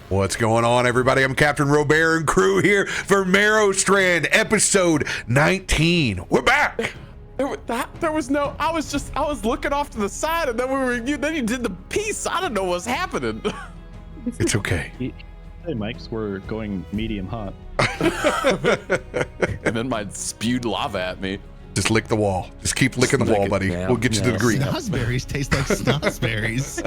What's going on, everybody? I'm CaptainRoBear and crew here for Merrowstrand, episode 19. We're back. There was no. I was looking off to the side, and then then you did the piece. I don't know what's happening. It's okay. Hey, Mike's, we're going medium hot. And then mine spewed lava at me. Just lick the wall. Just keep licking the wall, buddy. We'll get you to the green. Snozberries taste like snozberries.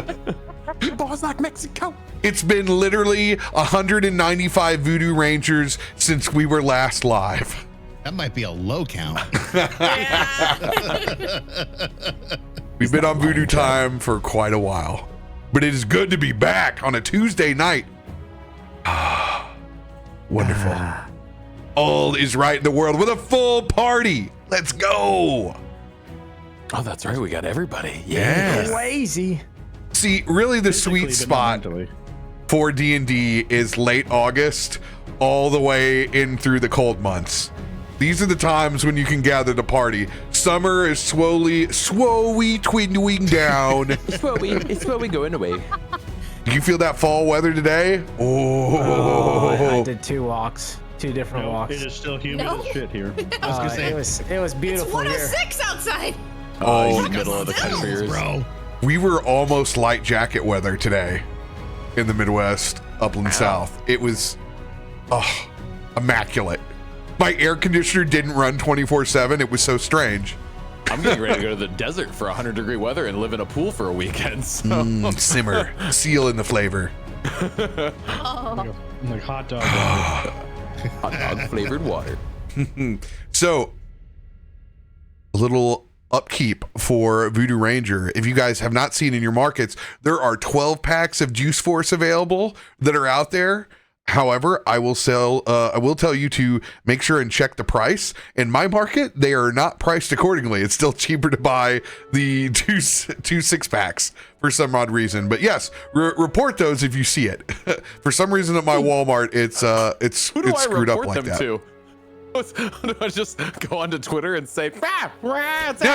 Balls like Mexico. It's been literally 195 Voodoo Rangers since we were last live. That might be a low count. We've been on Voodoo time for quite a while, but it is good to be back on a Tuesday night. Wonderful. All is right in the world with a full party. Let's go. Oh, that's right. We got everybody. Yeah. Crazy. See, really the Physically, sweet but spot not mentally. for D&D is late August all the way in through the cold months. These are the times when you can gather the party. Summer is slowly dwindling down. It's slowly going away. Do you feel that fall weather today? I did two different walks. It is still humid No. as shit here. I was gonna say, It was It's beautiful here. 106 outside. Oh, in the middle of the country. bro. We were almost light jacket weather today in the Midwest, upland south. It was immaculate. My air conditioner didn't run 24/7. It was so strange. I'm getting ready to go to the desert for 100-degree weather and live in a pool for a weekend. So. Simmer, seal in the flavor. Oh. Like hot dog. water. Hot dog flavored water. So, a little upkeep for Voodoo Ranger. If you guys have not seen in your markets, there are 12 packs of Juice Force available that are out there. However, I will tell you to make sure and check the price. In my market, they are not priced accordingly. It's still cheaper to buy the two 6-packs for some odd reason. But yes, report those if you see it. For some reason at my Walmart, it's Who do I screwed up report like them that. to? Do I just go onto Twitter and say, it's Yeah,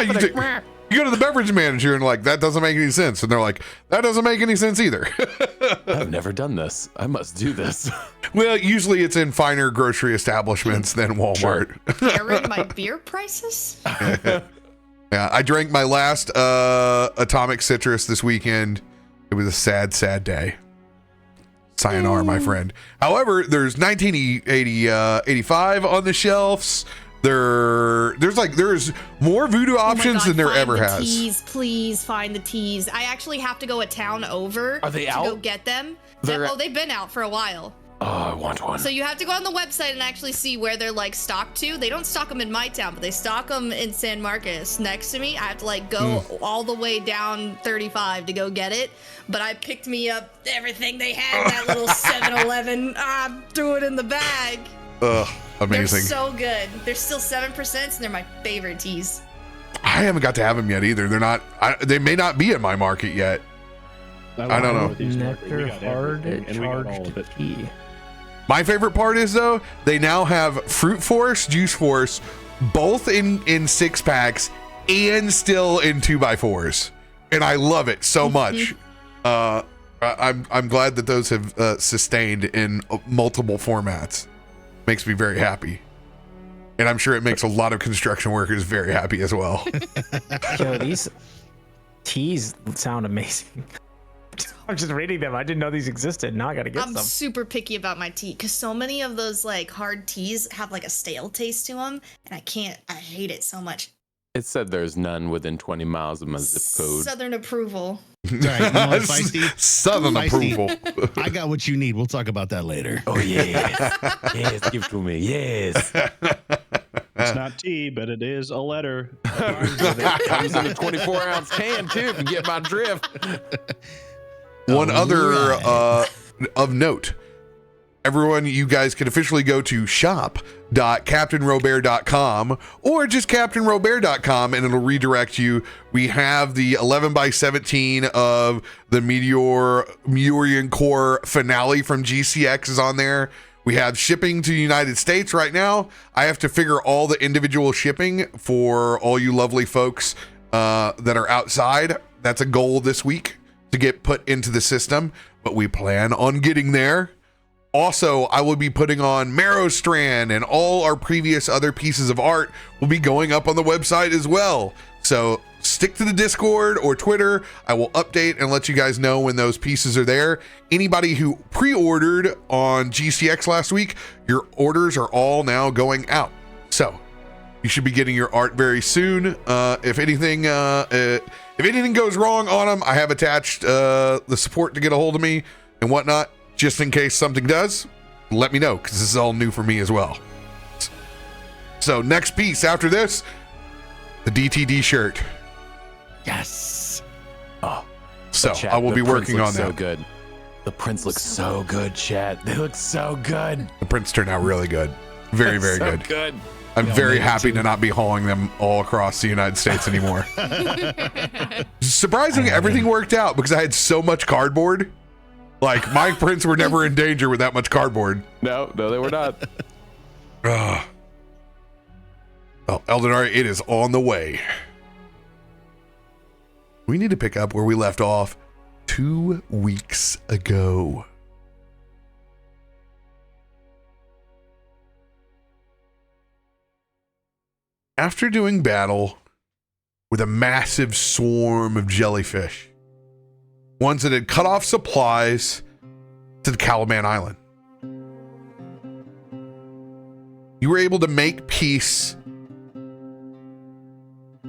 you happening. you go to the beverage manager and like, that doesn't make any sense. And they're like, that doesn't make any sense either. I've never done this. I must do this. Well, usually it's in finer grocery establishments than Walmart. Aaron, my beer prices? Yeah, I drank my last Atomic Citrus this weekend. It was a sad, sad day. Sayonara, my friend. However, there's 1985 on the shelves. There's more Voodoo options than there ever has. Teas, please find the teas. I actually have to go a town over Are they to out? go get them. They've been out for a while. Oh, I want one. So you have to go on the website and actually see where they're like stocked to. They don't stock them in my town, but they stock them in San Marcos next to me. I have to like go all the way down 35 to go get it. But I picked me up everything they had in that little 7-Eleven. Threw it in the bag. Ugh, amazing. They're so good. They're still 7% and they're my favorite teas. I haven't got to have them yet either. They're not. They may not be in my market yet. I don't know. Nectar hard and we got all of it. charged tea. My favorite part is though, they now have Fruit Force, Juice Force, both in 6-packs and still in 2x4s, and I love it so much. I'm glad that those have sustained in multiple formats. Makes me very happy, and I'm sure it makes a lot of construction workers very happy as well. Yo, these teas sound amazing. I'm just reading them. I didn't know these existed. Now I gotta get I'm some. super picky about my tea because so many of those like hard teas have like a stale taste to them, and I hate it so much. It said there's none within 20 miles of my zip code. Southern approval. All right, you know what, Feisty? Southern Feisty. approval. I got what you need. We'll talk about that later. Oh, yes. Yes, give to me. Yes. It's not tea, but it is a letter. It comes in a 24-ounce can, too, if you get my drift. One other Right. of note, everyone, you guys can officially go to shop.CaptainRoBear.com or just CaptainRoBear.com and it'll redirect you. We have the 11x17 of the Meteorian Core finale from GCX is on there. We have shipping to the United States right now. I have to figure all the individual shipping for all you lovely folks that are outside. That's a goal this week. to get put into the system, but we plan on getting there. Also, I will be putting on Merrowstrand, and all our previous other pieces of art will be going up on the website as well. So stick to the Discord or Twitter. I will update and let you guys know when those pieces are there. Anybody who pre-ordered on GCX last week, your orders are all now going out. So you should be getting your art very soon. If anything goes wrong on them, I have attached the support to get a hold of me and whatnot. Just in case something does, let me know, because this is all new for me as well. So next piece after this, the DTD shirt. Yes. So Chat, I will the be prints working look on so that. good. The prints look so good, chat. They look so good. The prints turned out really good. Very, very So good. good. I'm Yeah, very me happy too. to not be hauling them all across the United States anymore. Surprisingly, everything worked out because I had so much cardboard. Like, my prints were never in danger with that much cardboard. No, they were not. Well, Eldenari, it is on the way. We need to pick up where we left off 2 weeks ago. After doing battle with a massive swarm of jellyfish, ones that had cut off supplies to the Caliban Island, you were able to make peace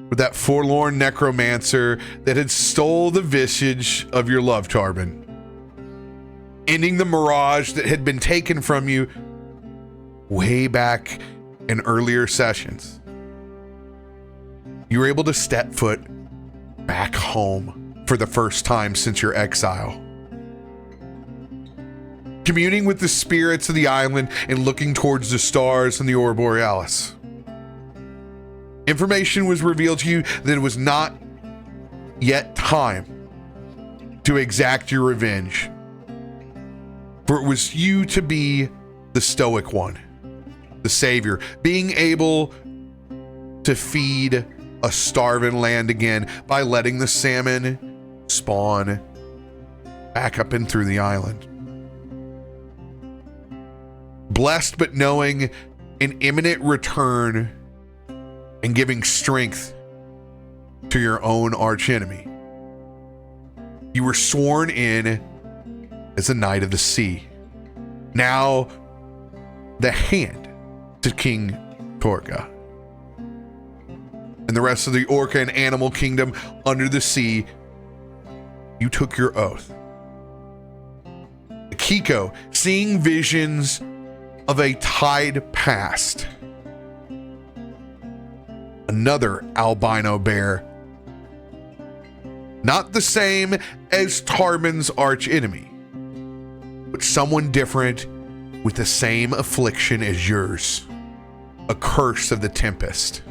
with that forlorn necromancer that had stole the visage of your love, Tarben, ending the mirage that had been taken from you way back in earlier sessions. You were able to step foot back home for the first time since your exile, communing with the spirits of the island and looking towards the stars and the Aurora Borealis. Information was revealed to you that it was not yet time to exact your revenge, for it was you to be the stoic one, the savior, being able to feed a starving land again by letting the salmon spawn back up and through the island. Blessed but knowing an imminent return and giving strength to your own archenemy. You were sworn in as a Knight of the Sea. Now, the hand to King Torga. And the rest of the Orca and Animal Kingdom under the sea, you took your oath. Akiko, seeing visions of a tide past. Another albino bear. Not the same as Tarben's arch enemy, but someone different with the same affliction as yours. A curse of the Tempest.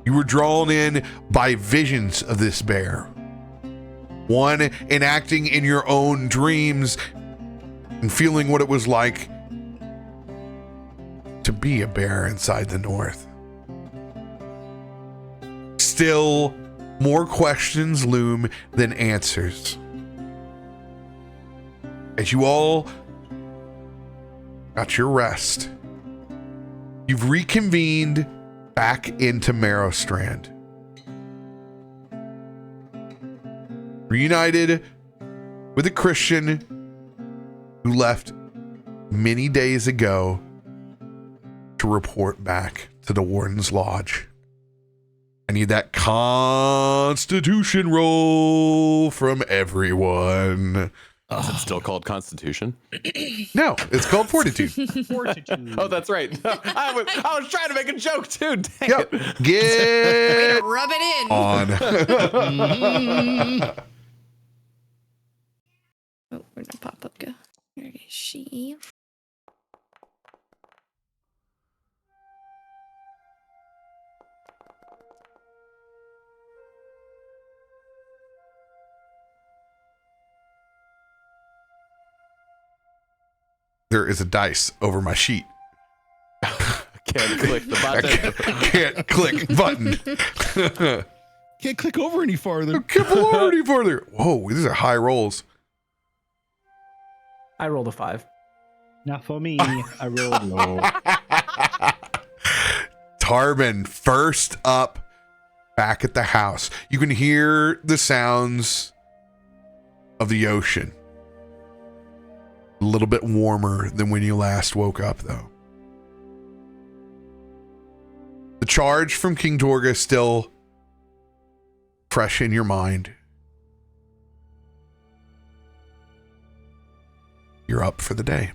You were drawn in by visions of this bear. One enacting in your own dreams and feeling what it was like to be a bear inside the North. Still, more questions loom than answers. As you all got your rest, you've reconvened back into Merrowstrand. Reunited with a Christian who left many days ago to report back to the Warden's Lodge. I need that Constitution roll from everyone. Is it still called Constitution? No, it's called Fortitude. Fortitude. Oh, that's right. I was trying to make a joke too. Dang Yep. it. Way Get to rub it in. on. Oh, where'd my pop-up go? There is she. There is a dice over my sheet. Can't click the I button. can't click button. Can't click over any farther. Can't pull over any further. Whoa, these are high rolls. I rolled a 5. Not for me. I rolled low. Tarben, first up, back at the house. You can hear the sounds of the ocean. A little bit warmer than when you last woke up, though. The charge from King Torga is still fresh in your mind. You're up for the day.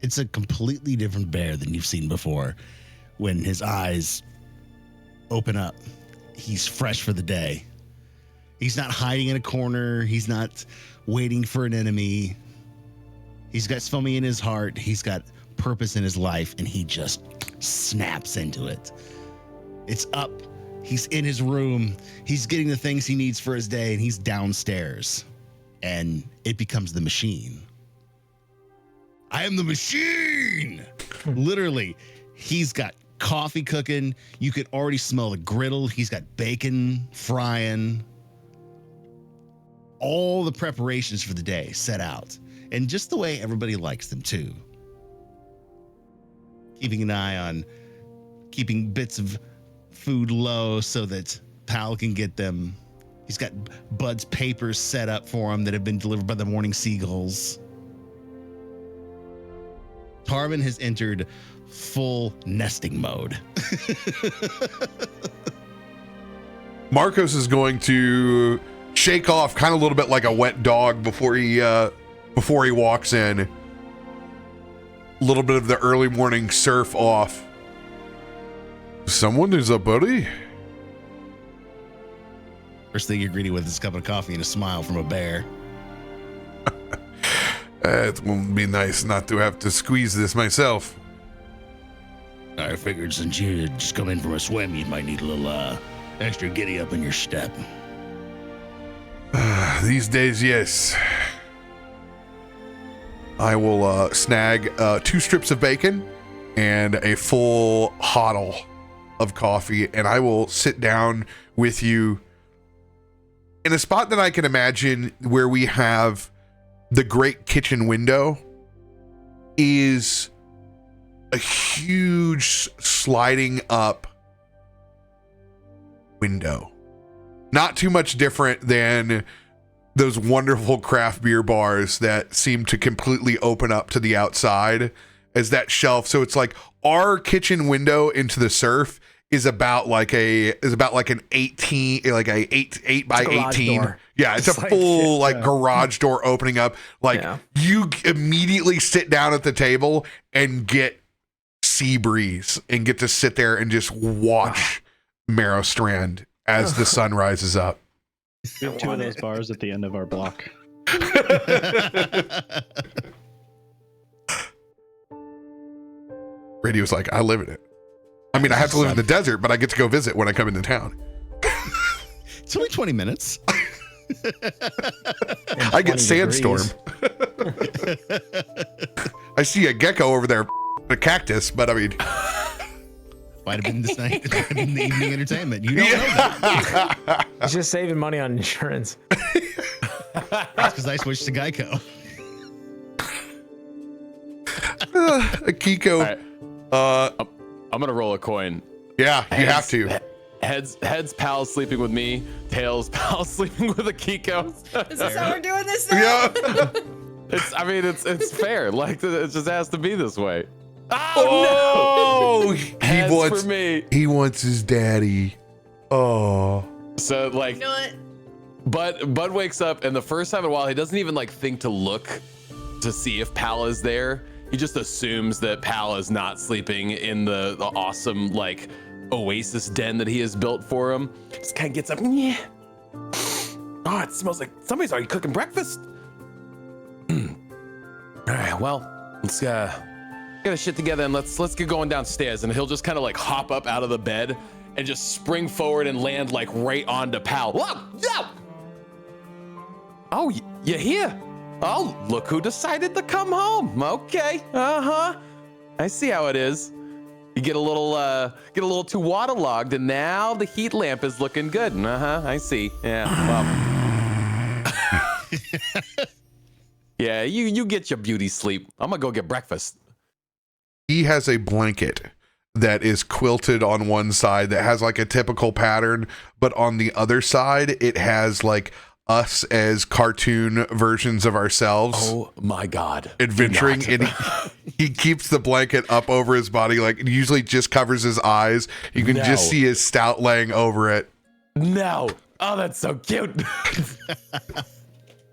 It's a completely different bear than you've seen before. When his eyes open up, he's fresh for the day. He's not hiding in a corner. He's not waiting for an enemy. He's got Sfomi in his heart. He's got purpose in his life, and he just snaps into it. It's up. He's in his room. He's getting the things he needs for his day, and he's downstairs. And it becomes the machine. I am the machine. Literally, he's got coffee cooking. You could already smell the griddle. He's got bacon frying. All the preparations for the day set out. And just the way everybody likes them, too. Keeping an eye on keeping bits of food low so that Pal can get them. He's got Bud's papers set up for him that have been delivered by the morning seagulls. Tarben has entered full nesting mode. Markos is going to shake off kind of a little bit like a wet dog before he walks in. A little bit of the early morning surf off. Someone is up, buddy. First thing you're greeted with is a cup of coffee and a smile from a bear. It won't be nice not to have to squeeze this myself. I figured since you just come in from a swim, you might need a little extra giddy up in your step. These days, yes. I will snag 2 strips of bacon and a full hoddle of coffee, and I will sit down with you in a spot that I can imagine where we have the great kitchen window is a huge sliding up window. Not too much different than those wonderful craft beer bars that seem to completely open up to the outside as that shelf. So it's like our kitchen window into the surf is about like an 18, like a 8 by 18 door. Yeah, it's a full garage door opening up. Like you immediately sit down at the table and get sea breeze and get to sit there and just watch Merrowstrand as the sun rises up. We have 2 of those bars at the end of our block. Radio's like, I live in it. I mean, I have to live in the desert, but I get to go visit when I come into town. It's only 20 minutes. I get sandstorm. I see a gecko over there, a cactus, but I mean... Might have been this night. Might have been the evening entertainment. You don't know that. He's just saving money on insurance. That's because I switched to Geico. Akiko. Right. I'm gonna roll a coin. Yeah, you have to. Heads Pal sleeping with me. Tails Pal sleeping with Akiko. Is this how we're doing this now? Yeah. It's fair. Like it just has to be this way. Oh, no! Heads for me. He wants his daddy. Oh. So like, You know what? Bud wakes up, and the first time in a while, he doesn't even like think to look to see if Pal is there. He just assumes that Pal is not sleeping in the awesome like oasis den that he has built for him. Just kind of gets up. Yeah. Oh, it smells like somebody's already cooking breakfast. All right, well, let's get his shit together and let's get going downstairs. And he'll just kind of like hop up out of the bed and just spring forward and land like right onto Pal. Whoa! Yo! Oh, you're here. Oh, look who decided to come home. Okay, I see how it is. You get a little too waterlogged, and now the heat lamp is looking good. I see. Yeah. Well. Yeah, you get your beauty sleep. I'm gonna go get breakfast. He has a blanket that is quilted on one side that has like a typical pattern, but on the other side it has like us as cartoon versions of ourselves. Oh my God. Adventuring, and he keeps the blanket up over his body, like it usually just covers his eyes. You can just see his stout laying over it. No. Oh, that's so cute.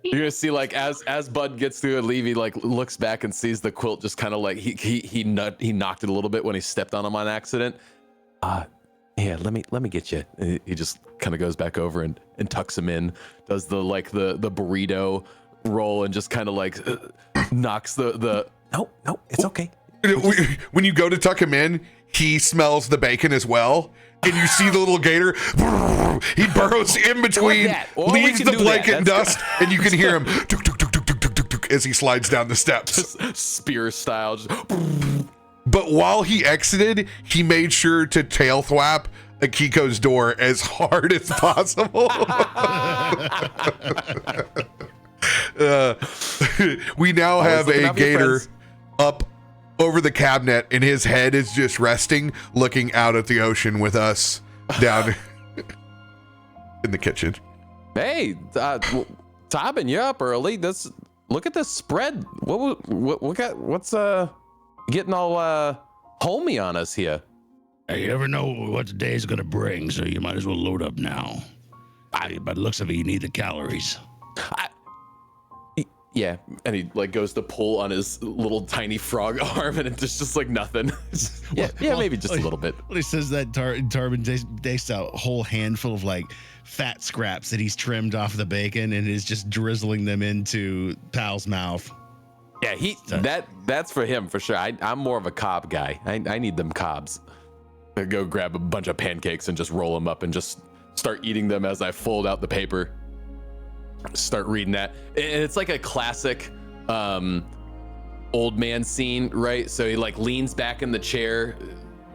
You're gonna see like as Bud gets through it, Levy like looks back and sees the quilt just kind of like he knocked it a little bit when he stepped on him on accident. Yeah, let me get you. And he just kind of goes back over and tucks him in, does the burrito roll and just kind of like knocks the no, it's okay. When you go to tuck him in, he smells the bacon as well. And you see the little gator, he burrows in between, leaves the blanket in dust, and you can hear him tuk, tuk, tuk, tuk, tuk, tuk, tuk, tuk, as he slides down the steps. Just spear style. Just but while he exited, he made sure to tail thwap Akiko's door as hard as possible. We now have a gator up over the cabinet, and his head is just resting, looking out at the ocean with us down in the kitchen. Hey, Tarben, you're up early. Look at this spread. What's getting all homey on us here? You never know what the day's gonna bring, so you might as well load up now. By the looks of it, you need the calories. Yeah, and he like goes to pull on his little tiny frog arm, and it's just like nothing. Maybe just a little bit. When he says that, Tarben takes a whole handful of like fat scraps that he's trimmed off the bacon and is just drizzling them into Pal's mouth. Yeah, that's for him for sure. I'm more of a cob guy. I need them cobs. I go grab a bunch of pancakes and just roll them up and just start eating them as I fold out the paper. Start reading that, and it's like a classic old man scene, right? So he like leans back in the chair,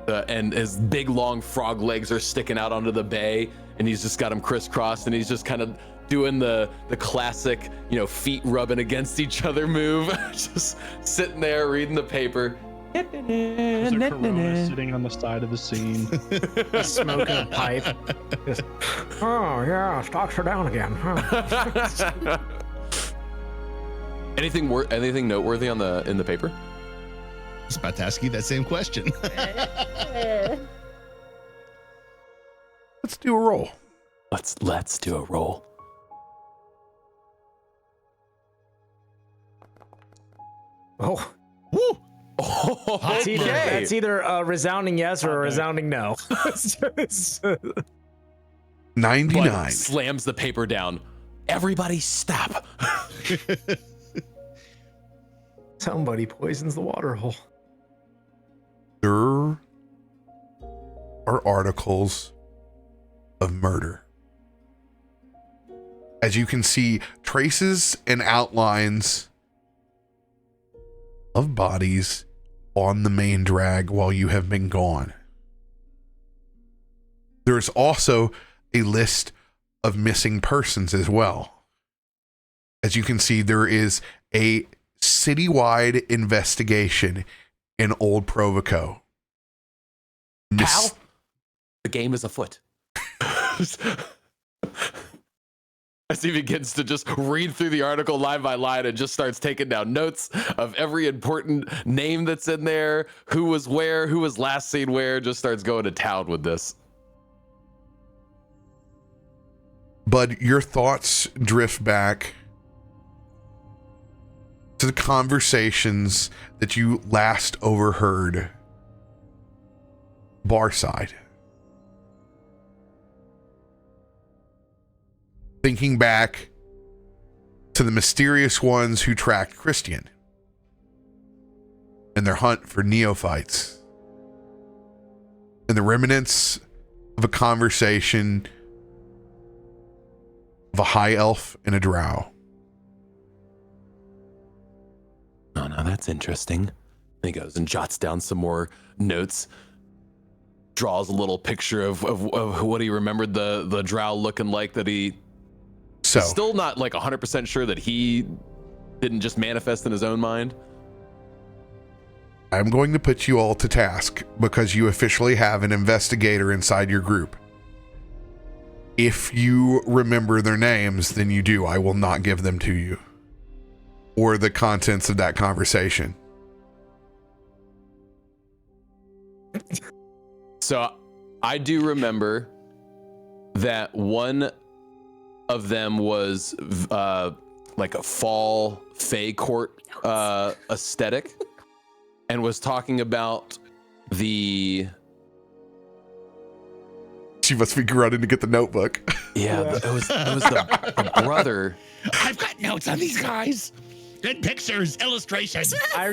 and his big long frog legs are sticking out onto the bay, and he's just got them crisscrossed, and he's just kind of doing the classic, feet rubbing against each other move, just sitting there reading the paper. There's a Corona sitting on the side of the scene. Smoking a pipe. Just, oh yeah, stocks are down again. Huh? Anything noteworthy in the paper? I was about to ask you that same question. Let's do a roll. Let's do a roll. Oh. Woo! Oh, That's either a resounding yes or a resounding no. 99. Bud slams the paper down. Everybody stop. Somebody poisons the water hole. There are articles of murder. As you can see, traces and outlines of bodies on the main drag while you have been gone. There's also a list of missing persons as well. As you can see, there is a citywide investigation in Old Provoco. Pal, the game is afoot. As he begins to just read through the article line by line and just starts taking down notes of every important name that's in there, who was where, who was last seen where, just starts going to town with this. Bud, your thoughts drift back to the conversations that you last overheard barside. Thinking back to the mysterious ones who tracked Christain and their hunt for neophytes, and the remnants of a conversation of a high elf and a drow. Oh, no, that's interesting. He goes and jots down some more notes. draws a little picture of what he remembered the drow looking like, that he So still not like 100% sure that he didn't just manifest in his own mind. I'm going to put you all to task because you officially have an investigator inside your group. If you remember their names, then you do. I will not give them to you or the contents of that conversation. So I do remember that one of them was like a fall Fey court aesthetic, and was talking about the... She must be running to get the notebook. Yeah, it was the brother. I've got notes on these guys. Good pictures, illustrations. I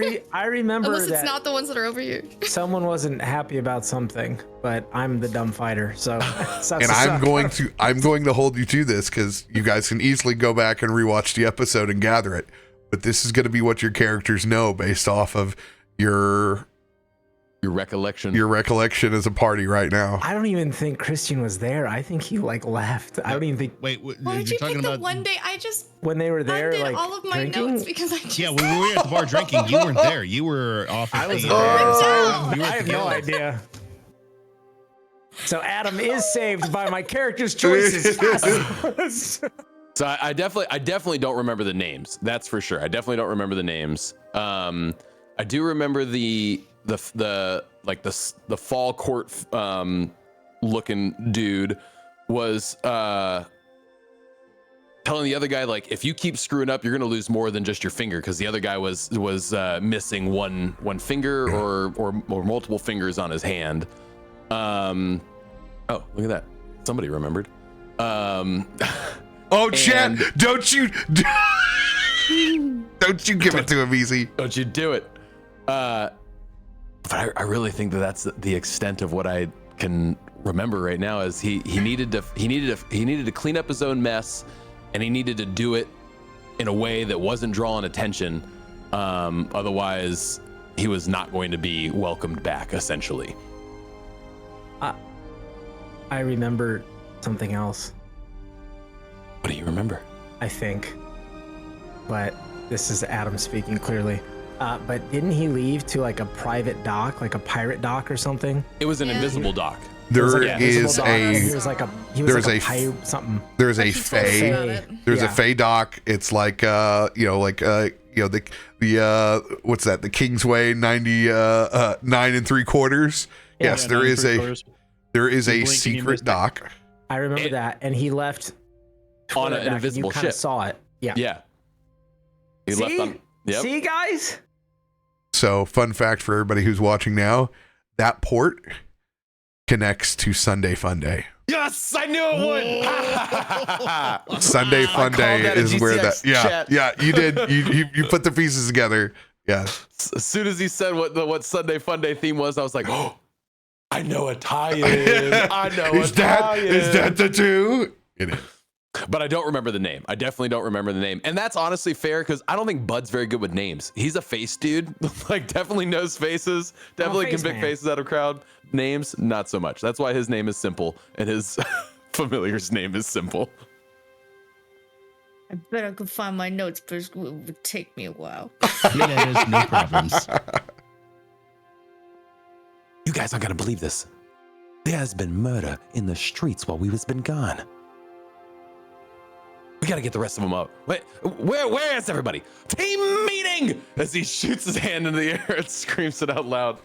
remember Unless it's that not the ones that are over here. someone wasn't happy about something, but I'm the dumb fighter, so And I'm going to hold you to this because you guys can easily go back and rewatch the episode and gather it. But this is going to be what your characters know based off of your recollection as a party right now. I don't even think Christian was there. I think he like left. I don't even think Wait, Why did you pick the one day I just when they were there undid like all of my drinking. notes because I just... Yeah, when we were at the bar drinking, you weren't there. You were off. I was the- there. Oh. I have no idea. So Adam is saved by my character's choices. So I definitely don't remember the names. That's for sure. I definitely don't remember the names. I do remember the fall court looking dude was telling the other guy, like, if you keep screwing up, you're gonna lose more than just your finger, because the other guy was missing one finger or multiple fingers on his hand. Oh, look at that. Somebody remembered. Oh, Chad, don't you give it to him easy. Don't you do it. But I really think that's the extent of what I can remember right now. Is he needed to clean up his own mess, and he needed to do it in a way that wasn't drawing attention. Otherwise, he was not going to be welcomed back. Essentially, I remember something else. what do you remember? I think, but this is Adam speaking clearly. But didn't he leave to like a private dock, like a pirate dock or something? It was an invisible dock. There There's is a pirate something. there's a He told us Fey. about it. There's a Yeah. Fey dock. It's like the what's that? The Kingsway 9 3/4. Yes, Yeah, there 9 is a 3/4. there is You a blink and you secret miss it. dock. I remember that, and he left On toward an that, and invisible you kind of ship. saw it. Yeah. Yeah. He See? left on. Yep. See, guys? So, fun fact for everybody who's watching now, that port connects to Sunday Fun Day. Yes, I knew it would. Sunday Fun Day that in is where that. GCX chat. Yeah, you did. You put the pieces together. Yeah. As soon as he said what Sunday Fun Day theme was, I was like, oh, I know a tie-in. I know Is a that tie-in. is that the two? It is. But I don't remember the name. I definitely don't remember the name. And that's honestly fair, because I don't think Bud's very good with names. He's a face dude. Like, definitely knows faces. Definitely can face pick man. faces out of crowd. Names, not so much. That's why his name is simple, and his familiar's name is simple. I bet I could find my notes, but it would take me a while. Yeah, that is no problems. You guys aren't gonna believe this. There has been murder in the streets while we've been gone. We gotta get the rest of them up. Wait, where is everybody? Team meeting! As he shoots his hand into the air and screams it out loud.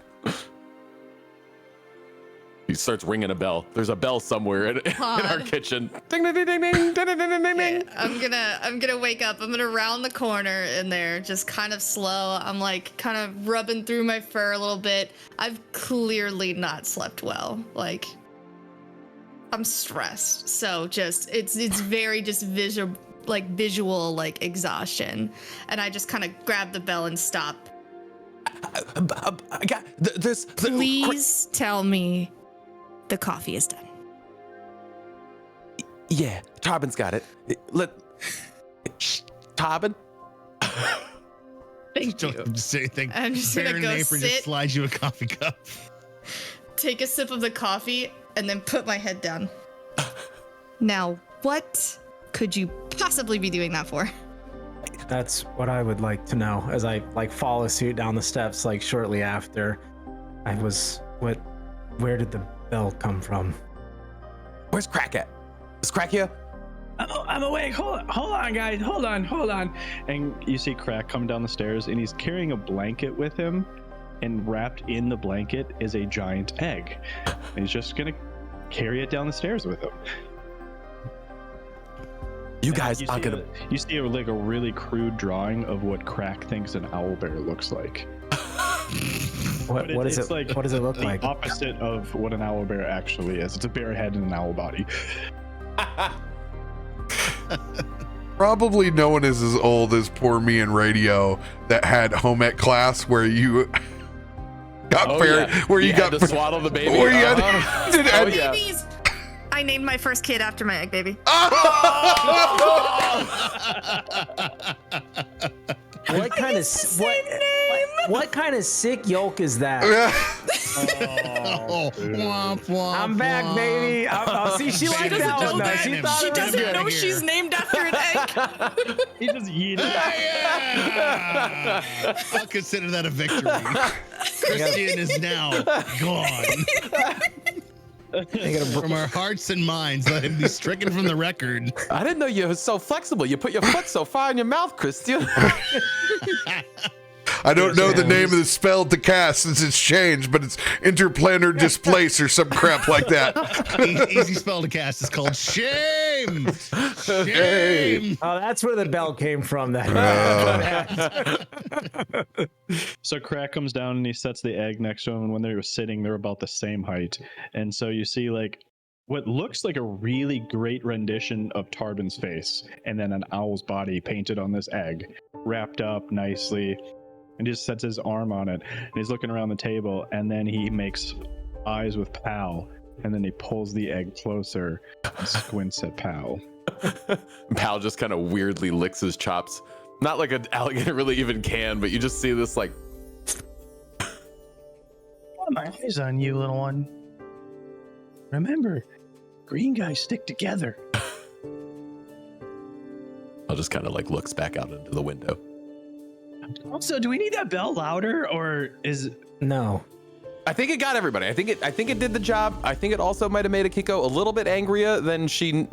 He starts ringing a bell. There's a bell somewhere in our kitchen. Ding ding ding ding ding ding ding ding ding ding. I'm gonna wake up. I'm gonna round the corner in there, just kind of slow. I'm like kind of rubbing through my fur a little bit. I've clearly not slept well. Like, I'm stressed. So it's very just visual exhaustion. And I just kind of grab the bell and stop. I got this. Please tell me the coffee is done. Yeah, Tarben's got it. Tarben. Thank you. Don't say anything. I'm just Bear gonna in go an apron sit. just slides you a coffee cup. take a sip of the coffee and then put my head down. Now, what could you possibly be doing that for? That's what I would like to know as I like follow suit down the steps like shortly after. Where did the bell come from? Where's Krak at? Is Krak here? Oh, I'm awake. Hold on, guys. Hold on. And you see Krak come down the stairs, and he's carrying a blanket with him, and wrapped in the blanket is a giant egg. And he's just gonna carry it down the stairs with him. You guys aren't gonna. You see like a really crude drawing of what Krak thinks an owlbear looks like. What does it look like? The opposite of what an owlbear actually is. It's a bear head and an owl body. Probably no one is as old as poor me in radio that had home ec class where you got where you got to swaddle the baby. Where you Babies. I named my first kid after my egg baby. What kind of sick yolk is that? I'm back, baby. See, she liked that one. Though. She doesn't know she's named after an egg. He just yeeted it. Yeah! I'll consider that a victory. Christain is now gone. From our hearts and minds, let him be stricken from the record. I didn't know you were so flexible. You put your foot so far in your mouth, Christian. I don't know the name of the spell to cast since it's changed, but it's interplanar displace or some crap like that. Easy spell to cast. It's called shame. Shame. Oh, that's where the bell came from. That. So Krak comes down and he sets the egg next to him, and when they were sitting, they're about the same height. And so you see like what looks like a really great rendition of Tarben's face, and then an owl's body painted on this egg, wrapped up nicely. And just sets his arm on it, and he's looking around the table, and then he makes eyes with Pal, and then he pulls the egg closer and squints at Pal. Pal just kind of weirdly licks his chops. Not like an alligator really even can, but you just see this like... Got my eyes on you, little one. Remember, green guys stick together. I'll just kind of like looks back out into the window. Also, do we need that bell louder, or is No. I think it got everybody. I think it did the job. I think it also might have made Akiko a little bit angrier than she.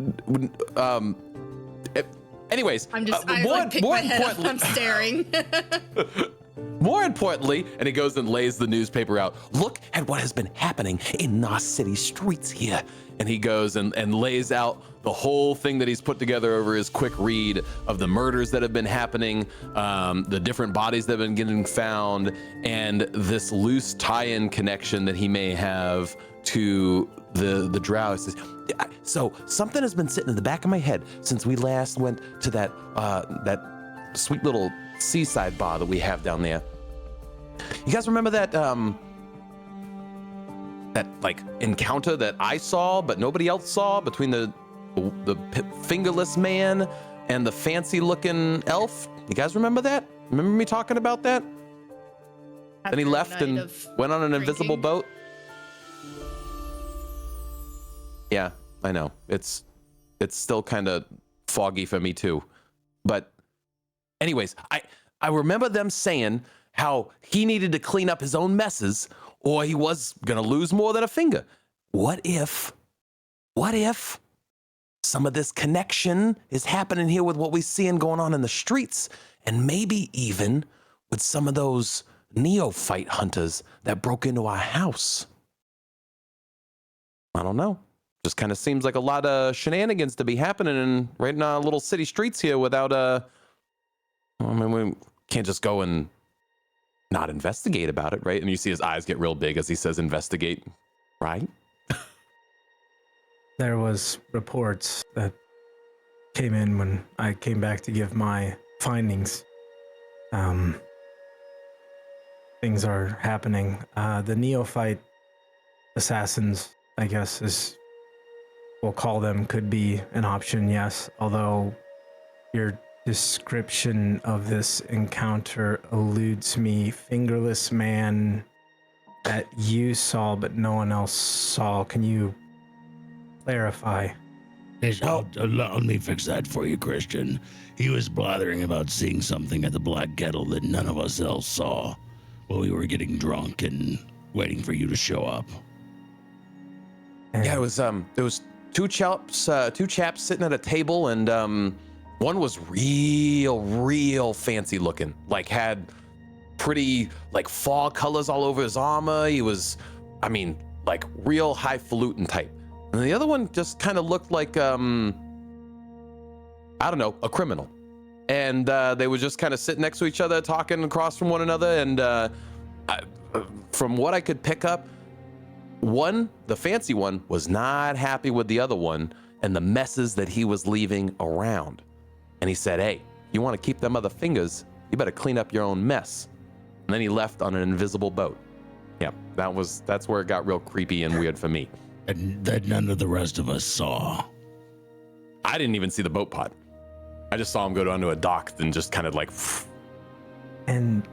Anyways, I'm just I pick my head up. I'm staring. More importantly, and he goes and lays the newspaper out. Look at what has been happening in our city streets here. And he goes and lays out the whole thing that he's put together over his quick read of the murders that have been happening, the different bodies that have been getting found, and this loose tie-in connection that he may have to the drow. He says, so something has been sitting in the back of my head since we last went to that sweet little seaside bar that we have down there. You guys remember that like encounter that I saw but nobody else saw between the fingerless man and the fancy looking elf? You guys remember that? Remember me talking about that? Then he left and went on an invisible boat. Yeah, I know. It's still kind of foggy for me too. But anyways, I remember them saying how he needed to clean up his own messes or he was going to lose more than a finger. What if some of this connection is happening here with what we see and going on in the streets, and maybe even with some of those neophyte hunters that broke into our house? I don't know. Just kind of seems like a lot of shenanigans to be happening right in our little city streets here without I mean, we can't just go and not investigate about it, right? And you see his eyes get real big as he says investigate, right? There was reports that came in when I came back to give my findings. Things are happening. The neophyte assassins, I guess we'll call them, could be an option, yes. Although your description of this encounter eludes me. Fingerless man, that you saw but no one else saw. Can you clarify? Let me fix that for you, Christian. He was blathering about seeing something at the Black Kettle that none of us else saw while we were getting drunk and waiting for you to show up. Yeah, it was there was two chaps sitting at a table, and one was real fancy looking, like had pretty like fall colors all over his armor. He was, I mean, like real highfalutin type. And the other one just kind of looked like I don't know, a criminal. And they were just kind of sitting next to each other, talking across from one another. And from what I could pick up, the fancy one, was not happy with the other one and the messes that he was leaving around. And he said, "Hey, you want to keep them other fingers, you better clean up your own mess." And then he left on an invisible boat. Yeah, that's where it got real creepy and weird for me. And that none of the rest of us saw. I didn't even see the boat pod. I just saw him go down to a dock and just kind of like. And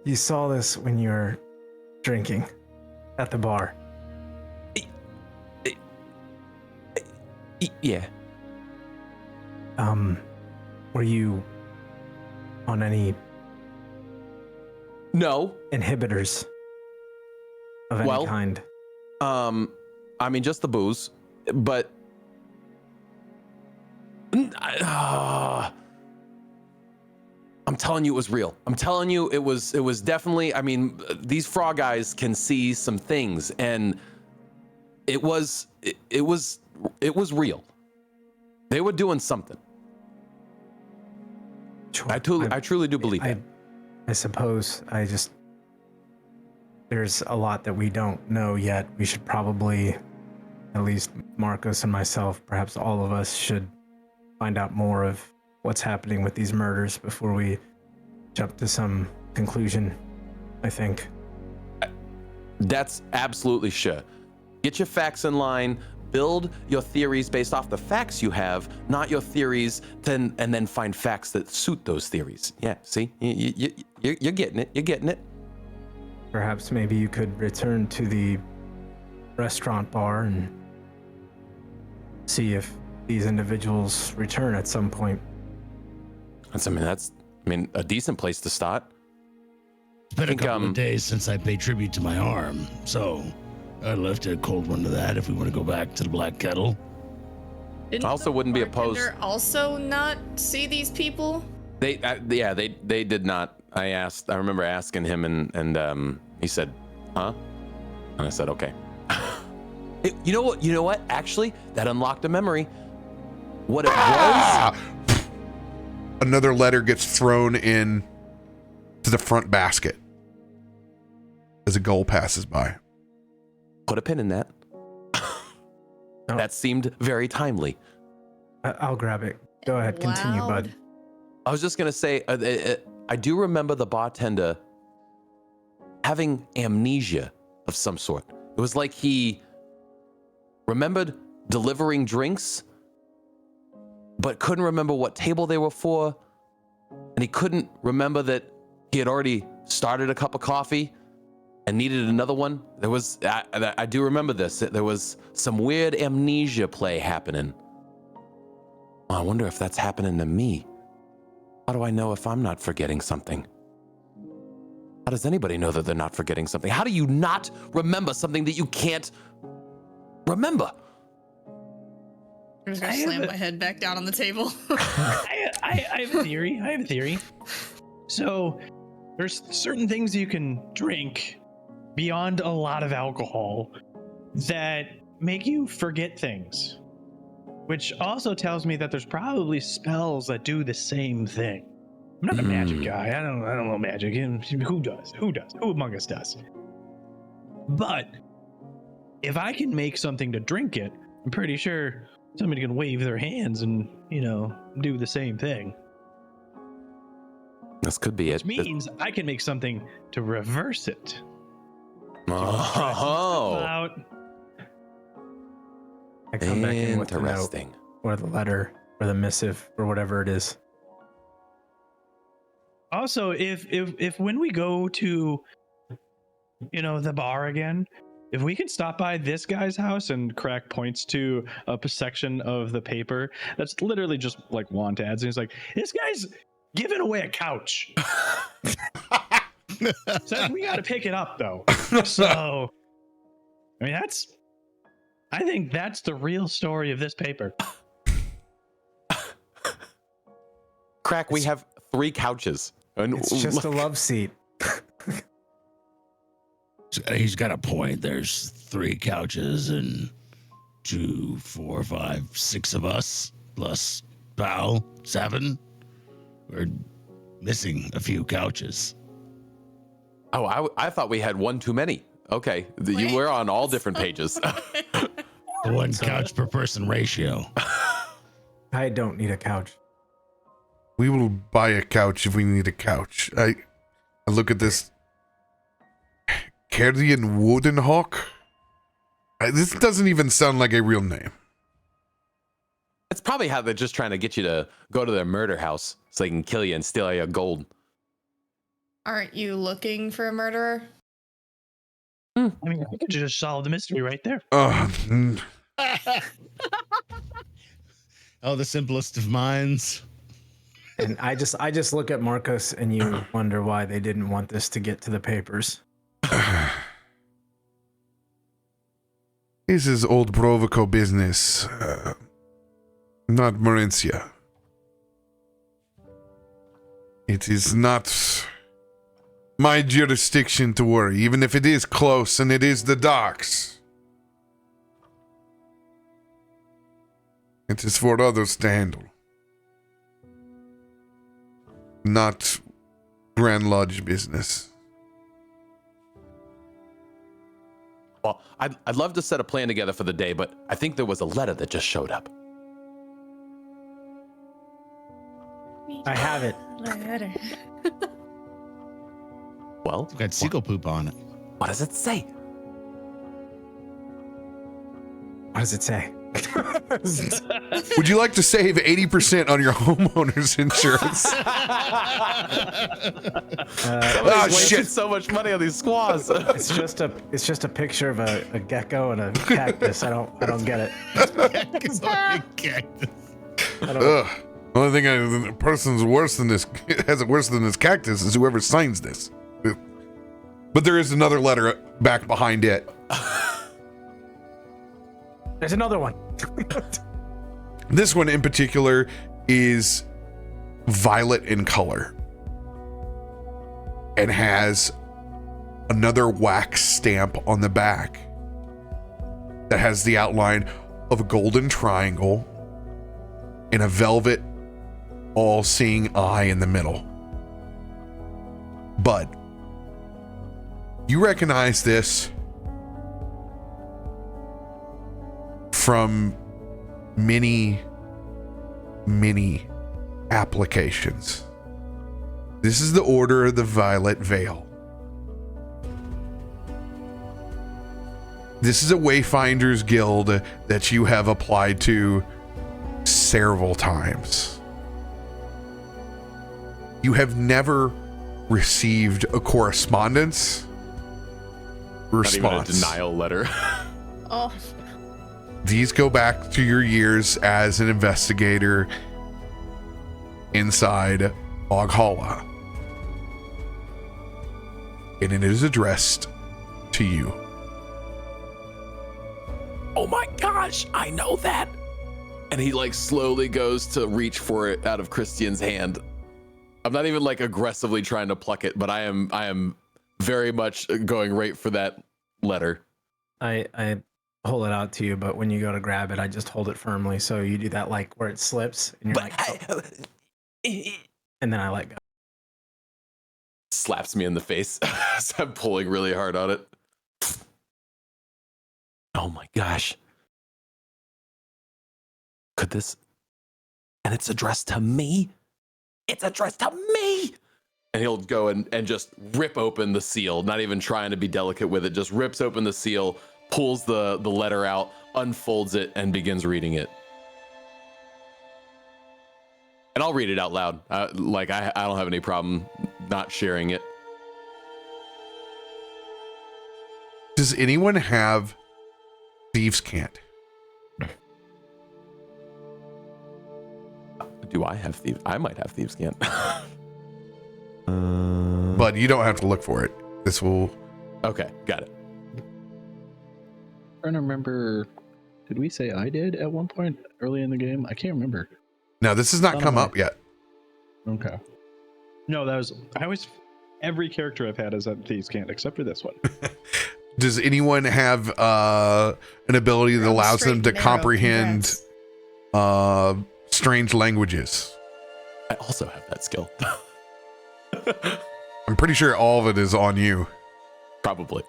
you saw this when you were drinking at the bar. Yeah. Were you on any No. inhibitors of any kind? I mean, just the booze, but I'm telling you, it was real. I'm telling you, it was definitely. I mean, these frog guys can see some things, and it was real. They were doing something. Sure. I truly do believe that. I suppose there's a lot that we don't know yet. We should probably, at least Markos and myself, perhaps all of us, should find out more of what's happening with these murders before we jump to some conclusion, I think. That's absolutely sure. Get your facts in line. Build your theories based off the facts you have, not your theories, and then find facts that suit those theories. Yeah, see? You're getting it. You're getting it. Perhaps maybe you could return to the restaurant bar and see if these individuals return at some point. That's a decent place to start. It's been a couple of days since I paid tribute to my arm, so I'd love to cold one to that if we want to go back to the Black Kettle. Didn't I also wouldn't be opposed. Also, not see these people. They did not. I remember asking him, and he said, "Huh?" And I said, "Okay." You know what? Actually, that unlocked a memory. What it was. Another letter gets thrown in to the front basket as a goal passes by. Put a pin in that. That seemed very timely. I'll grab it. Go ahead, continue, bud. I was just gonna say, I do remember the bartender having amnesia of some sort. It was like he remembered delivering drinks, but couldn't remember what table they were for, and he couldn't remember that he had already started a cup of coffee and needed another one. I do remember this. There was some weird amnesia play happening. I wonder if that's happening to me. How do I know if I'm not forgetting something? How does anybody know that they're not forgetting something? How do you not remember something that you can't remember? I'm just gonna slam my head back down on the table. I have a theory. So there's certain things you can drink beyond a lot of alcohol that make you forget things, which also tells me that there's probably spells that do the same thing. I'm not a magic guy. I don't know magic. Who does? Who among us does? But if I can make something to drink it, I'm pretty sure somebody can wave their hands and, do the same thing. This could be it. Which means I can make something to reverse it. Oh. I come back in with the note, Interesting. or the letter, or the missive, or whatever it is. Also, if when we go to, the bar again, if we could stop by this guy's house, and Krak points to a section of the paper that's literally just like want ads, and he's like, this guy's giving away a couch. Says we got to pick it up though. So, I mean, I think that's the real story of this paper. Krak, we have 3 couches. And It's just a love seat. He's got a point. There's 3 couches and 2, 4, 5, 6 of us plus Pal, 7. We're missing a few couches. Oh, I thought we had one too many. Okay, you were on all different pages. 1 couch per person ratio. I don't need a couch. We will buy a couch if we need a couch. I look at this. Kerdian Woodenhawk? This doesn't even sound like a real name. It's probably how they're just trying to get you to go to their murder house so they can kill you and steal all your gold. Aren't you looking for a murderer? I mean, I could just solve the mystery right there. Oh, The simplest of minds. And I just look at Markos, and you wonder why they didn't want this to get to the papers. this is old Provoco business, not Maurincia. It is not my jurisdiction to worry, even if it is close and it is the docks. It is for others to handle. Not Grand Lodge business. Well, I'd love to set a plan together for the day, but I think there was a letter that just showed up. I have it. Well, It's got seagull poop on it. what does it say? What does it say? Would you like to save 80% on your homeowner's insurance? Oh shit. So much money on these squaws. It's just a picture of a gecko and a cactus. I don't get it. Ugh. Only thing a person's worse than this has it worse than this cactus is whoever signs this. But there is another letter back behind it. There's another one. This one in particular is violet in color and has another wax stamp on the back that has the outline of a golden triangle and a velvet all-seeing eye in the middle. Bud, you recognize this from many applications. This is the Order of the Violet Veil. This is a Wayfinders Guild that you have applied to several times. You have never received a correspondence response. Not even a denial letter. Oh. These go back to your years as an investigator inside Oghala. And it is addressed to you. Oh my gosh, I know that. And he like slowly goes to reach for it out of Christian's hand. I'm not even like aggressively trying to pluck it, but I am very much going right for that letter. I hold it out to you, but when you go to grab it, I just hold it firmly. So you do that like where it slips, and you're like, oh. And then I let go. Slaps me in the face. So I'm pulling really hard on it. Oh my gosh. Could this? And it's addressed to me? It's addressed to me! And he'll go and just rip open the seal, not even trying to be delicate with it, just rips open the seal, pulls the letter out, unfolds it, and begins reading it. And I'll read it out loud. I don't have any problem not sharing it. Does anyone have Thieves' Cant? Do I have Thieves? I might have Thieves' Cant. But you don't have to look for it. This will... Okay, got it. Trying to remember, did we say I did at one point early in the game? I can't remember. No, this has not come up yet. Okay. No, every character I've had is at Thieves' Cant except for this one. Does anyone have an ability that allows them to comprehend strange languages? I also have that skill. I'm pretty sure all of it is on you. Probably.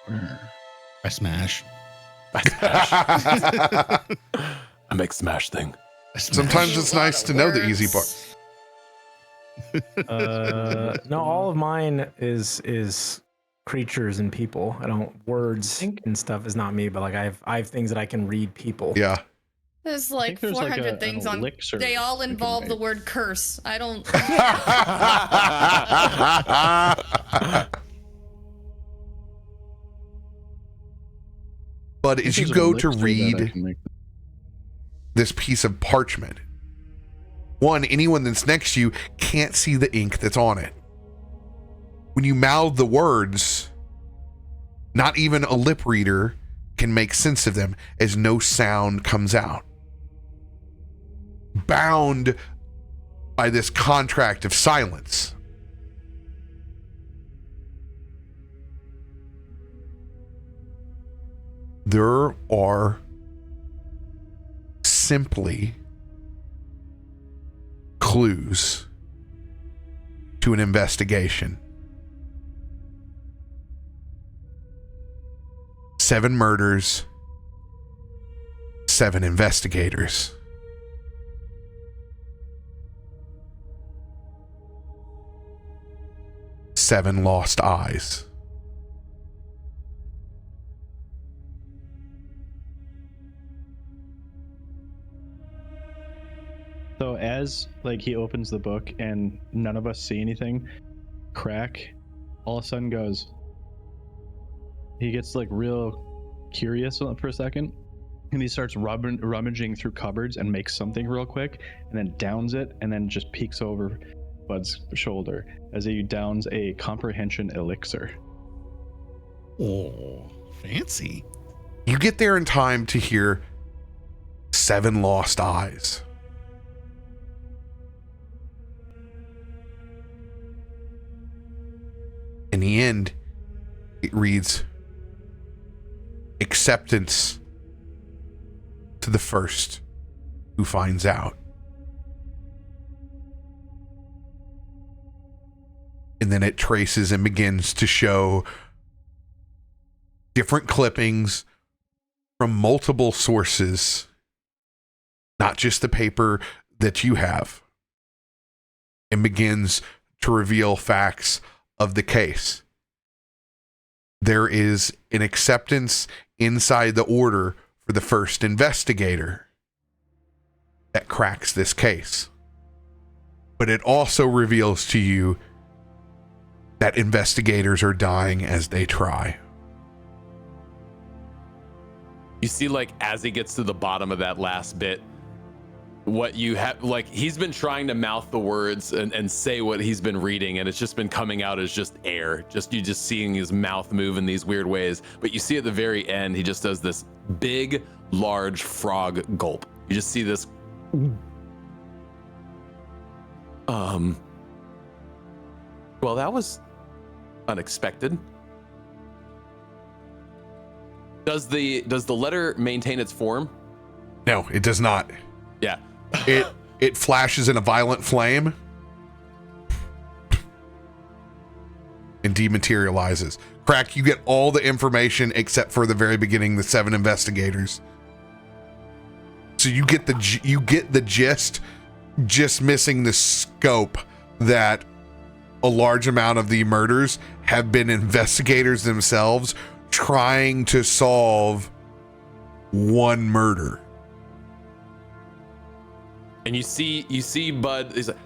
I smash. I make smash thing. Sometimes it's nice to know the easy part. No, all of mine is creatures and people. I don't words and stuff is not me, but like I have things that I can read people. Yeah. There's like there's 400 an things on. elixir They all you can involve the make. word curse. I don't. But as you go to Elixir that I read can make. this piece of parchment, one, anyone that's next to you can't see the ink that's on it. When you mouth the words, not even a lip reader can make sense of them, as no sound comes out. Bound by this contract of silence. There are simply clues to an investigation. 7 murders, 7 investigators. Seven lost eyes. So as like he opens the book and none of us see anything, Krak all of a sudden goes. He gets like real curious for a second, and he starts rummaging through cupboards and makes something real quick, and then downs it, and then just peeks over Bud's shoulder as he downs a comprehension elixir. Oh, fancy. You get there in time to hear 7 lost eyes. In the end, it reads, acceptance to the first who finds out. And then it traces and begins to show different clippings from multiple sources, not just the paper that you have, and begins to reveal facts of the case. There is an acceptance inside the order for the first investigator that cracks this case. But it also reveals to you that investigators are dying as they try. You see, like, as he gets to the bottom of that last bit, what you have, like, he's been trying to mouth the words and say what he's been reading, and it's just been coming out as just air. You just seeing his mouth move in these weird ways. But you see at the very end, he just does this big, large frog gulp. You just see this. Well, that was unexpected. Does the letter maintain its form? No, it does not. Yeah. It flashes in a violent flame and dematerializes. Krak, you get all the information except for the very beginning, the 7 investigators. So you get the gist, just missing the scope that a large amount of the murders have been investigators themselves trying to solve one murder. And you see Bud. He's like,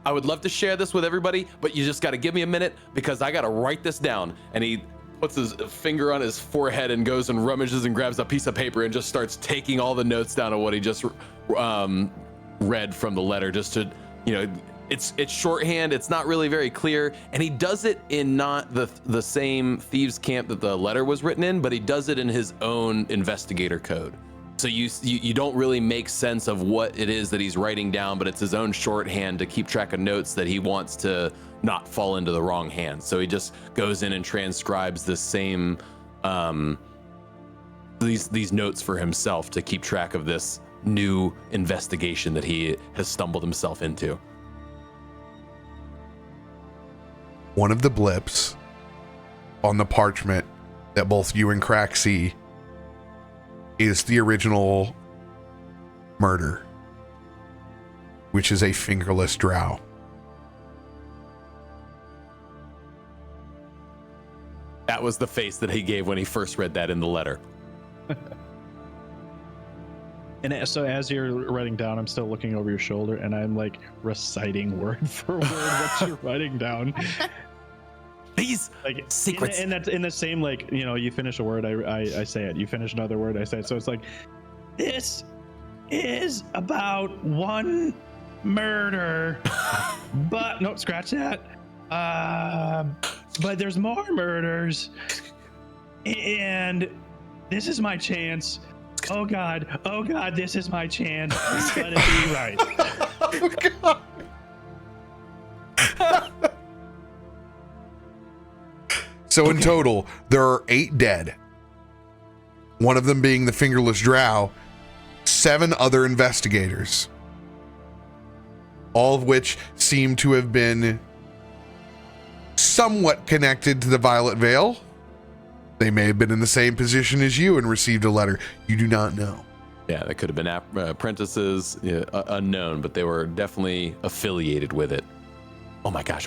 I would love to share this with everybody, but you just got to give me a minute because I got to write this down. And he puts his finger on his forehead and goes and rummages and grabs a piece of paper and just starts taking all the notes down of what he just read from the letter, just to, it's shorthand. It's not really very clear. And he does it in not the same thieves camp that the letter was written in, but he does it in his own investigator code. So you don't really make sense of what it is that he's writing down, but it's his own shorthand to keep track of notes that he wants to not fall into the wrong hands. So he just goes in and transcribes the same these notes for himself to keep track of this new investigation that he has stumbled himself into. One of the blips on the parchment that both you and Krak see is the original murder, which is a fingerless drow. That was the face that he gave when he first read that in the letter. And so as you're writing down, I'm still looking over your shoulder and I'm like reciting word for word what you're writing down. These like secrets. And that's in the same, like, you finish a word, I say it. You finish another word, I say it. So it's like, this is about one murder, but no, scratch that. But there's more murders, and this is my chance. Oh God, this is my chance. Let it be right. Oh God. So in total, there are 8 dead. One of them being the fingerless drow, 7 other investigators, all of which seem to have been somewhat connected to the Violet Veil. They may have been in the same position as you and received a letter. You do not know. Yeah, that could have been apprentices, unknown, but they were definitely affiliated with it. Oh my gosh.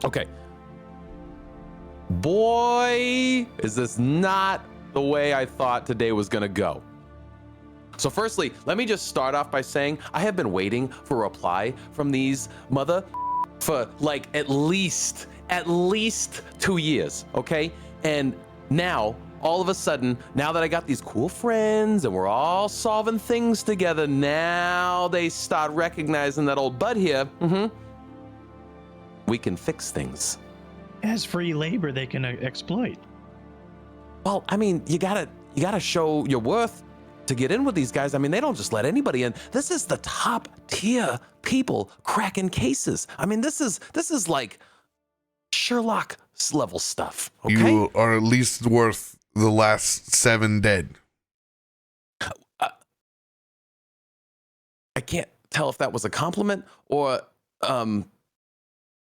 Okay. Boy, is this not the way I thought today was going to go. So firstly, let me just start off by saying I have been waiting for a reply from these for like at least 2 years, okay? And now, all of a sudden, now that I got these cool friends and we're all solving things together, now they start recognizing that old Bud here, we can fix things. As free labor, they can exploit. Well, I mean, you gotta show your worth to get in with these guys. I mean, they don't just let anybody in. This is the top tier people cracking cases. I mean, this is like Sherlock level stuff. Okay? You are at least worth the last 7 dead. I can't tell if that was a compliment or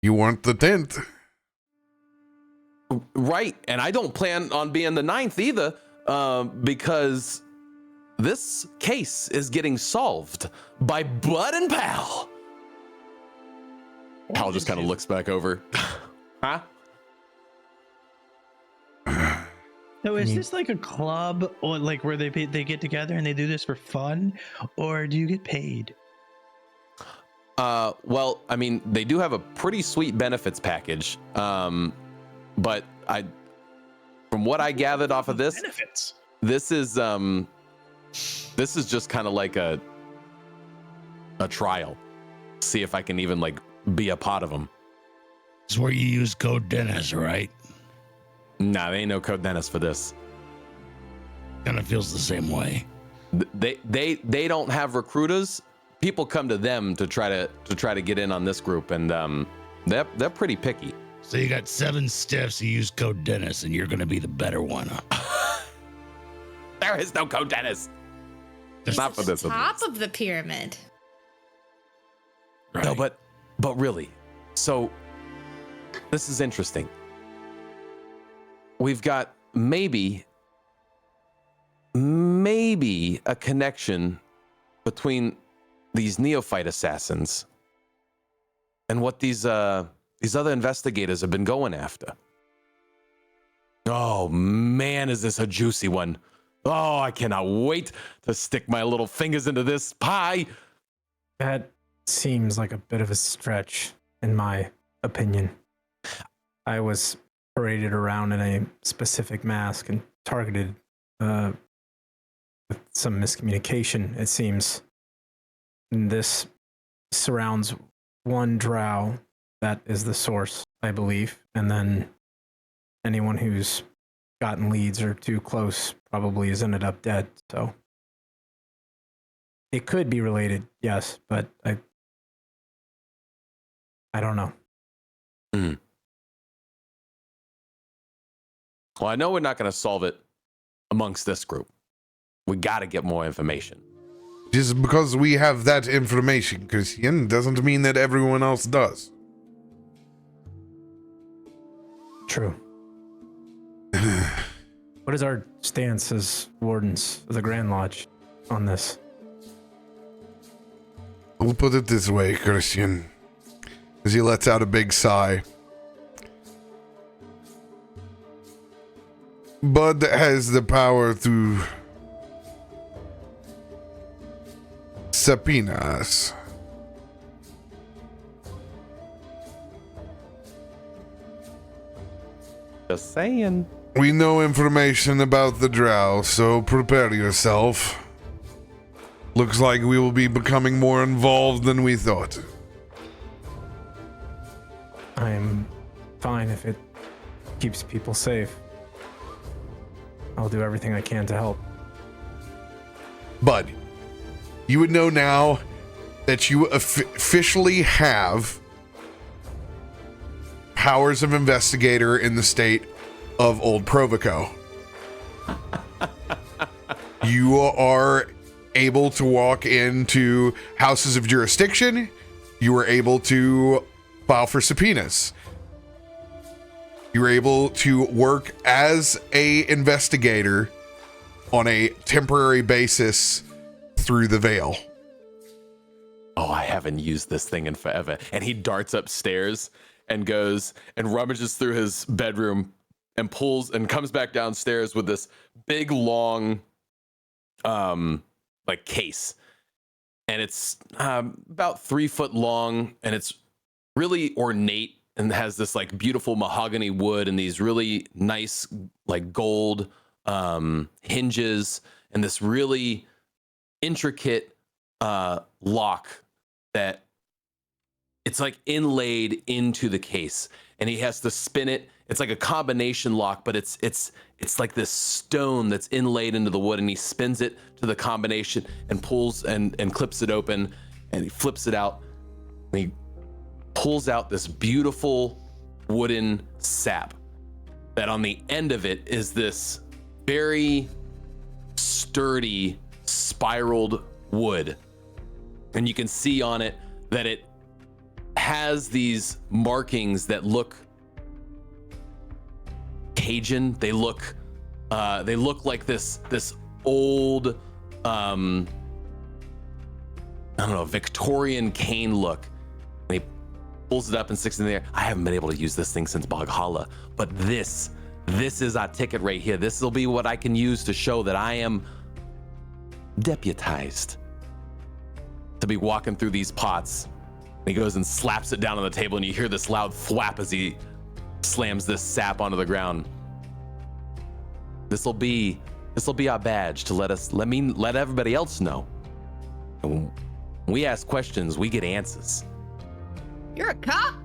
You weren't the 10th. right, and I don't plan on being the 9th either, because this case is getting solved by Bud and Pal. Pal just kind of looks back over. Huh? So is this like a club, or like where they get together and they do this for fun, or do you get paid? Well, I mean, they do have a pretty sweet benefits package. But from what I gathered off of this, Benefits. this is just kind of like a trial. See if I can even like be a part of them. It's where you use Code Dennis, right? Nah, they ain't no Code Dennis for this. Kind of feels the same way. They don't have recruiters. People come to them to try to get in on this group, and they're pretty picky. So you got 7 stiffs who use Code Dennis, and you're going to be the better one. There is no Code Dennis. Not for this. Top of the pyramid. Right. No, but really, so this is interesting. We've got maybe a connection between these neophyte assassins and what these other investigators have been going after. Oh man, is this a juicy one? Oh, I cannot wait to stick my little fingers into this pie. That seems like a bit of a stretch, in my opinion. I was paraded around in a specific mask and targeted with some miscommunication, it seems. And this surrounds one drow that is the source, I believe, and then anyone who's gotten leads or too close probably has ended up dead. So it could be related, yes, but I don't know. Mm. Well, I know we're not going to solve it amongst this group. We got to get more information. Just because we have that information, Christian, doesn't mean that everyone else does. True. What is our stance as wardens of the Grand Lodge on this? I'll put it this way, Christian, as he lets out a big sigh. Bud has the power to subpoena us. Just saying. We know information about the drow, so prepare yourself. Looks like we will be becoming more involved than we thought. I'm fine if it keeps people safe. I'll do everything I can to help. Bud, you would know now that you officially have powers of investigator in the state of Old Provico. You are able to walk into houses of jurisdiction. You were able to file for subpoenas. You were able to work as a investigator on a temporary basis through the Veil. Oh, I haven't used this thing in forever. And he darts upstairs and goes and rummages through his bedroom and pulls and comes back downstairs with this big, long, like case. And it's about 3 foot long, and it's really ornate and has this like beautiful mahogany wood and these really nice like gold hinges and this really intricate lock that it's like inlaid into the case, and he has to spin it. It's like a combination lock, but it's like this stone that's inlaid into the wood, and he spins it to the combination and pulls and clips it open, and he flips it out, and he pulls out this beautiful wooden sap that on the end of it is this very sturdy spiraled wood. And you can see on it that it has these markings that look Cajun. They look like this old I don't know, Victorian cane look. And he pulls it up and sticks it in there. I haven't been able to use this thing since Boghala, but this is our ticket right here. This will be what I can use to show that I am deputized to be walking through these pots. And he goes and slaps it down on the table, and you hear this loud thwap as he slams this sap onto the ground. This will be our badge to let everybody else know. And when we ask questions, we get answers. You're a cop?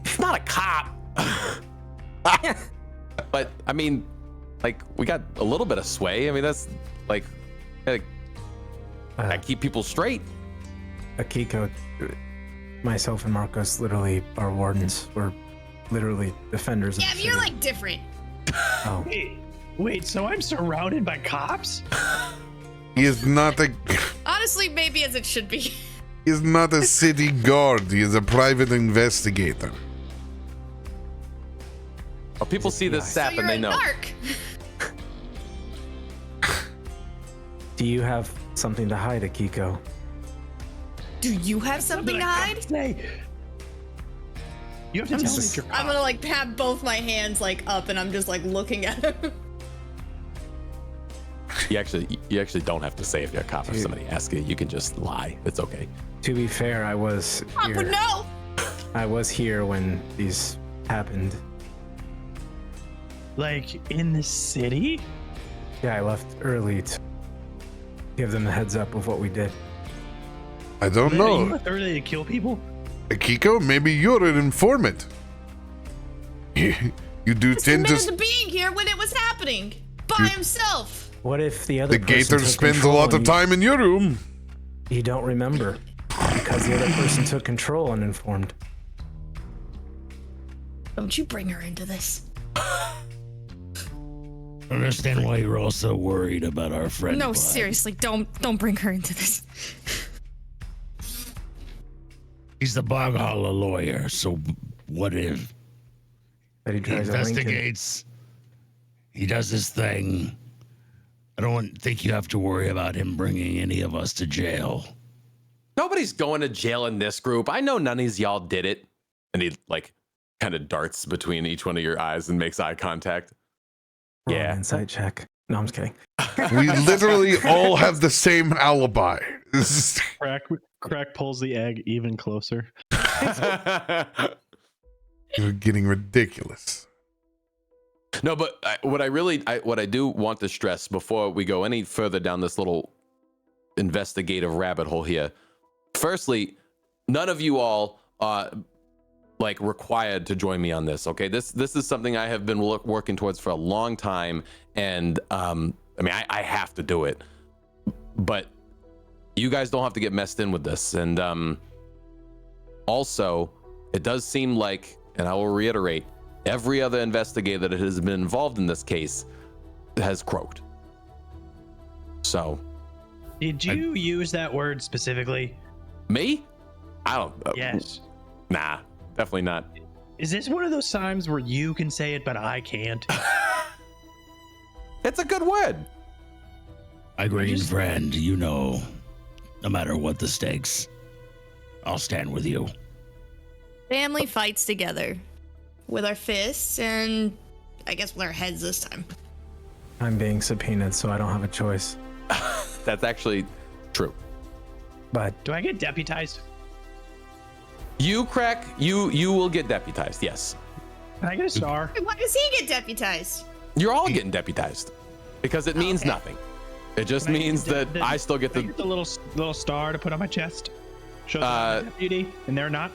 It's not a cop. But I mean, like, we got a little bit of sway. I mean, that's like I keep people straight. Akiko, myself and Markos literally are wardens. We're literally defenders of Yeah, the but you're city. like different. Oh. Wait, so I'm surrounded by cops? He is not a Honestly, maybe as it should be. he is not a city guard. He is a private investigator. Oh, people see this So sap you're and they a know. narc. Do you have something to hide, Akiko? Do you have something to hide? Say. You have to tell me if you're I'm gonna like have both my hands like up, and I'm just like looking at him. You actually don't have to say if you're a cop if somebody asks you. You can just lie. It's okay. To be fair, I was Papa, here. no! I was here when these happened. Like in the city? Yeah, I left early to give them the heads up of what we did. I don't You know. left early to kill people? Akiko, maybe you're an informant. You do Just tend admitted to. to being here when it was happening by himself. What if the other The person Gator took spends a control lot of and time in your room. You don't remember because the other person took control uninformed. Don't you bring her into this. I understand why you're all so worried about our friend. No, but seriously, don't bring her into this. He's the Bog Hollow lawyer, so what if That he he drives a Lincoln. investigates? He does his thing. I don't think you have to worry about him bringing any of us to jail. Nobody's going to jail in this group. I know none of y'all did it. And he like kind of darts between each one of your eyes and makes eye contact. Roll Yeah. an insight check. No, I'm just kidding. We literally all have the same alibi. This is- Krak pulls the egg even closer. You're getting ridiculous. No, but what I do want to stress before we go any further down this little investigative rabbit hole here. Firstly, none of you all like required to join me on this. Okay, this is something I have been working towards for a long time, and I mean I have to do it, but you guys don't have to get messed in with this. And also, it does seem like, and I will reiterate, every other investigator that has been involved in this case has croaked. So, Did you use that word specifically? me? I don't. Yes. Nah, definitely not. Is this one of those times where you can say it, but I can't? It's a good word. My green friend, you know, no matter what the stakes, I'll stand with you. Family fights together with our fists and I guess with our heads this time. I'm being subpoenaed, so I don't have a choice. That's actually true. But Do I get deputized? You, Krak, you will get deputized. Yes, Can I get a star? Why does he get deputized? you're all getting deputized because it means Okay. nothing. It just Can I means get that I still get Can I the. get the little star to put on my chest? Shows I'm a deputy, and they're not.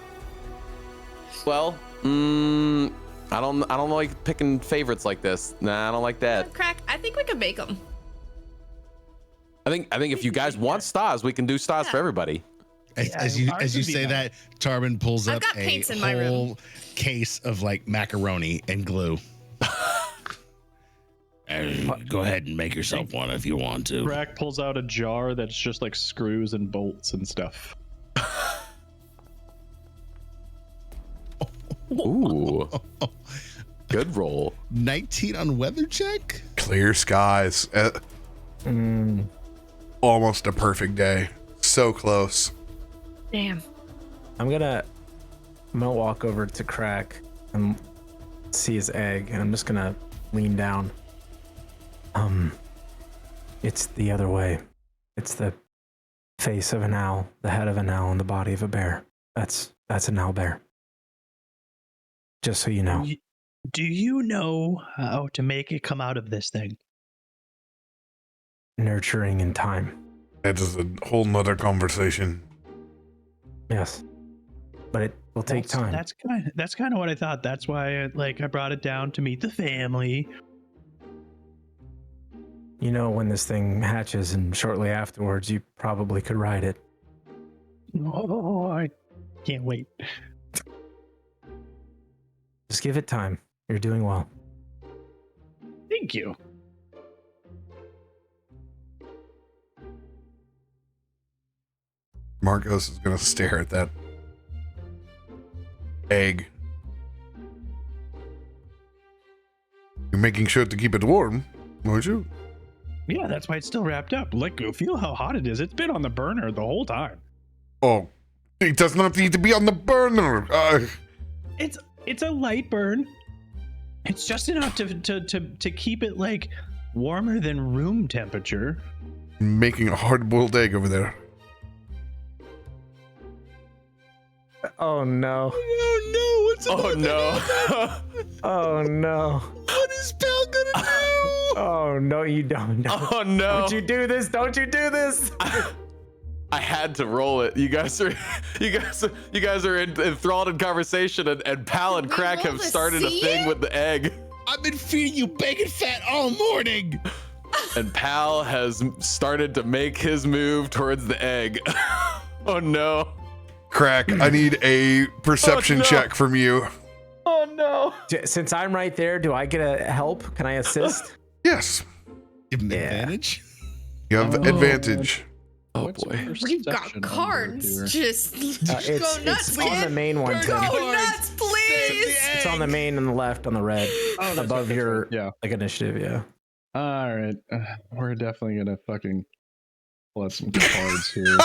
Well, I don't like picking favorites like this. Nah, I don't like that. Crack, I think we could make them. I think if you guys want stars, we can do stars for everybody. As you say that, Tarben pulls I've up got a paints in my room. whole case of like macaroni and glue. Go ahead and make yourself one if you want to. Krak pulls out a jar that's just like screws and bolts and stuff. Ooh, good roll. 19 on weather check? Clear skies. Almost a perfect day. So close. Damn. I'm gonna walk over to Krak and see his egg, and I'm just gonna lean down. It's the other way. It's the face of an owl, the head of an owl, and the body of a bear. That's an owl bear. Just so you know. Do you know how to make it come out of this thing? Nurturing in time. That is a whole nother conversation. Yes. But it will take time. That's kind of what I thought. That's why I brought it down to meet the family. You know, when this thing hatches and shortly afterwards, you probably could ride it. Oh, I can't wait. Just give it time. You're doing well. Thank you. Markos is going to stare at that egg. You're making sure to keep it warm, weren't you? Yeah, that's why it's still wrapped up. Feel how hot it is. It's been on the burner the whole time. Oh, it does not need to be on the burner. It's a light burn. It's just enough to keep it warmer than room temperature. Making a hard-boiled egg over there. Oh no. Oh no! What's Oh no. Oh no. What is Pal gonna do? Oh no, you don't know. Oh no. Don't you do this? Don't you do this? I had to roll it. You guys are enthralled in conversation, and Pal and We Krak rolled have a started a C? thing with the egg. I've been feeding you bacon fat all morning. And Pal has started to make his move towards the egg. Oh no. Krak, I need a perception no. check from you. Oh no. Since I'm right there, do I get a help? Can I assist? Yes, Give him Yeah. advantage. you have advantage. Oh What's boy. We've got perception cards. under Just It's go nuts, on the kid. main one, Go Tim. nuts, please. It's on the main on the left on the red. Oh, that's above right, your yeah. like initiative, yeah. All right, we're definitely gonna fucking pull out some cards here.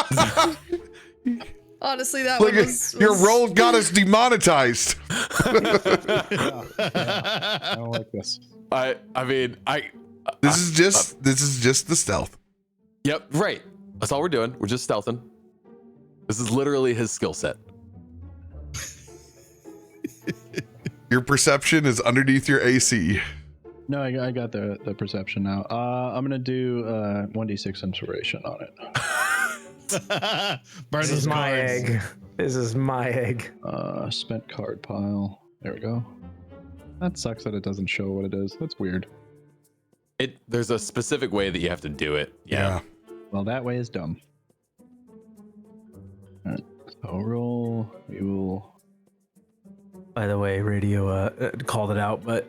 Honestly, that Look, one was your roll got us demonetized. I don't like this. I mean, This is just the stealth. yep, right. That's all we're doing. We're just stealthing. This is literally his skill set. Your perception is underneath your AC. No, I got the perception now. I'm gonna do 1d6 inspiration on it. Burn This those is my cards. egg. This is my egg. Spent card pile. There we go. That sucks that it doesn't show what it is. That's weird. There's a specific way that you have to do it. Yeah. Well, that way is dumb. All right, so roll. We will. By the way, radio called it out, but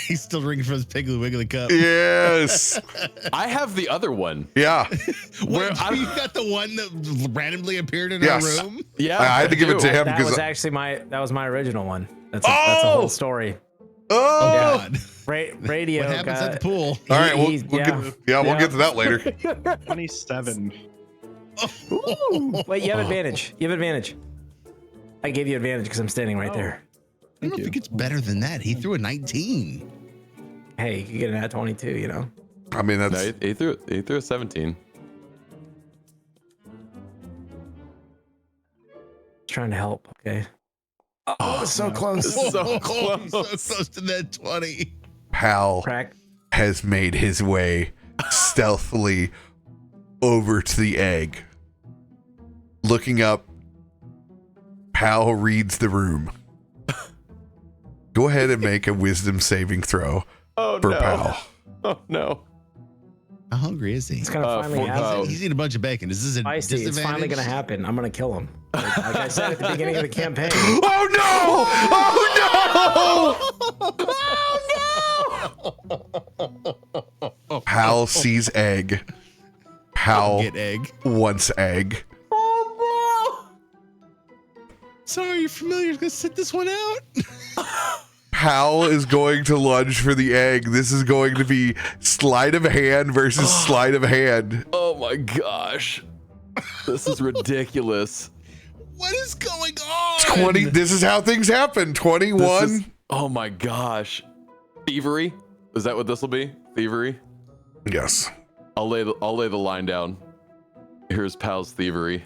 He's still drinking from his Piggly Wiggly cup. Yes. I have the other one. Yeah. Where What, you got the one that randomly appeared in Yes. our room? Yeah. I had to give it to him that was because. actually that was my original one. That's a whole story. Oh. God. Radio. What happens at the pool? All right. We'll He's- we'll get to that later. 27. Ooh, wait, you have advantage. You have advantage. I gave you advantage because I'm standing right there. I don't know if it gets better than that. He threw a 19. Hey, you can get an at 22, you know. I mean, that's. No, he threw a 17. Trying to help, okay. Oh, so close. So close. So close to that 20. Pal Krak. has made his way stealthily over to the egg. Looking up, Pal reads the room. Go ahead and make a wisdom saving throw Oh for no. Pal. Oh no. How hungry is he? It's gonna finally happen. He's eating a bunch of bacon. Is this a Feisty, it's finally disadvantage? gonna happen. I'm gonna kill him. Like I said at the beginning of the campaign. Oh no! Oh no! Pal sees egg. Pal Get egg. wants egg. Sorry, you're familiar. Gonna sit this one out. Pal is going to lunge for the egg. This is going to be sleight of hand versus sleight of hand. Oh my gosh. This is ridiculous. What is going on? 20. This is how things happen. 21. Oh my gosh. Thievery? Is that what this will be? Thievery? Yes. I'll lay the line down. Here's Pal's thievery.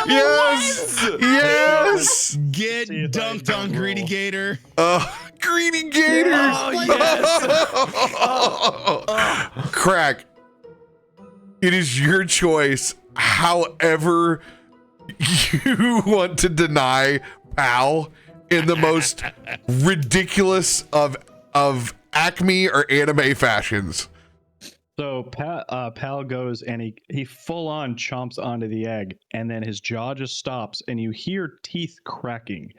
Yes. Yes. Get See if I dunked don't on, Greedy roll. Gator. Greedy Gator. Krak. It is your choice. However, you want to deny Pal in the most ridiculous of Acme or anime fashions. So Pal goes and he full on chomps onto the egg, and then his jaw just stops, and you hear teeth cracking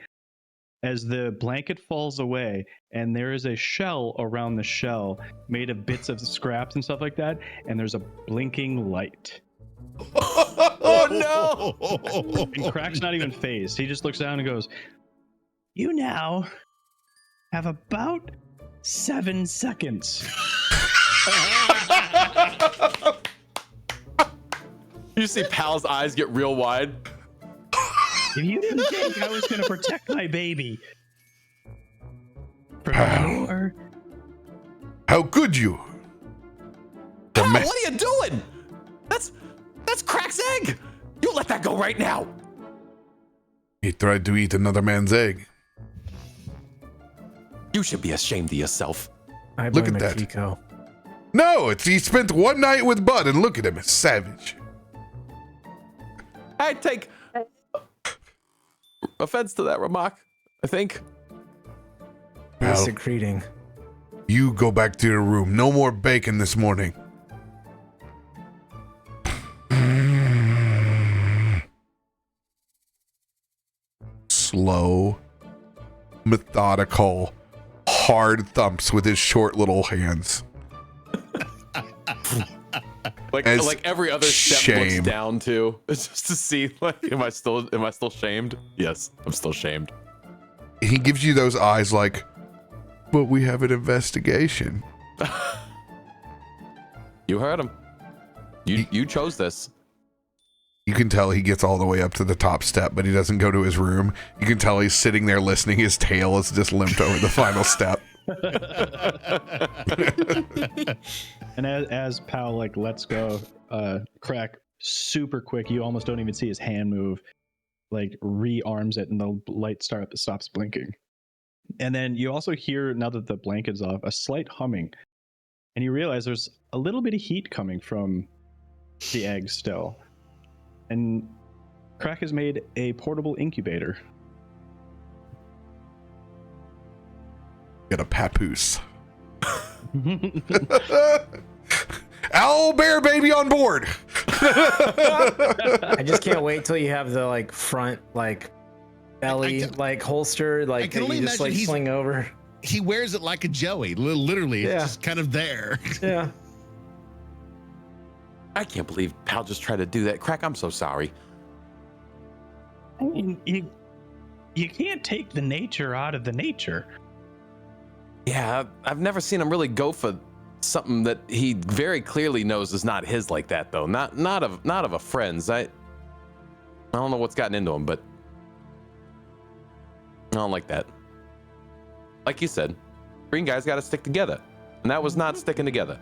as the blanket falls away, and there is a shell around the shell made of bits of scraps and stuff like that, and there's a blinking light. Oh no! And Krak's not even phased. He just looks down and goes, "You now have about 7 seconds." You see Pal's eyes get real wide. If you didn't think I was going to protect my baby from your... How could you? Pal, what are you doing? That's Krak's egg. You let that go right now. He tried to eat another man's egg. You should be ashamed of yourself. I Look blame at that. Akiko. No, he spent one night with Bud, and look at him, a savage. I take offense to that remark, I think. He's Well, secreting. you go back to your room. No more bacon this morning. Slow, methodical, hard thumps with his short little hands. Like every other step looks down too, just to see like, am I still shamed? Yes, I'm still shamed. He gives you those eyes like, but we have an investigation. You heard him. You chose this. You can tell he gets all the way up to the top step, but he doesn't go to his room. You can tell he's sitting there listening. His tail is just limped over the final step. And as Pal like lets go, Krak super quick. You almost don't even see his hand move. Like rearms it, and the light stops blinking. And then you also hear, now that the blanket's off, a slight humming, and you realize there's a little bit of heat coming from the egg still. And Krak has made a portable incubator. Get a papoose. Owl bear baby on board. I just can't wait till you have the like front like belly like holster like can that only you just imagine like sling over. He wears it like a Joey. Literally, Yeah. it's just kind of there. Yeah. I can't believe Pal just tried to do that. Krak, I'm so sorry. I mean, you can't take the nature out of the nature. Yeah, I've never seen him really go for something that he very clearly knows is not his like that though. Not of a friend's. I don't know what's gotten into him, but I don't like that. Like you said, green guys got to stick together, and that was not sticking together.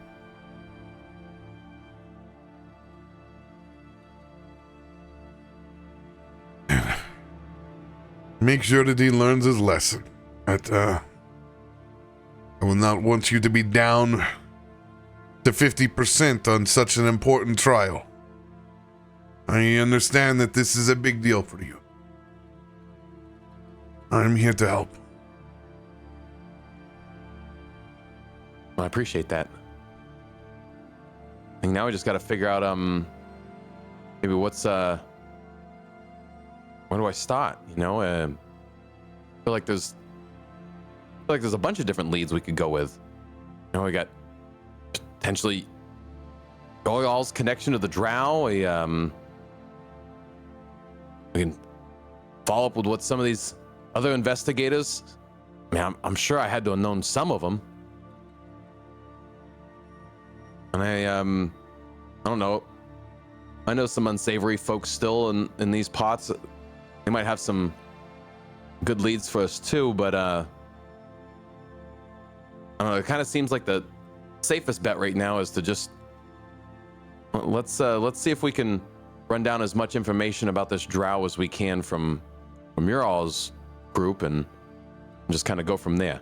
Make sure that he learns his lesson. I will not want you to be down to 50% on such an important trial. I understand that this is a big deal for you. I'm here to help. Well, I appreciate that. I think now we just got to figure out maybe what's where do I start? You know, I feel like there's a bunch of different leads we could go with. You know, we got potentially Goyal's connection to the Drow. We can follow up with what some of these other investigators. I mean, I'm sure I had to have known some of them. And I don't know. I know some unsavory folks still in these pots. They might have some good leads for us too, but I don't know. It kind of seems like the safest bet right now is to just let's see if we can run down as much information about this drow as we can from your all's group and just kind of go from there.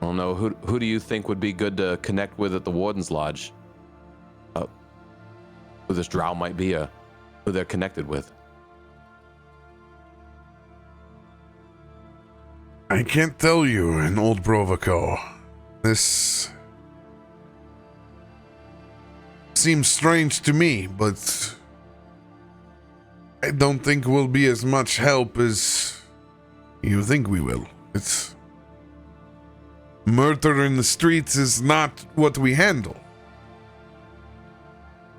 I don't know, who do you think would be good to connect with at the Warden's Lodge? Who this drow might be, who they're connected with? I can't tell you in Old Provoco. This seems strange to me, but I don't think we'll be as much help as you think we will. It's murder in the streets is not what we handle.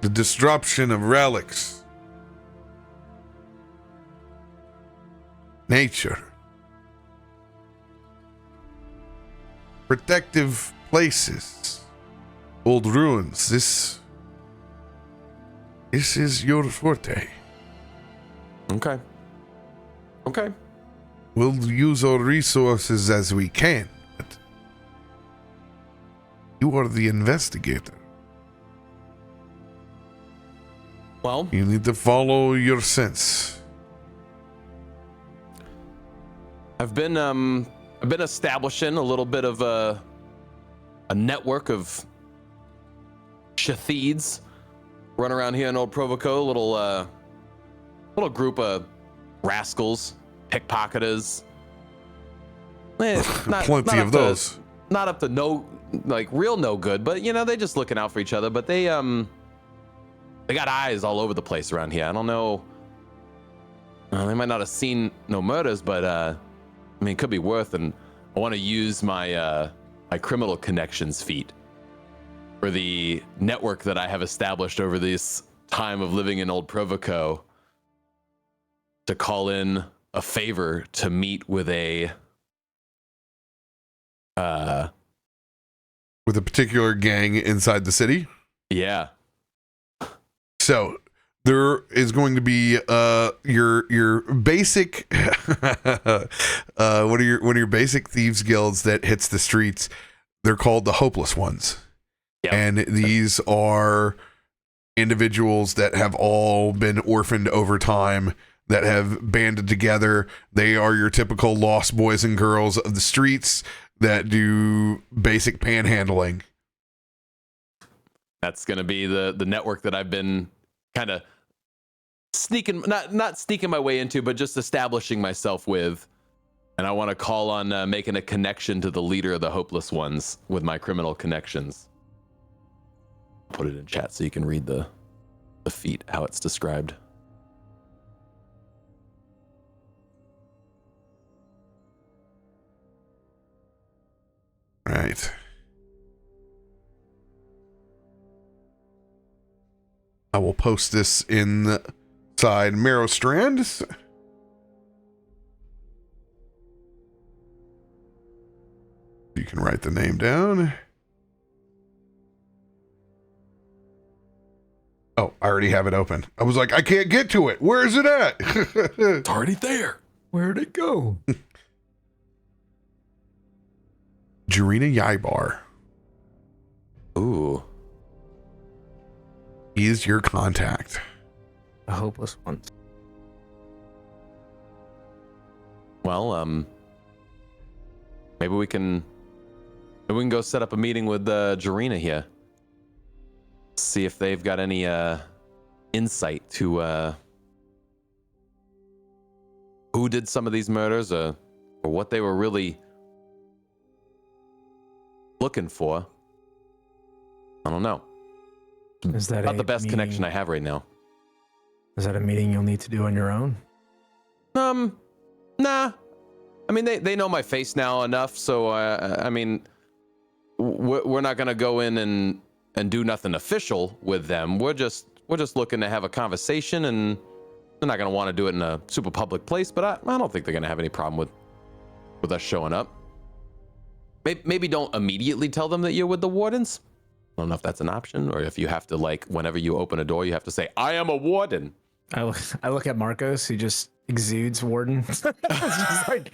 The disruption of relics, nature, protective places, old ruins. This is your forte. Okay. We'll use our resources as we can, but you are the investigator. Well, You need to follow your sense. I've been establishing a little bit of a network of Shatheeds run around here in Old Provoco, little group of rascals, pickpocketers. Plenty of those. Not up to real no good, but they just looking out for each other. But they got eyes all over the place around here. I don't know. They might not have seen no murders, but it could be worth. And I want to use my my criminal connections feat for the network that I have established over this time of living in Old Provoco to call in a favor to meet with a particular gang inside the city. Yeah. So there is going to be your basic one of your basic thieves guilds that hits the streets. They're called the Hopeless Ones. Yep. And these are individuals that have all been orphaned over time, that have banded together. They are your typical lost boys and girls of the streets that do basic panhandling. That's going to be the network that I've been kind of sneaking, not sneaking my way into, but just establishing myself with. And I want to call on making a connection to the leader of the Hopeless Ones with my criminal connections. Put it in chat so you can read the feat, how it's described. Right. I will post this inside Merrowstrand. You can write the name down. Oh, I already have it open. I was like, I can't get to it. Where is it at? It's already there. Where'd it go? Jarina Yaibar. Ooh. He is your contact. The hopeless ones. Well, maybe we can go set up a meeting with Jarina here. See if they've got any insight to who did some of these murders or what they were really looking for. I don't know. Is that Not a the best meeting- connection I have right now. Is that a meeting you'll need to do on your own? Nah. I mean, they know my face now enough, so I mean, we're not gonna go in and do nothing official with them. We're just looking to have a conversation, and they're not gonna want to do it in a super public place. But I don't think they're gonna have any problem with us showing up. Maybe don't immediately tell them that you're with the wardens. I don't know if that's an option, or if you have to, like, whenever you open a door, you have to say, "I am a warden." I look at Markos, who just exudes warden. It's just like,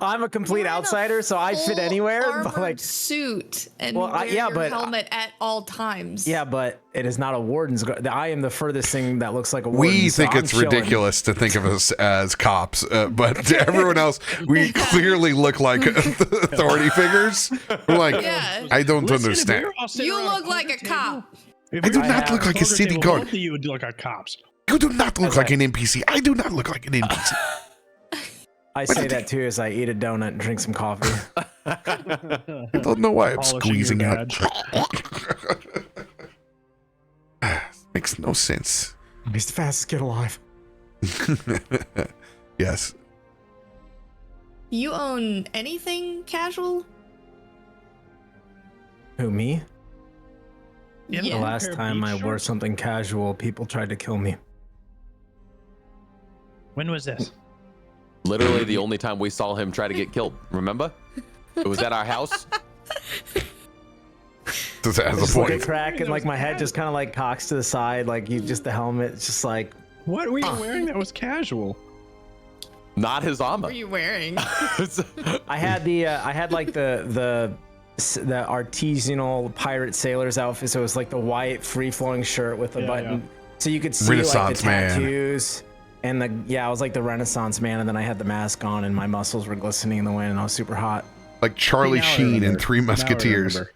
I'm a complete You're in a outsider, so I fit anywhere. But armored like, suit and Well, wear yeah, your but helmet at all times. yeah, but it is not a warden's. I am the furthest thing that looks like a warden. We so think I'm it's chilling. ridiculous to think of us as cops, but to everyone else, we clearly look like authority figures. We're like, Yeah. I don't Listen, if understand. we're all sitting You around look a like a poker cop. table- if I do we not had look like a poker city table, guard. Both of you would look like cops. You do not look As like I- an NPC. I do not look like an NPC. I say that too as I eat a donut and drink some coffee. I don't know why I'm Polishing your squeezing out. badge. Makes no sense. He's the fastest kid alive. Yes. You own anything casual? Who, me? Yeah. The Yeah. last Pair of time beach I wore shorts? something casual, people tried to kill me. When was this? Literally the only time we saw him try to get killed. Remember? It was at our house. This has a Just look at point. Krak and like my head just kind of like cocks to the side, like you just the helmet. It's just like What were you wearing that was casual? Not his What armor. are you wearing? I had the artisanal pirate sailor's outfit, so it was like the white free-flowing shirt with the button, so you could see like the Renaissance man. tattoos and I was like the Renaissance man, and then I had the mask on and my muscles were glistening in the wind and I was super hot. Like Charlie Now I Sheen in remember. Three Now I Musketeers. remember.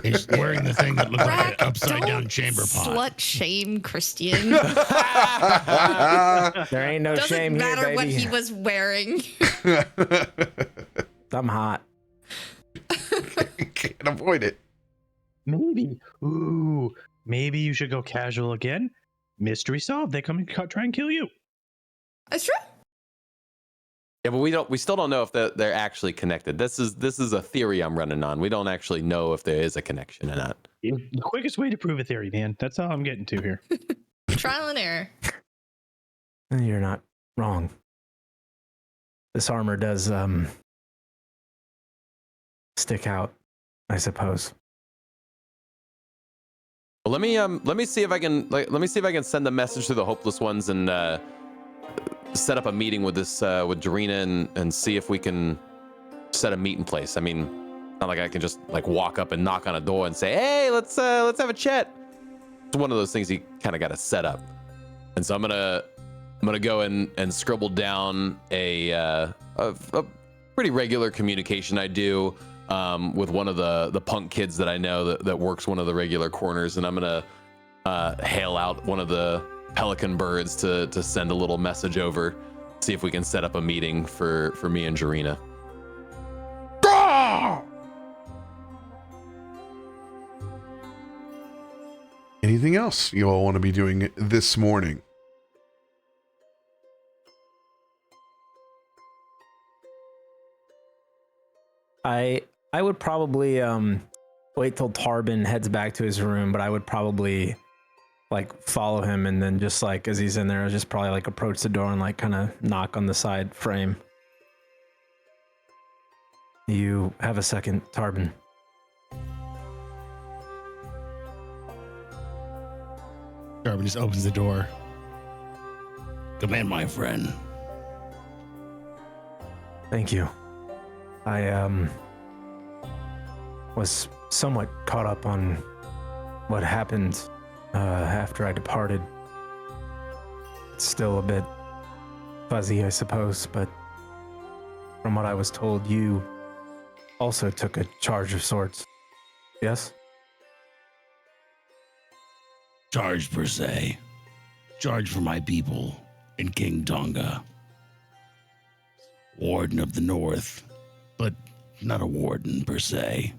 He's wearing the thing that looks like an upside down Don't chamber pot. Slut shame Christian. There ain't no Doesn't shame matter here, what baby. he was wearing. I'm hot. Can't avoid it. Maybe. Ooh, maybe you should go casual again. Mystery solved. They come and try and kill you. That's true. Yeah, but we still don't know if they're actually connected. This is a theory I'm running on. We don't actually know if there is a connection or not. The quickest way to prove a theory, man. That's all I'm getting to here. Trial and error. You're not wrong. This armor does stick out, I suppose. Well, let me see if I can send a message to the hopeless ones and set up a meeting with with Jarena and see if we can set a meeting place. I mean, not like I can just like walk up and knock on a door and say, "Hey, let's have a chat." It's one of those things you kind of got to set up. And so I'm gonna go and scribble down a pretty regular communication I do with one of the punk kids that I know that works one of the regular corners, and I'm gonna hail out one of the pelican birds to send a little message over, see if we can set up a meeting for me and Jarena. Anything else you all want to be doing this morning? I would probably wait till Tarben heads back to his room, but I would probably like follow him and then just like as he's in there, just probably like approach the door and like kind of knock on the side frame. You have a second, Tarben. Tarben just opens the door. Come in, my friend. Thank you. I was somewhat caught up on what happened after I departed. It's still a bit fuzzy, I suppose, but from what I was told, you also took a charge of sorts. Yes? Charge per se. Charge for my people in King Tonga. Warden of the North, but not a warden per se.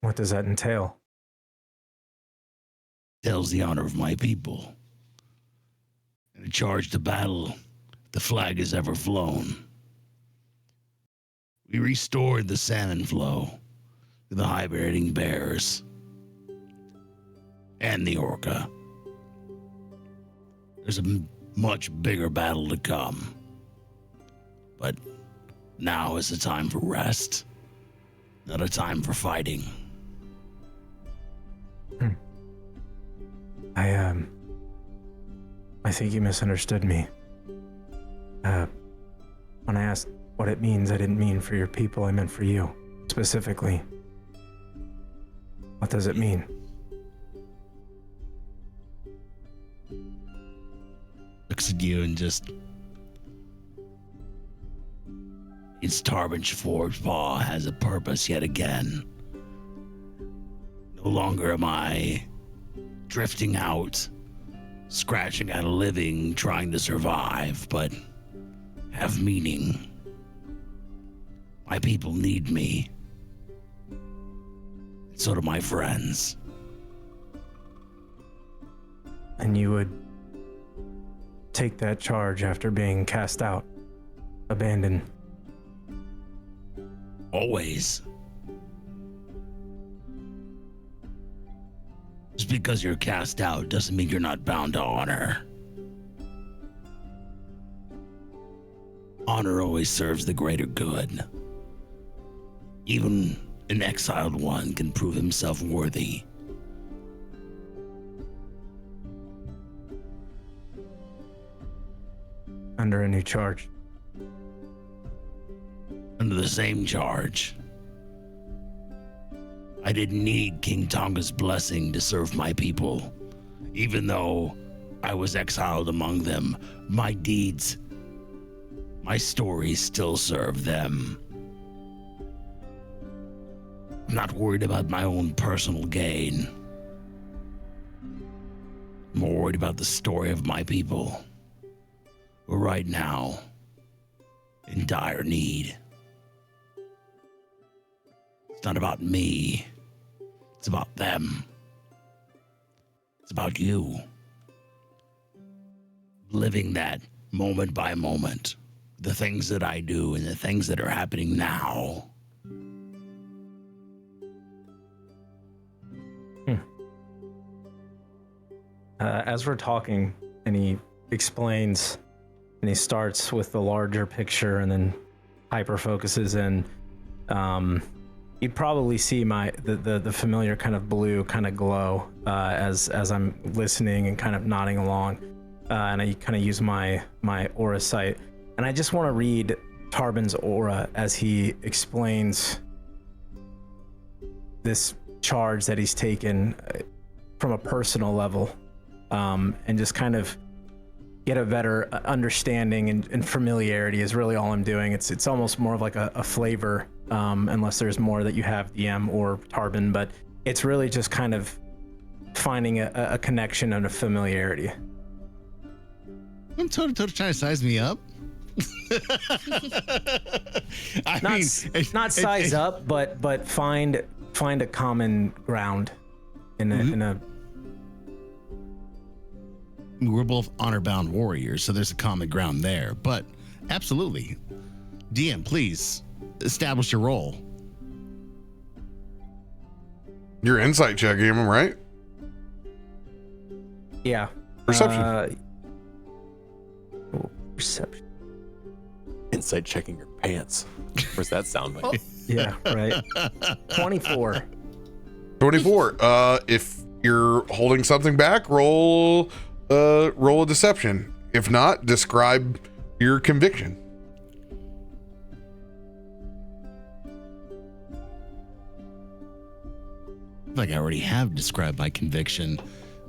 What does that entail? Tells the honor of my people. And a charge to battle, the flag is ever flown. We restored the salmon flow to the hibernating bears and the orca. There's a much bigger battle to come. But now is the time for rest, not a time for fighting. I think you misunderstood me. When I asked what it means, I didn't mean for your people, I meant for you, specifically. What does it mean? Looks at you and just... Its Tarben's forged paw has a purpose yet again. No longer am I drifting out, scratching at a living, trying to survive, but have meaning. My people need me. And so do my friends. And you would take that charge after being cast out, abandoned. Always. Just because you're cast out doesn't mean you're not bound to honor. Honor always serves the greater good. Even an exiled one can prove himself worthy. under a new charge. Under the same charge. I didn't need King Tonga's blessing to serve my people. Even though I was exiled among them, my deeds, my stories still serve them. I'm not worried about my own personal gain. I'm more worried about the story of my people. We're right now in dire need. It's not about me. It's about them. It's about you. Living that moment by moment. The things that I do and the things that are happening now. As we're talking, and he explains, and he starts with the larger picture and then hyper focuses in, you'd probably see the familiar kind of blue kind of glow as I'm listening and kind of nodding along, and I kind of use my aura sight, and I just want to read Tarben's aura as he explains this charge that he's taken from a personal level, and just kind of get a better understanding and familiarity is really all I'm doing. It's almost more of like a flavor, unless there's more that you have, DM or Tarben, but it's really just kind of finding a connection and a familiarity. I'm totally trying to size me up. Not size up, but find a common ground in a. We're both honor-bound warriors, so there's a common ground there. But absolutely, DM, please establish your role. Your insight check, am I right? Yeah. Perception. Perception. Insight checking your pants. Where's that sound like? Yeah, right. 24. 24. If you're holding something back, roll a deception. If not, describe your conviction. Like I already have described my conviction.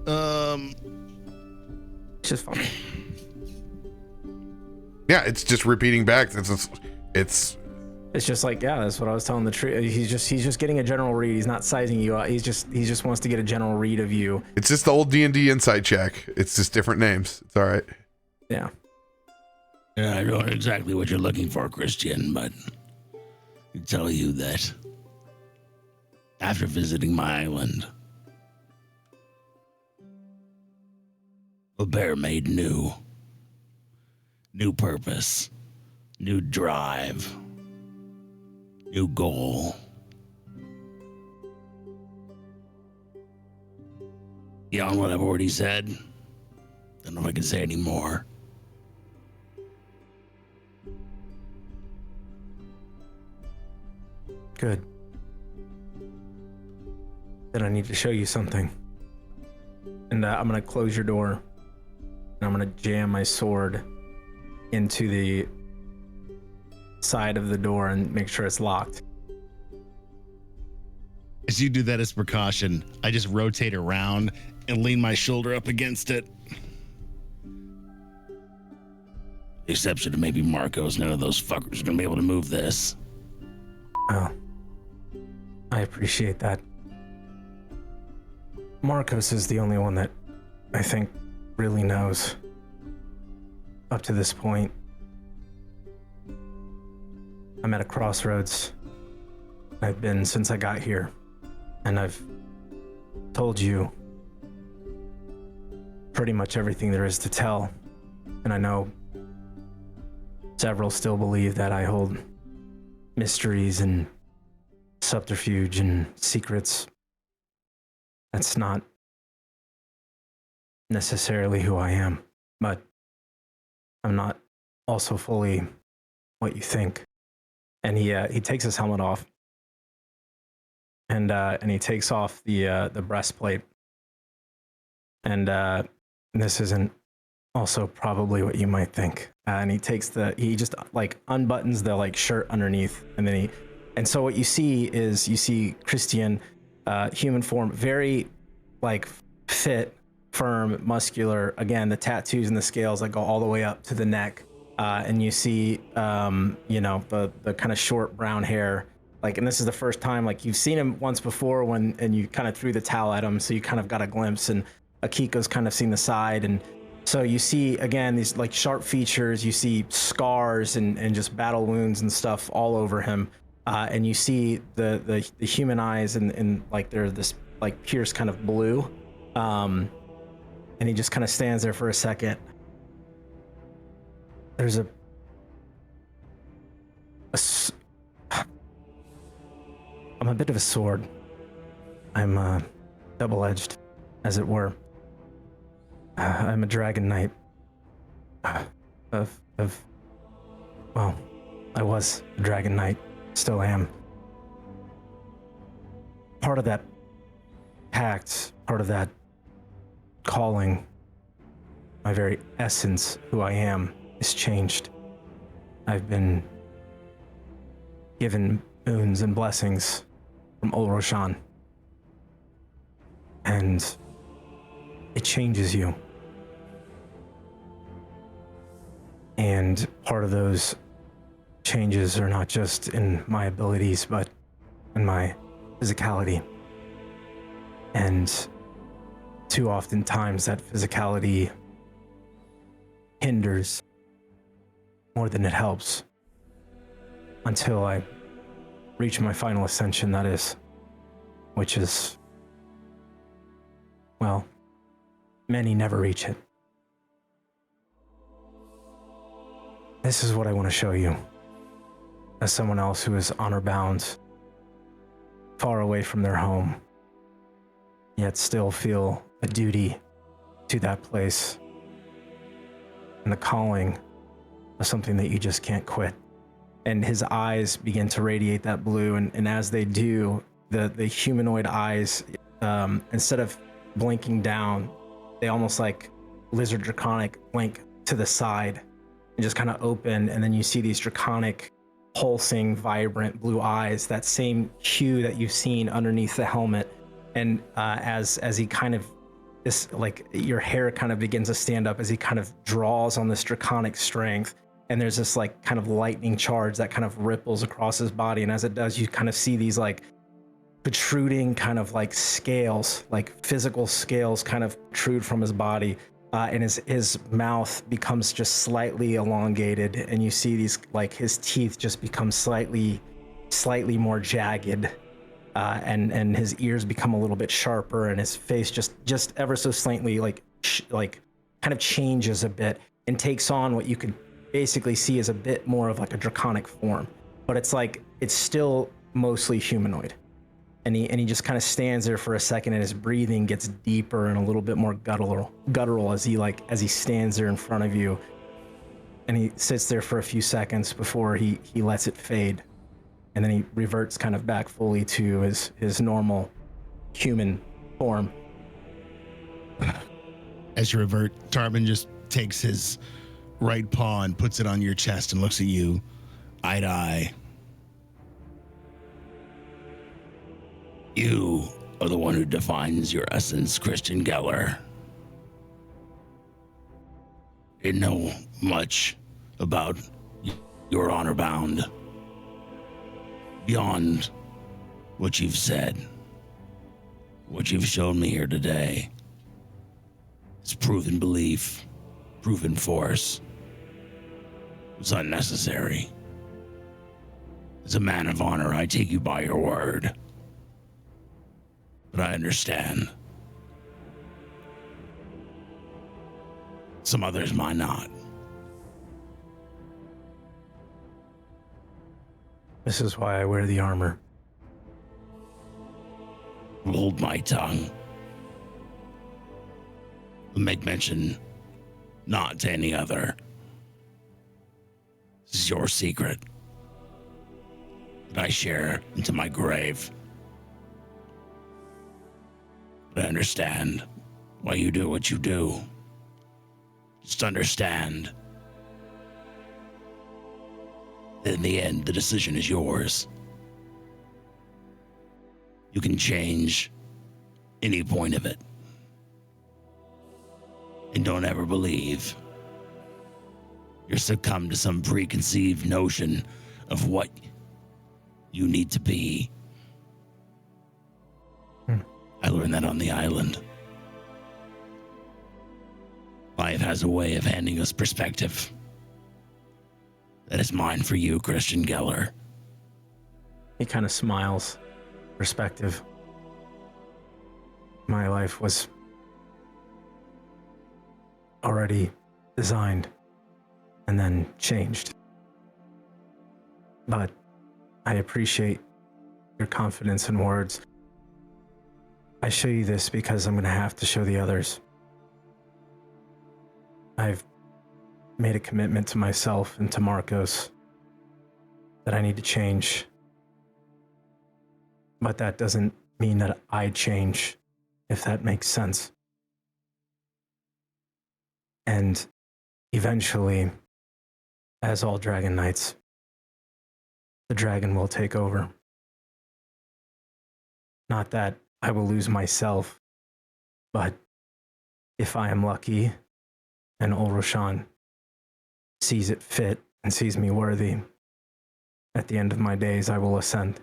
It's just fun. Yeah, it's just repeating back. It's just like, yeah, that's what I was telling the tree. He's just getting a general read. He's not sizing you out. He just wants to get a general read of you. It's just the old D&D insight check. It's just different names. It's all right. Yeah. Yeah, I don't know exactly what you're looking for, Christian, but I can tell you that after visiting my island, RoBear made new purpose, new drive, new goal. Beyond what I've already said, don't know if I can say any more. Good. Then I need to show you something. And I'm going to close your door. And I'm going to jam my sword into the side of the door and make sure it's locked. As you do that as precaution, I just rotate around and lean my shoulder up against it. The exception of maybe Markos, none of those fuckers are going to be able to move this. Oh. I appreciate that. Markos is the only one that I think really knows up to this point. I'm at a crossroads. I've been since I got here, and I've told you pretty much everything there is to tell. And I know several still believe that I hold mysteries and subterfuge and secrets. That's not necessarily who I am, but I'm not also fully what you think. And he takes his helmet off, and he takes off the breastplate. And this isn't Also, probably what you might think. And he just like unbuttons the like shirt underneath, and so what you see is Christain, human form, very like fit, firm, muscular. Again, the tattoos and the scales that go all the way up to the neck, and you see, the kind of short brown hair. Like, and this is the first time, like, you've seen him once before and you kind of threw the towel at him, so you kind of got a glimpse, and Akiko's kind of seen the side, and so you see, again, these like sharp features, you see scars and just battle wounds and stuff all over him. And you see the human eyes and like they're this like pierced kind of blue. And he just kind of stands there for a second. There's I'm a bit of a sword. I'm double-edged, as it were. I'm a dragon knight. Well, I was a dragon knight, still am. Part of that pact, part of that calling, my very essence, who I am, is changed. I've been given boons and blessings from Ol Roshan. And it changes you. And part of those changes are not just in my abilities, but in my physicality. And too often times that physicality hinders more than it helps until I reach my final ascension, that is, which is, well, many never reach it. This is what I want to show you. As someone else who is honor-bound, far away from their home, yet still feel a duty to that place and the calling of something that you just can't quit. And his eyes begin to radiate that blue, and as they do, the humanoid eyes, instead of blinking down, they almost like lizard draconic blink to the side and just kind of open, and then you see these draconic, pulsing, vibrant blue eyes, that same hue that you've seen underneath the helmet. And as he kind of, this, like, your hair kind of begins to stand up as he kind of draws on this draconic strength, and there's this like kind of lightning charge that kind of ripples across his body, and as it does, you kind of see these like protruding kind of like scales, like physical scales kind of protrude from his body, and his mouth becomes just slightly elongated, and you see these, like, his teeth just become slightly more jagged, and his ears become a little bit sharper, and his face just ever so slightly like kind of changes a bit and takes on what you could basically see as a bit more of like a draconic form, but it's still mostly humanoid. And he just kind of stands there for a second, and his breathing gets deeper and a little bit more guttural as he stands there in front of you. And he sits there for a few seconds before he lets it fade. And then he reverts kind of back fully to his normal human form. As you revert, Tarben just takes his right paw and puts it on your chest and looks at you eye to eye. You are the one who defines your essence, Christian Geller. Didn't know much about your honor bound beyond what you've said. What you've shown me here today is proven belief, proven force. It's unnecessary. As a man of honor, I take you by your word. But I understand. Some others might not. This is why I wear the armor. Hold my tongue. Make mention not to any other. This is your secret that I share into my grave. But I understand why you do what you do. Just understand that in the end, the decision is yours. You can change any point of it. And don't ever believe you're succumb to some preconceived notion of what you need to be. I learned that on the island. Life has a way of handing us perspective. That is mine for you, Christian Geller. He kind of smiles. Perspective. My life was already designed and then changed. But I appreciate your confidence in words. I show you this because I'm going to have to show the others. I've made a commitment to myself and to Markos that I need to change. But that doesn't mean that I change, if that makes sense. And eventually, as all Dragon Knights, the dragon will take over. Not that I will lose myself, but if I am lucky and Olroshan sees it fit and sees me worthy, at the end of my days, I will ascend.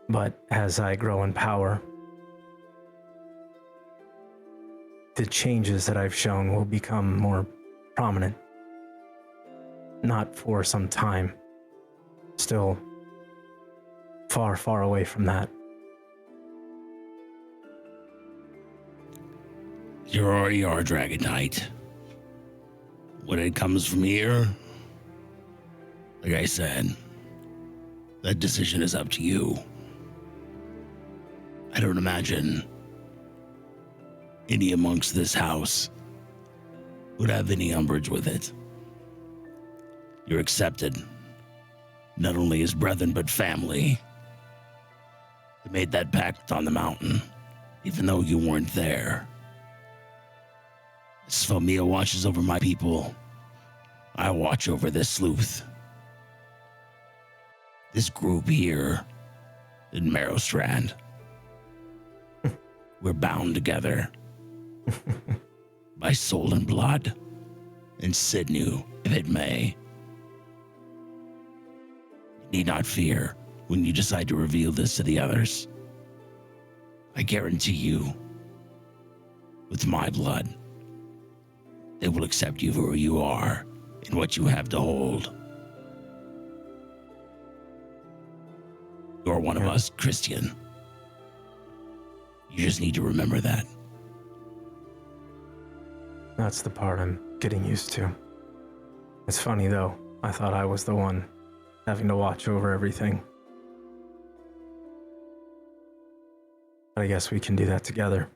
But as I grow in power, the changes that I've shown will become more prominent. Not for some time. Still far, far away from that. You already are Dragon Knight. When it comes from here, like I said, that decision is up to you. I don't imagine any amongst this house would have any umbrage with it. You're accepted, not only as brethren, but family. They made that pact on the mountain, even though you weren't there. As Svalmia watches over my people, I watch over this sleuth. This group here in Merrowstrand. We're bound together by soul and blood and sinew, if it may. You need not fear when you decide to reveal this to the others. I guarantee you, with my blood, they will accept you for who you are and what you have to hold. You're one of us, Christian. You just need to remember that. That's the part I'm getting used to. It's funny though, I thought I was the one having to watch over everything. But I guess we can do that together.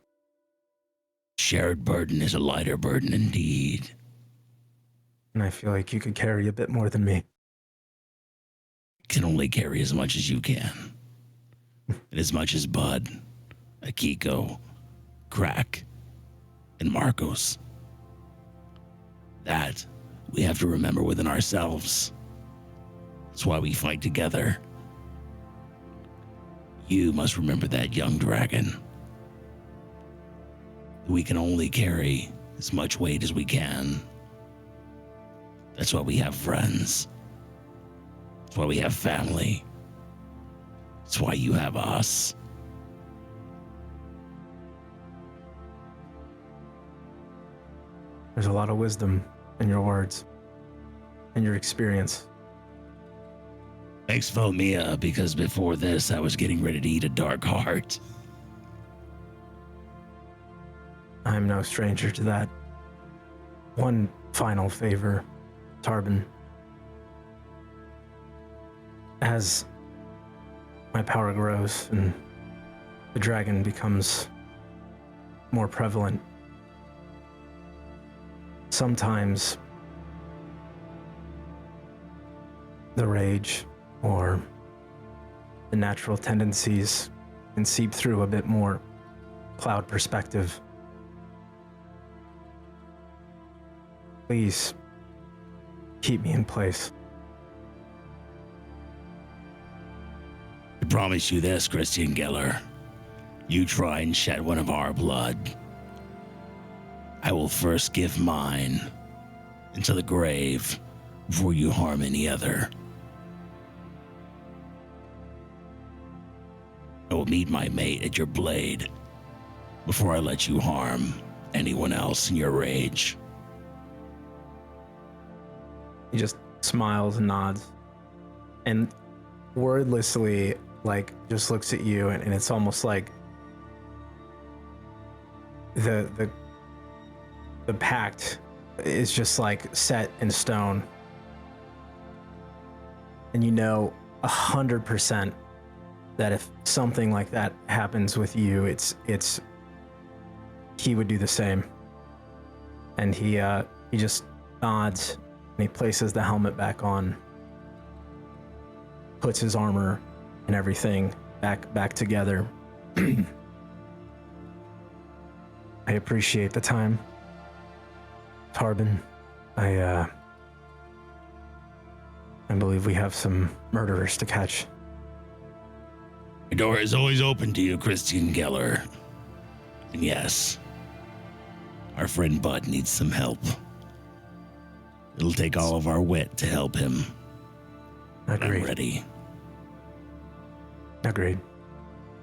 Shared burden is a lighter burden indeed. And I feel like you could carry a bit more than me. Can only carry as much as you can. And as much as Bud, Akiko, Krak, and Markos. That we have to remember within ourselves. That's why we fight together. You must remember that, young dragon. We can only carry as much weight as we can. That's why we have friends. That's why we have family. That's why you have us. There's a lot of wisdom in your words and your experience. Thanks, Vomia, because before this, I was getting ready to eat a dark heart. I'm no stranger to that. One final favor, Tarben. As my power grows and the dragon becomes more prevalent, sometimes the rage or the natural tendencies can seep through a bit more cloud perspective. Please keep me in place. I promise you this, Christian Geller. You try and shed one of our blood, I will first give mine into the grave before you harm any other. I will meet my mate at your blade before I let you harm anyone else in your rage. He just smiles and nods, and wordlessly, like, just looks at you, and it's almost like the pact is just like set in stone, and you know 100% that if something like that happens with you, it's he would do the same. And he just nods and he places the helmet back on, puts his armor and everything back together. I appreciate the time, Tarben. I believe we have some murderers to catch. The door is always open to you, Christian Geller. And yes, our friend Bud needs some help. It'll take all of our wit to help him. Agreed. I'm ready. Agreed.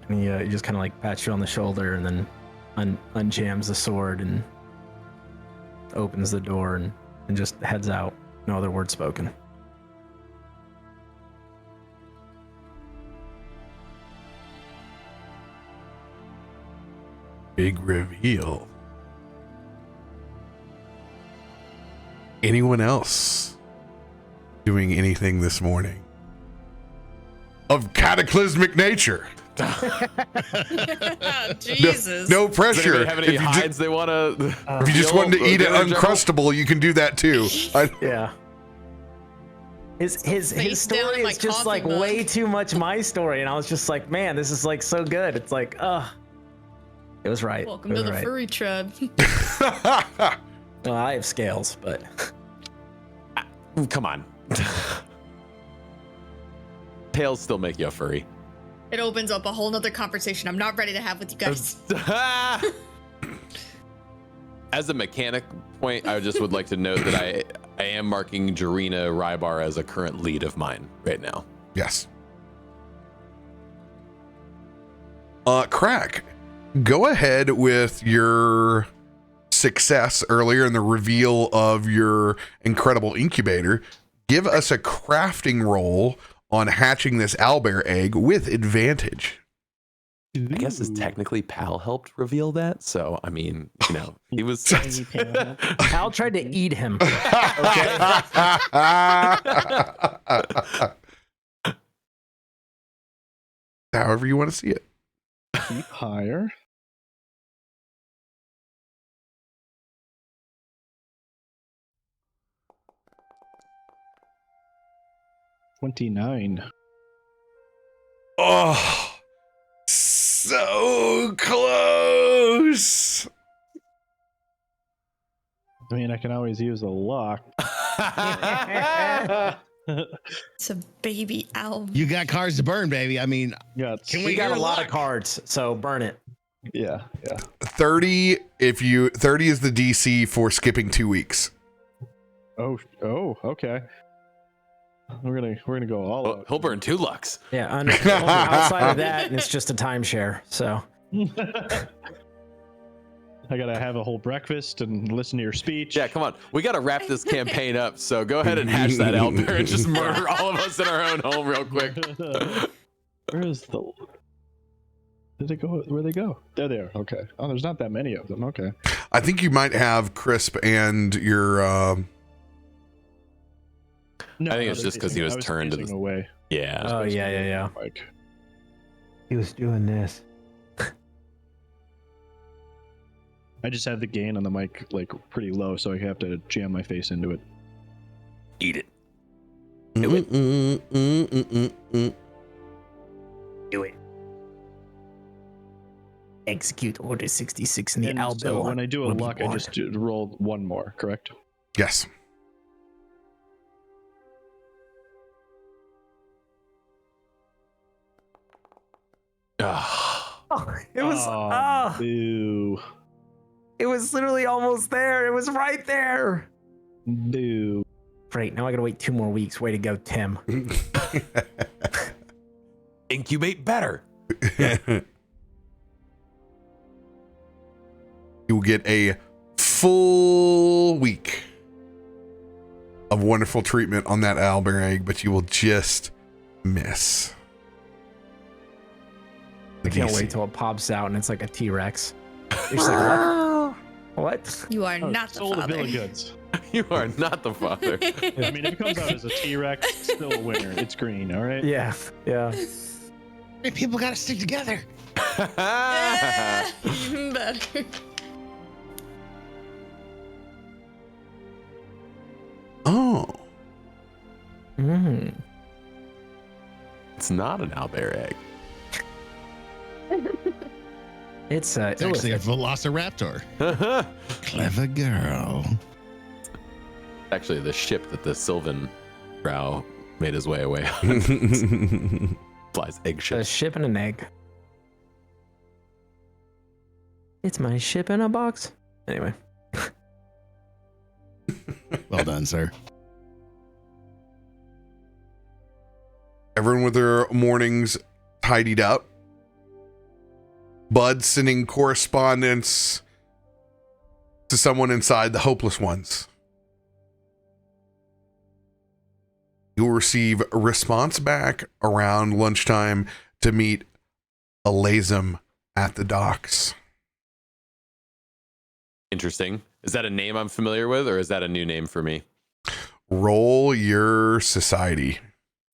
And he just kind of like pats you on the shoulder and then unjams the sword and opens the door and just heads out. No other word spoken. Big reveal. Anyone else doing anything this morning of cataclysmic nature? Jesus. No Does pressure. anybody have any If you hides they want to? if you just wanted to eat it uncrustable, you can do that too. Yeah. His Face down in story my is just coffee like mug. way too much my story, and I was just like, man, this is like so good. It's like, it was right. Welcome It to was the right. furry tribe. Well, I have scales, but Come on. Tails still make you a furry. It opens up a whole nother conversation I'm not ready to have with you guys. As a mechanic point, I just would like to note that I am marking Jarina Rybar as a current lead of mine right now. Yes. Krak, go ahead with your success earlier in the reveal of your incredible incubator. Give us a crafting roll on hatching this owlbear egg with advantage. I guess it's technically Pal helped reveal that. So, I mean, you know, he was. Pal tried to eat him. However you want to see it. Keep higher. $29. Oh, so close. I mean, I can always use a lock. It's a baby owl. You got cards to burn, baby. I mean, Yeah, Can We got hear a lot luck? of cards, so burn it. yeah. 30 30 is the DC for skipping 2 weeks. Oh, okay. We're gonna go all Well, out. he'll burn 2 lucks. Yeah, outside of that, and it's just a timeshare. So I gotta have a whole breakfast and listen to your speech. Yeah, come on. We got to wrap this campaign up. So go ahead and hatch that out there and just murder all of us in our own home real quick. Where is the? Did they go? Where they go? There they are. Okay. Oh, there's not that many of them. Okay. I think you might have Crisp and your No, I think it's just 'cause he was turned to facing the- away. Yeah. Oh, yeah. Like, He was doing this. I just have the gain on the mic like pretty low, so I have to jam my face into it. Eat it. do it. Do it. Execute Order 66 in the And owl so bill. when I do a will be luck, I born. just roll one more, correct? Yes. It was Boo. it was literally almost there. It was right there. Boo. Great. Now I gotta wait 2 more weeks. Way to go, Tim. Incubate better. You will get a full week of wonderful treatment on that owlbear egg, but you will just miss. I can't wait till it pops out and it's like a T-Rex. You're just like, what? You are Oh, not the sold a bill father. of goods. You are not the father. I mean, if it comes out as a T-Rex, still a winner. It's green, all right? Yeah. Yeah. Hey, people got to stick together. Yeah, even better. Oh. Mm. It's not an owlbear egg. It's It's actually a velociraptor. Clever girl. Actually, the ship that the Sylvan Drow made his way away on. Flies egg a ship. ship and an egg. It's my ship in a box. Anyway. Well done, sir. Everyone with their mornings tidied up. Bud sending correspondence to someone inside the Hopeless Ones. You'll receive a response back around lunchtime to meet Alazim at the docks. Interesting. Is that a name I'm familiar with, or is that a new name for me? Roll your society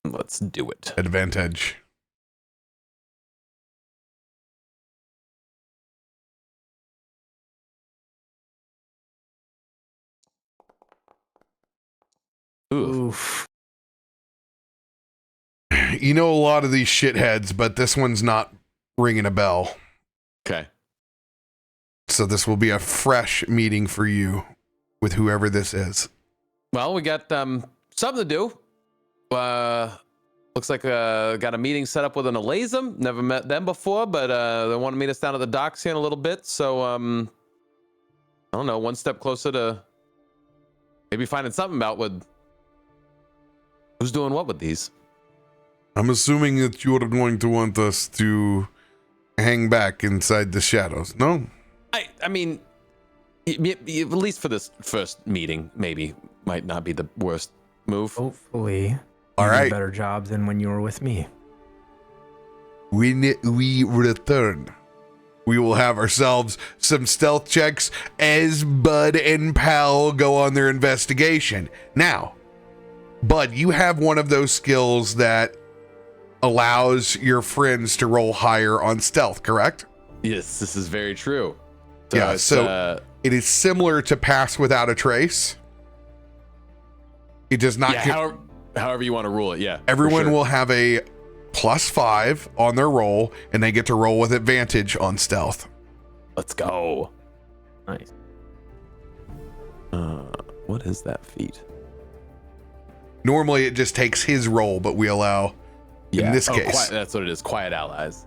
Let's do it. advantage. Ooh. Oof. You know a lot of these shitheads, but this one's not ringing a bell. Okay. So this will be a fresh meeting for you with whoever this is. Well, we got something to do. Looks like got a meeting set up with an Alazim. Never met them before, but they want to meet us down at the docks here in a little bit. So I don't know, one step closer to maybe finding something out with who's doing what with these. I'm assuming that you're going to want us to hang back inside the shadows, no? I mean, at least for this first meeting, maybe might not be the worst move. Hopefully. All you do right. a better job than when you were with me. When we return, we will have ourselves some stealth checks as Bud and Pal go on their investigation. Now, Bud, you have one of those skills that allows your friends to roll higher on stealth, correct? Yes, this is very true. Yeah, it's, so it is similar to Pass Without a Trace. It does not... however you want to rule it, yeah. Everyone will have a +5 on their roll, and they get to roll with advantage on stealth. Let's go. Nice. What is that feat? Normally, it just takes his roll, but we allow, in this case. That's what it is. Quiet allies.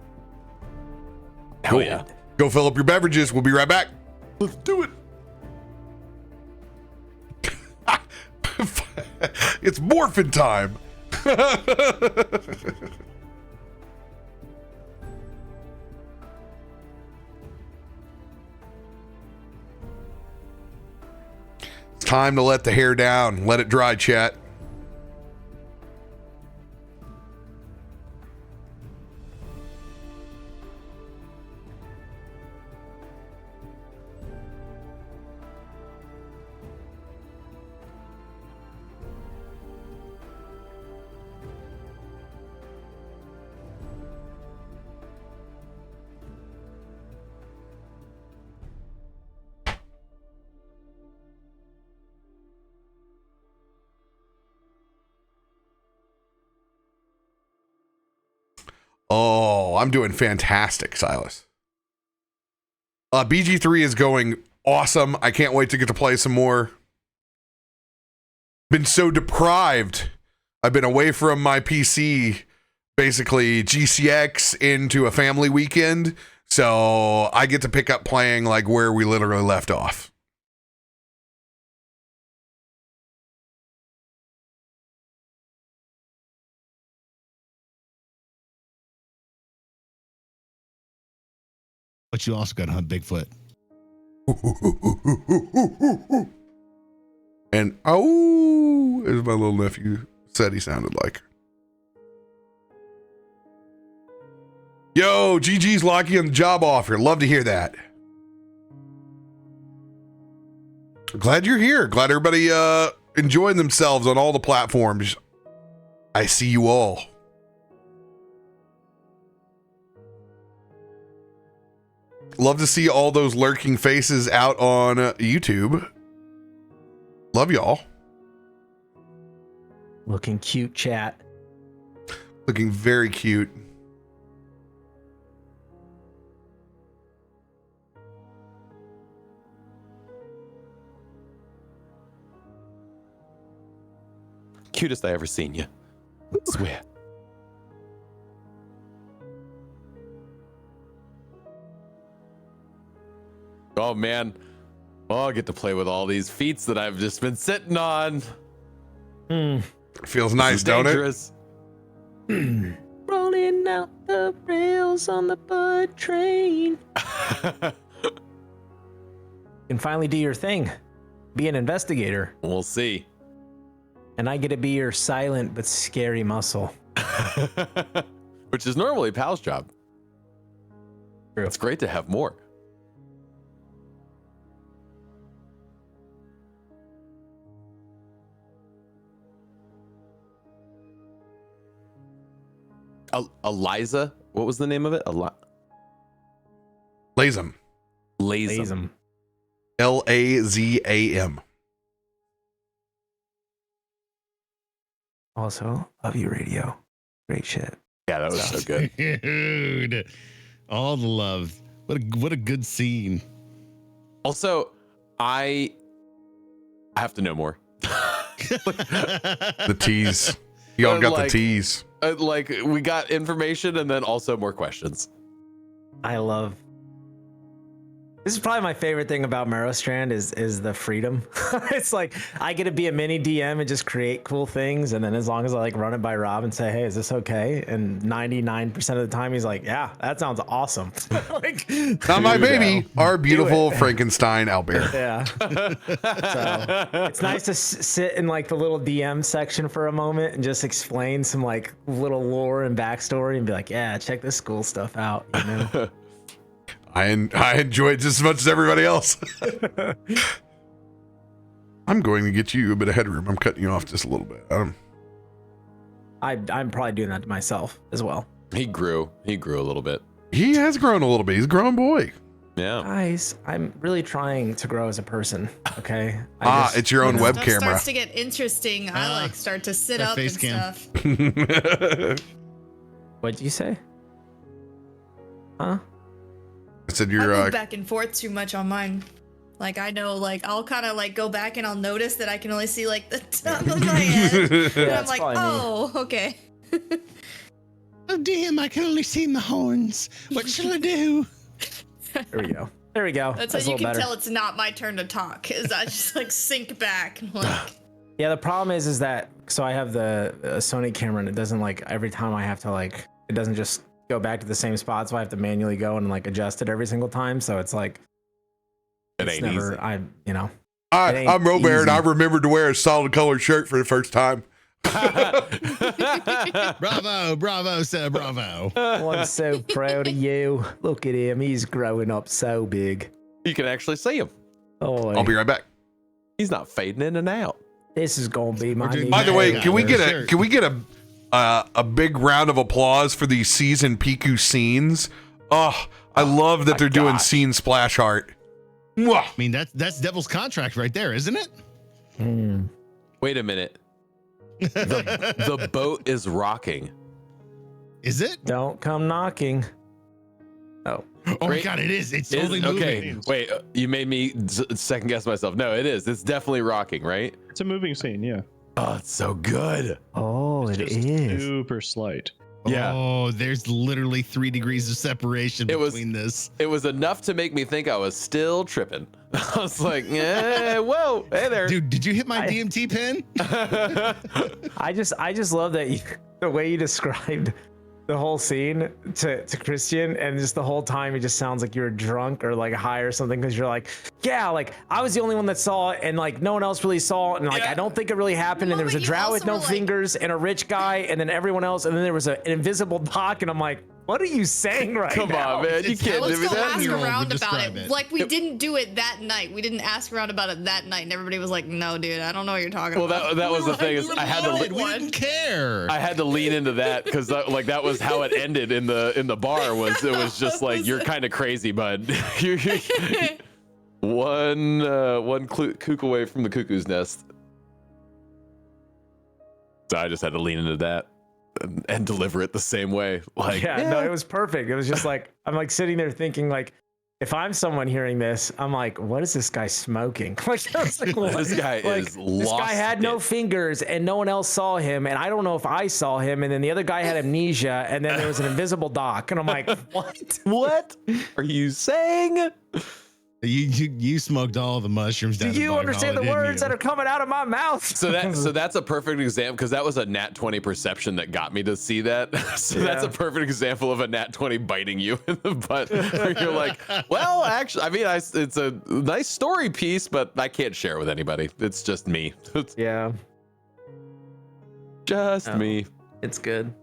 Cool. Hell yeah. Go fill up your beverages. We'll be right back. Let's do it. It's morphin' time. It's time to let the hair down. Let it dry, chat. Oh, I'm doing fantastic, Silas. BG3 is going awesome. I can't wait to get to play some more. been so deprived. I've been away from my PC, basically GCX into a family weekend. So I get to pick up playing like where we literally left off. But you also got to hunt Bigfoot. And oh, as my little nephew said he sounded like. Yo, GG's Lockie on the job offer. Love to hear that. Glad you're here. Glad everybody enjoying themselves on all the platforms. I see you all. Love to see all those lurking faces out on YouTube. Love y'all. Looking cute, chat. Looking very cute. Cutest I ever seen you. I swear. Oh man. Oh, I get to play with all these feats that I've just been sitting on. Feels nice, don't dangerous. Rolling out the rails on the bud train. You can finally do your thing. Be an investigator. We'll see. And I get to be your silent but scary muscle. Which is normally Pal's job. True. It's great to have more. Eliza? What was the name of it? Lazam. Lazam. Lazam. Also, love you, radio. Great shit. Yeah, that was so good. Dude, all the love. What a good scene. Also, I have to know more. The tease. Y'all got the tease. Like we got information and then also more questions. I love. This is probably my favorite thing about Merrowstrand is the freedom. It's like I get to be a mini DM and just create cool things, and then as long as I like run it by Rob and say, "Hey, is this okay?" And 99% of the time he's like, "Yeah, that sounds awesome." Like, not my baby, our beautiful Frankenstein owlbear. Yeah. So it's nice to sit in like the little DM section for a moment and just explain some like little lore and backstory and be like, "Yeah, check this cool stuff out," you know. I enjoy it just as much as everybody else. I'm going to get you a bit of headroom. I'm cutting you off just a little bit. I'm probably doing that to myself as well. He grew a little bit. He has grown a little bit. He's a grown boy. Yeah. Guys, I'm really trying to grow as a person. Okay. It's your own web Stuff camera. starts to get interesting. I like start to sit up and face cam. stuff. What'd you say? Huh? I said I you're move back and forth too much on mine. Like I know, like I'll kind of like go back and I'll notice that I can only see like the top of my head. And I'm like, oh, okay. Oh damn! I can only see my horns. What shall I do? There we go. There we go. That's a how you little can better. tell it's not my turn to talk, is I just like sink back and like. Yeah, the problem is that so I have the Sony camera and it doesn't like every time I have to like it doesn't just go back to the same spot, so I have to manually go and like adjust it every single time. So it's like It ain't easy. I'm I'm RoBear and I easy. remembered to wear a solid colored shirt for the first time. Bravo, sir, bravo. I'm so proud of you. Look at him, he's growing up so big. You can actually see him. Oh, I'll be right back. He's not fading in and out. this is gonna be my new By the way, Yeah, can we for get sure. a big round of applause for these season Piku scenes? Oh, I love that they're doing gosh. scene splash art. Mwah. I mean, that's Devil's Contract right there, isn't it? Wait a minute. The boat is rocking. Is it? Don't come knocking. Oh, Oh my Great. god, it is. It's Is- totally moving. okay, wait. You made me second guess myself. No, it is. It's definitely rocking, right? It's a moving scene, yeah. Oh, it's so good. Oh, it Just is. super slight. Yeah. Oh, there's literally 3 degrees of separation between this. It was enough to make me think I was still tripping. I was like, yeah, whoa, hey there. Dude, did you hit my DMT pin? I just love that the way you described the whole scene to Christian, and just the whole time it just sounds like you're drunk or like high or something, because you're like, yeah, like I was the only one that saw it, and like no one else really saw it, and like I don't think it really happened, and there was a drow with no fingers and a rich guy, and then everyone else, and then there was an invisible doc, and I'm like, what are you saying right now? Come on, man. You can't Let's do go that. ask around about describe it. it. Like we didn't do it that night. We didn't ask around about it that night, and everybody was like, "No, dude, I don't know what you're talking Well, about." that was the thing is I had to We didn't care. I had to lean into that because that was how it ended in the bar. Was it was just like you're kind of crazy, bud. one kook away from the cuckoo's nest. So I just had to lean into that and deliver it the same way. Like, No, it was perfect. It was just like, I'm like sitting there thinking like, if I'm someone hearing this, I'm like, what is this guy smoking? Like, I was like, this guy is This guy had no fingers and no one else saw him. And I don't know if I saw him. And then the other guy had amnesia. And then there was an invisible doc. And I'm like, what? What are you saying? You smoked all the mushrooms down Do you the understand the words that are coming out of my mouth? So that's a perfect example, because that was a nat 20 perception that got me to see that. So that's a perfect example of a nat 20 biting you in the butt. Where you're like, well, actually, I mean, it's a nice story piece, but I can't share it with anybody. It's just me. Yeah, Just me. it's good.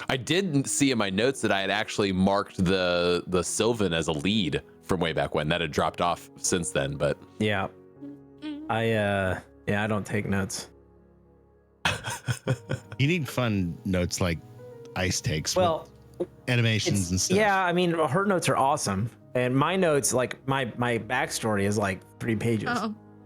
I didn't see in my notes that I had actually marked the Sylvan as a lead from way back when. That had dropped off since then, but Yeah. I don't take notes. You need fun notes like ice takes. Well, with animations and stuff. yeah, I mean, her notes are awesome. And my notes, like my backstory is like 3 pages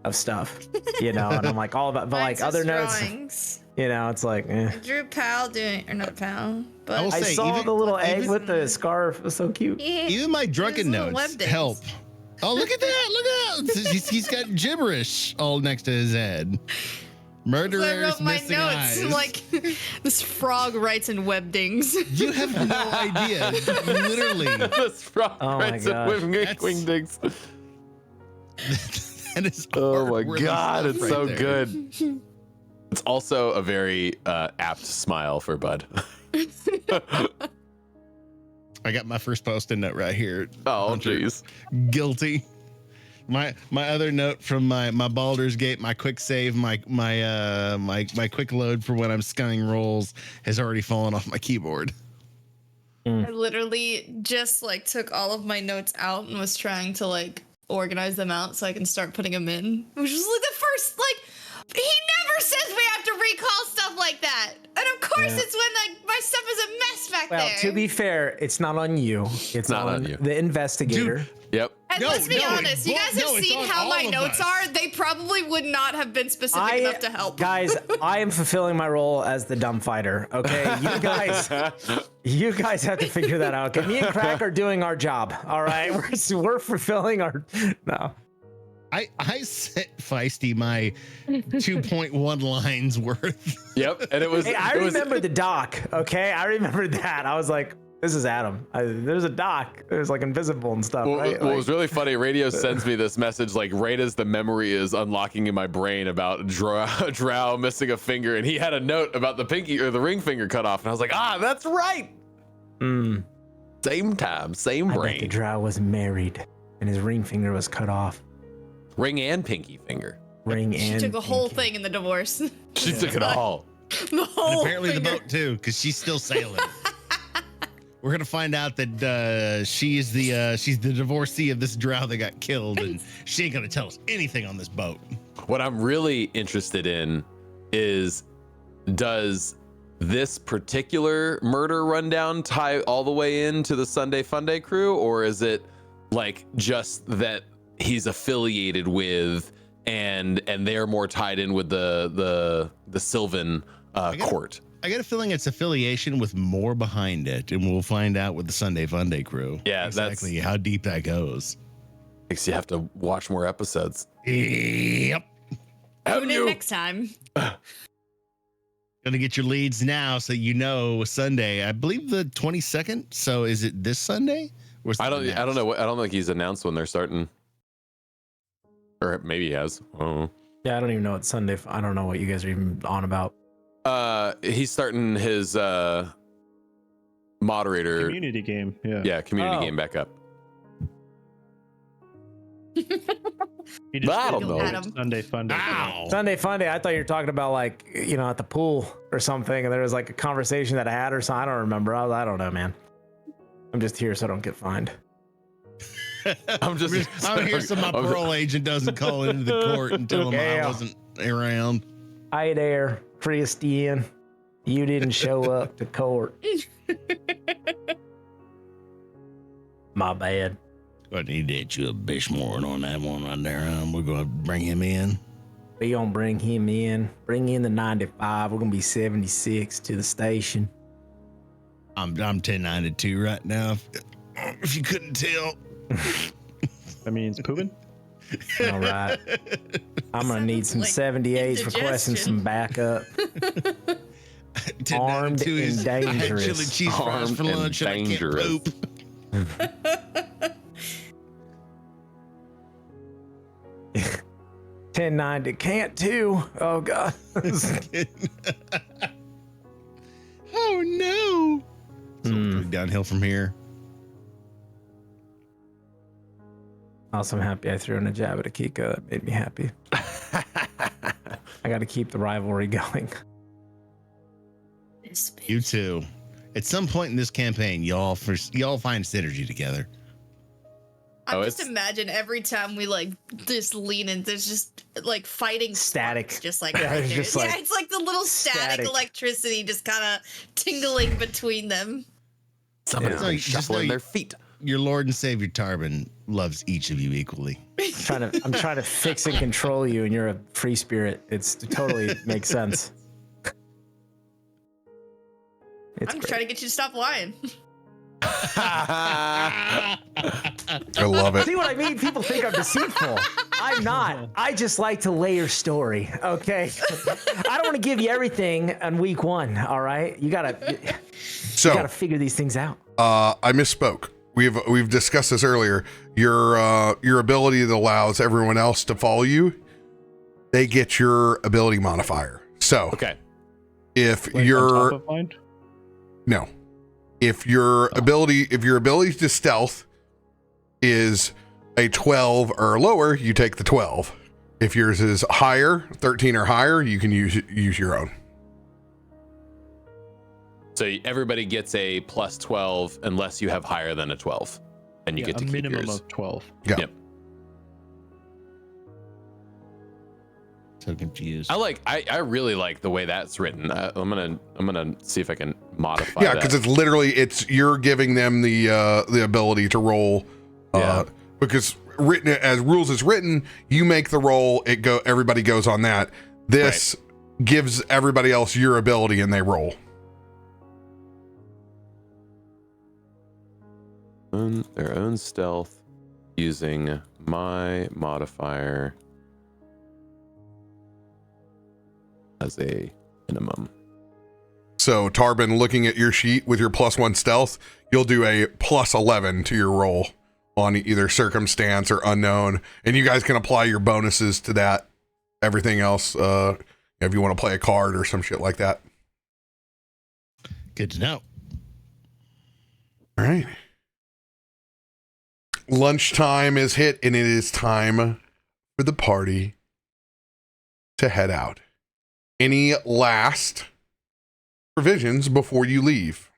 of stuff, you know, and I'm like all about, but like other notes, drawings. you know, it's like, eh. I drew Pal doing, or not Pal, but I will I say, saw even- the little egg even- with the scarf. It was so cute. yeah, Even my drunken little notes web dings. help. Oh, look at that. Look at that. He's got gibberish all next to his head. I Murderers wrote my missing notes. eyes. Like this frog writes in webdings. You have no idea. Literally. this frog Oh my writes in gosh. wingdings. That is Oh my art-worthy god, stuff it's right so there. good. It's also a very apt smile for Bud. I got my first post-it note right here. Oh Hunter. jeez. Guilty. My other note from my Baldur's Gate, my quick save, my quick load for when I'm scanning rolls has already fallen off my keyboard. I literally just like took all of my notes out and was trying to like organize them out so I can start putting them in. Which was like the first, like, he never says we have to recall stuff like that. And of course it's when like my stuff is a mess back Well, there. to be fair, it's not on you. It's not on on you. the investigator. Yep. and No, let's be no, honest, you it's guys no, have it's seen on how all my of notes us. are. They probably would not have been specific enough to help. Guys, I am fulfilling my role as the dumb fighter. Okay, you guys have to figure that out. Okay, me and Krak are doing our job. All right, we're fulfilling our. No, I sent Feisty my 2.1 lines worth. Yep. And it was. hey, I it was- remember the doc. Okay, I remember that. I was like, this is Adam. There's a doc. There's like invisible and stuff. What, right? what Like, was really funny, Radio sends me this message like right as the memory is unlocking in my brain about Drow missing a finger, and he had a note about the pinky or the ring finger cut off, and I was like, that's right. Same time, same I bet the brain. drow was married, and his ring finger was cut off. Ring and pinky finger. Ring She and took a whole pinky. thing in the divorce. She took it all. The whole Apparently the finger. boat too, because she's still sailing. We're gonna find out that she's the divorcee of this drow that got killed, and she ain't gonna tell us anything on this boat. What I'm really interested in is, does this particular murder rundown tie all the way into the Sunday Funday crew, or is it like just that he's affiliated with and they're more tied in with the Sylvan court? I got a feeling it's affiliation with more behind it, and we'll find out with the Sunday Funday crew. Yeah, exactly how deep that goes. Makes you have to watch more episodes. Yep. Tune in next time. Gonna get your leads now, so you know Sunday. I believe the 22nd. So is it this Sunday? I don't know. I don't think he's announced when they're starting, or maybe he has. Yeah, I don't even know what Sunday. I don't know what you guys are even on about. He's starting his moderator Community game. Yeah. Yeah, community game back up. You just I don't did know. Adam. Sunday fun day. Ow. Sunday fun day. I thought you were talking about like, you know, at the pool or something, and there was like a conversation that I had or something. I don't remember. I don't know, man. I'm just here so I don't get fined. I'm here so my parole agent doesn't call into the court and tell him I wasn't around. Hi there, Christain. You didn't show up to court. My bad. I need to hit you a bitch more on that one right there. We're gonna bring him in. We gonna bring him in. Bring in the 95. We're gonna be 76 to the station. I'm 1092 right now. If you couldn't tell. That means pooping. All right. I'm gonna need some Like 78s requesting some backup. 1092 is I had dangerous. chili cheese fries Armed for and lunch and I can't dangerous. poop. 1090 can't too. Oh god. Oh no. So downhill from here. Also, I'm happy I threw in a jab at Akiko. That made me happy. I got to keep the rivalry going. You too. At some point in this campaign, y'all find synergy together. I Oh, just it's- imagine every time we like just lean in, there's just like fighting Static. sparks, just like Yeah, right it's there. just like yeah, it's like the little static electricity just kind of tingling between them. Somebody's Yeah. been Just know shuffling you- their feet. Your Lord and Savior Tarben loves each of you equally. I'm trying to fix and control you, and you're a free spirit. It totally makes sense. It's I'm great. trying to get you to stop lying. I love it. See what I mean? People think I'm deceitful. I'm not. I just like to layer story. Okay. I don't want to give you everything on week one. All right. You gotta So figure these things out. I misspoke. We've discussed this earlier. Your ability that allows everyone else to follow you, they get your ability modifier. So Okay. if Like you're on top of mind? no, if your ability to stealth is a 12 or lower, you take the 12. If yours is higher, 13 or higher, you can use your own. So everybody gets a plus 12 unless you have higher than a 12, and you Yeah, get to a keep minimum yours. of 12. Yeah. Yep. So confused. I really like the way that's written. I'm gonna see if I can modify. Yeah, that. because it's literally you're giving them the ability to roll. Yeah. Because written as rules is written, you make the roll. Everybody goes on that. This gives everybody else your ability, and they roll. Their own stealth using my modifier as a minimum. So Tarben, looking at your sheet with your +1 stealth, you'll do a +11 to your roll on either circumstance or unknown, and you guys can apply your bonuses to that. Everything else, if you want to play a card or some shit like that. Good to know. All right. Lunchtime is hit, and it is time for the party to head out. Any last provisions before you leave?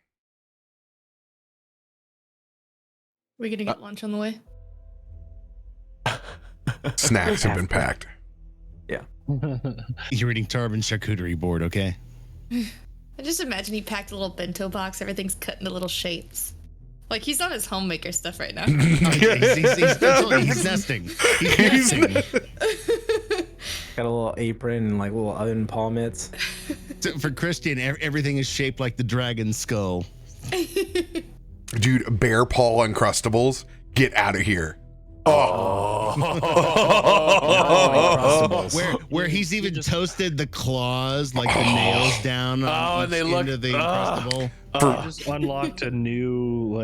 We gonna get lunch on the way? Snacks have been packed. You're reading Tarben's charcuterie board, okay? I just imagine he packed a little bento box. Everything's cut into little shapes. Like he's on his homemaker stuff right now. He's nesting. He's nesting. Got a little apron and like little oven palmits. So for Christian, everything is shaped like the dragon skull. Dude, bear paw Uncrustables, get out of here. Oh, Where he's even toasted the claws, like the nails down on and they each look end of the Uncrustable. I just unlocked a new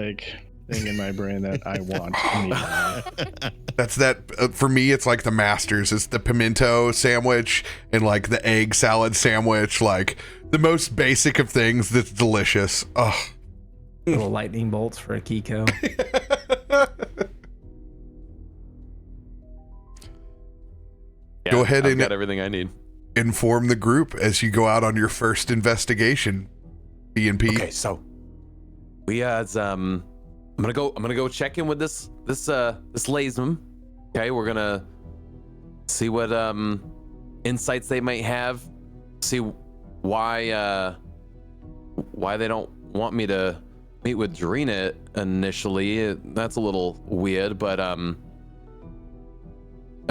thing in my brain that I want immediately. That's that for me. It's like the Masters. It's the pimento sandwich and like the egg salad sandwich. Like the most basic of things that's delicious. Oh, Little lightning bolts for Akiko. Go ahead I've and got everything I need. inform the group as you go out on your first investigation. BNP. Okay, so we I'm gonna go check in with this Lazem. Okay, we're gonna see what insights they might have. See why they don't want me to meet with Drina initially. That's a little weird, but I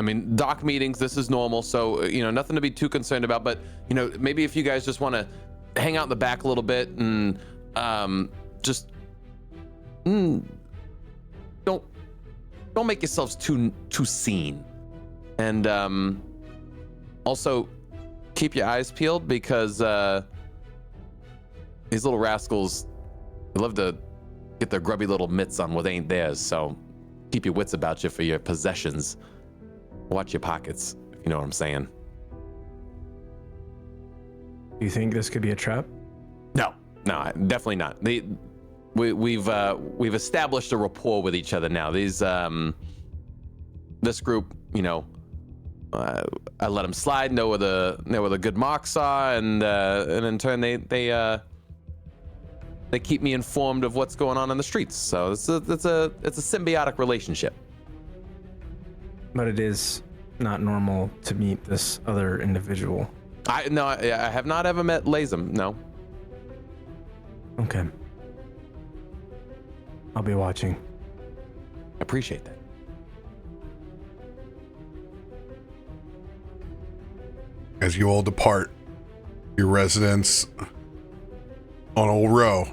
mean, doc meetings, this is normal, so nothing to be too concerned about. But maybe if you guys just want to hang out in the back a little bit and just don't make yourselves too seen, and also keep your eyes peeled because these little rascals, they love to get their grubby little mitts on what ain't theirs. So keep your wits about you for your possessions. Watch your pockets, if you know what I'm saying. Do you think this could be a trap? No, definitely not. We've established a rapport with each other now. These this group, I let them slide, know where the good marks are, and in turn they keep me informed of what's going on in the streets. So it's a symbiotic relationship. But it is not normal to meet this other individual. I have not ever met Lazem. No. Okay. I'll be watching. I appreciate that. As you all depart your residence on Old Row,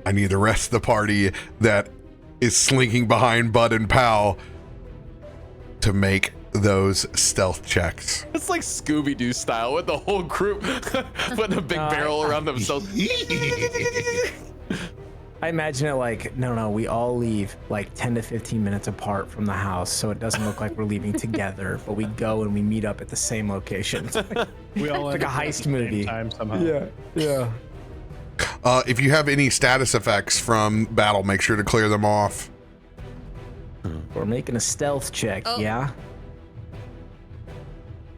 I need the rest of the party that is slinking behind Bud and Pal to make those stealth checks. It's like Scooby-Doo style with the whole group putting a big barrel around themselves. I imagine it like, no, we all leave like 10 to 15 minutes apart from the house, so it doesn't look like we're leaving together, but we go and we meet up at the same location. We all like a heist movie. Time somehow. Yeah. If you have any status effects from battle, make sure to clear them off. We're making a stealth check, yeah?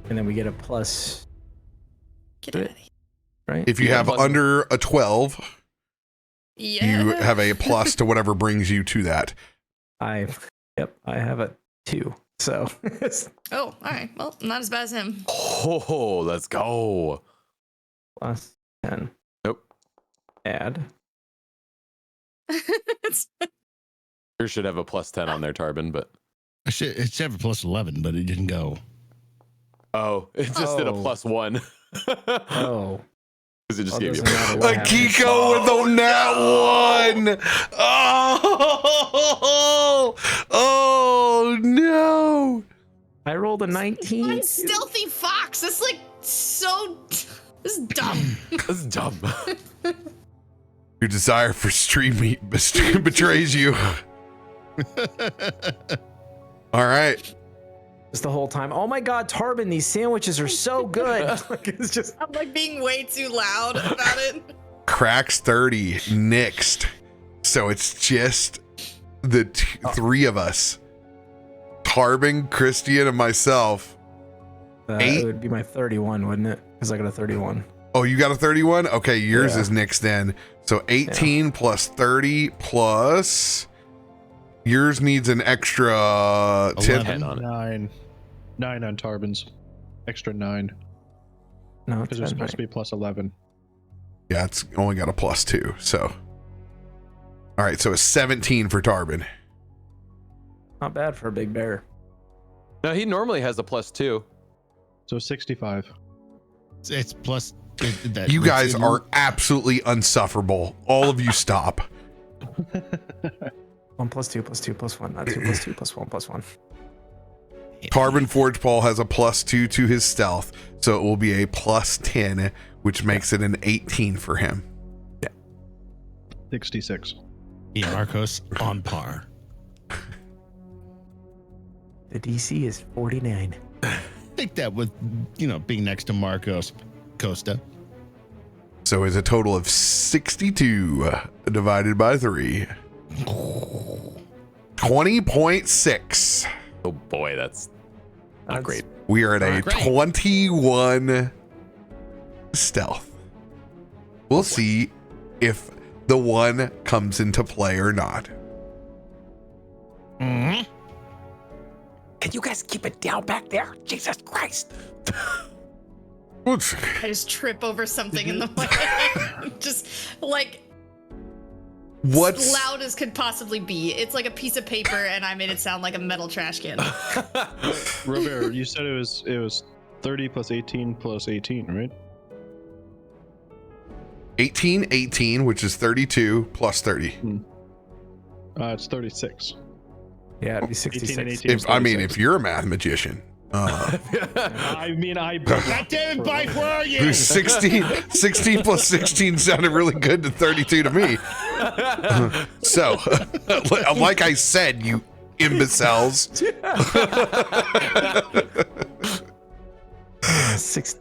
And then we get a plus, Get out of here. right? If you Yeah, have plus- under a 12, Yeah. you have a plus to whatever brings you to that. I have a 2. So Oh, all right. Well, not as bad as him. Oh, let's go. plus 10. Nope. Add. Sure should have a plus 10 on there, Tarben, but It should have a plus 11, but it didn't go. it just did a Oh. plus 1. Oh. Because it just Well, gave you doesn't matter what happens. Akiko with the nat 1. Oh no. I rolled a 19. One stealthy fox. That's like so. This is dumb. That's dumb. Your desire for street meat betrays you. All right. Just the whole time. Oh my God, Tarben, these sandwiches are so good. Like, it's just. I'm like being way too loud about it. Cracks 30 nixed. So it's just the three of us. Tarben, Christian, and myself. It would be my 31, wouldn't it? Because I got a 31. Oh, you got a 31? Okay, yours Yeah. is nixed in. So 18 plus 30 plus yours needs an extra 10. 11 on it. 9 on Tarben's. Extra 9. No, Because it's supposed to be plus 11. Yeah, it's only got a plus 2. So, all right, so it's 17 for Tarben. not bad for a big bear. No, he normally has a plus 2. So 65. It's plus. That You guys are absolutely unsufferable. All of you stop. 1 + 2 + 2 + 1, not 2 + 2 + 1 + 1. Tarben Forgepaw has a +2 to his stealth, so it will be a +10, which makes it an 18 for him. 66. Yeah, Markos on par. The DC is 49. Take that with, being next to Markos, Kosta. So it's a total of 62 divided by 3. 20.6. Oh boy, that's not great. We are at a Great. 21 stealth. We'll see if the 1 comes into play or not. Mm-hmm. Can you guys keep it down back there? Jesus Christ. Oops. I just trip over something in the way. Just like What's loud as could possibly be. It's like a piece of paper, and I made it sound like a metal trash can. RoBear, you said it was 30 + 18 + 18, right? 18, which is 32 plus 30. It's 36. Yeah, it'd be 18 and 66. 18 is If you're a math magician, I mean, God damn it, Mike, where are you? 16 plus 16 sounded really good to 32 to me. So, like I said, you imbeciles. 6.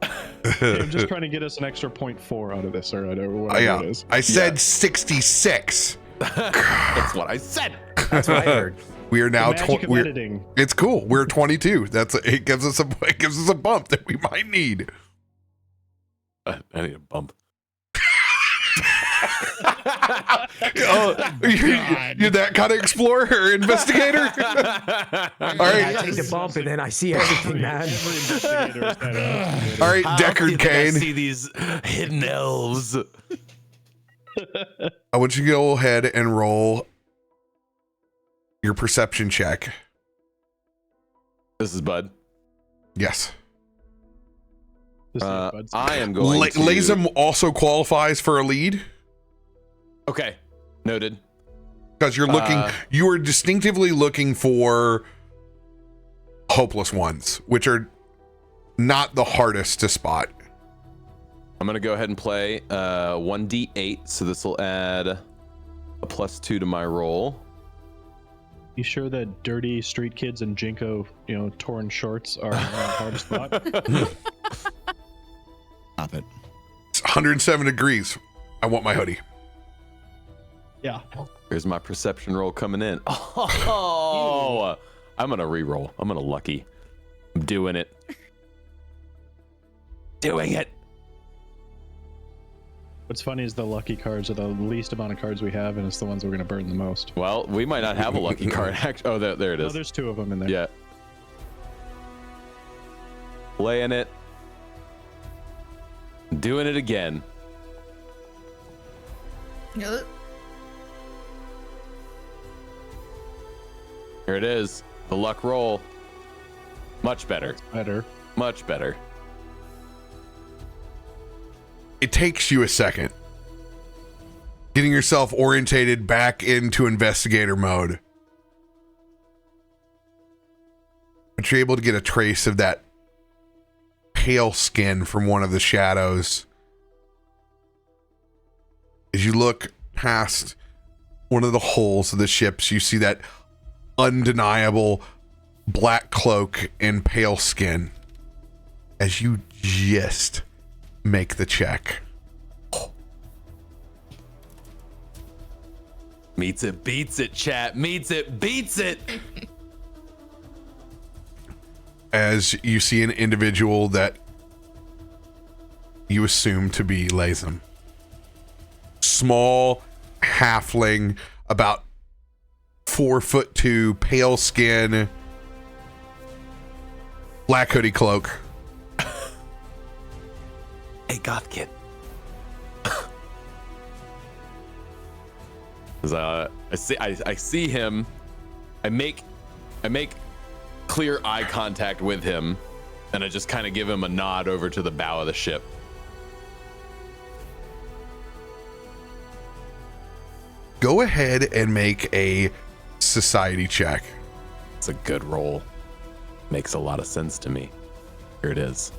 I'm just trying to get us an extra 0.4 out of this, or whatever it is. I said 66. That's what I said. That's what I heard. We are now The magic of editing. It's cool. We're 22. It gives us a bump that we might need. I need a bump. You're that kind of explorer or investigator? All I right. take the bump and then I see everything, man. Every investigator is that investigator. All right, Deckard Kane. See these hidden elves. I want you to go ahead and roll your perception check. This is Bud. Yes. This is Bud's- I am going to... Lazem also qualifies for a lead Okay, noted. because you're looking. You are distinctively looking for hopeless ones, which are not the hardest to spot. I'm going to go ahead and play 1d8, so this will add a +2 to my roll. You sure that dirty street kids and Jinko, torn shorts are hard to spot? Stop it. It's 107 degrees. I want my hoodie. Yeah. Here's my perception roll coming in. Oh, I'm going to re-roll. I'm going to lucky. I'm doing it. Doing it. What's funny is the lucky cards are the least amount of cards we have, and it's the ones we're going to burn the most. Well, we might not have a lucky card. Oh, there it Oh, is. there's 2 of them in there. Yeah. Playing it. Doing it again. Here it is. The luck roll. Much better. Better. Much better. It takes you a second getting yourself orientated back into investigator mode, but you're able to get a trace of that pale skin from one of the shadows. As you look past one of the holes of the ships, you see that undeniable black cloak and pale skin as you just make the check. Meets it, beats it, chat. Meets it, beats it. As you see an individual that you assume to be Lazem. Small halfling, about 4'2", pale skin, black hoodie cloak. Hey, goth kid. I see him. I make clear eye contact with him, and I just kind of give him a nod over to the bow of the ship. Go ahead and make a society check. It's a good roll. Makes a lot of sense to me. Here it is.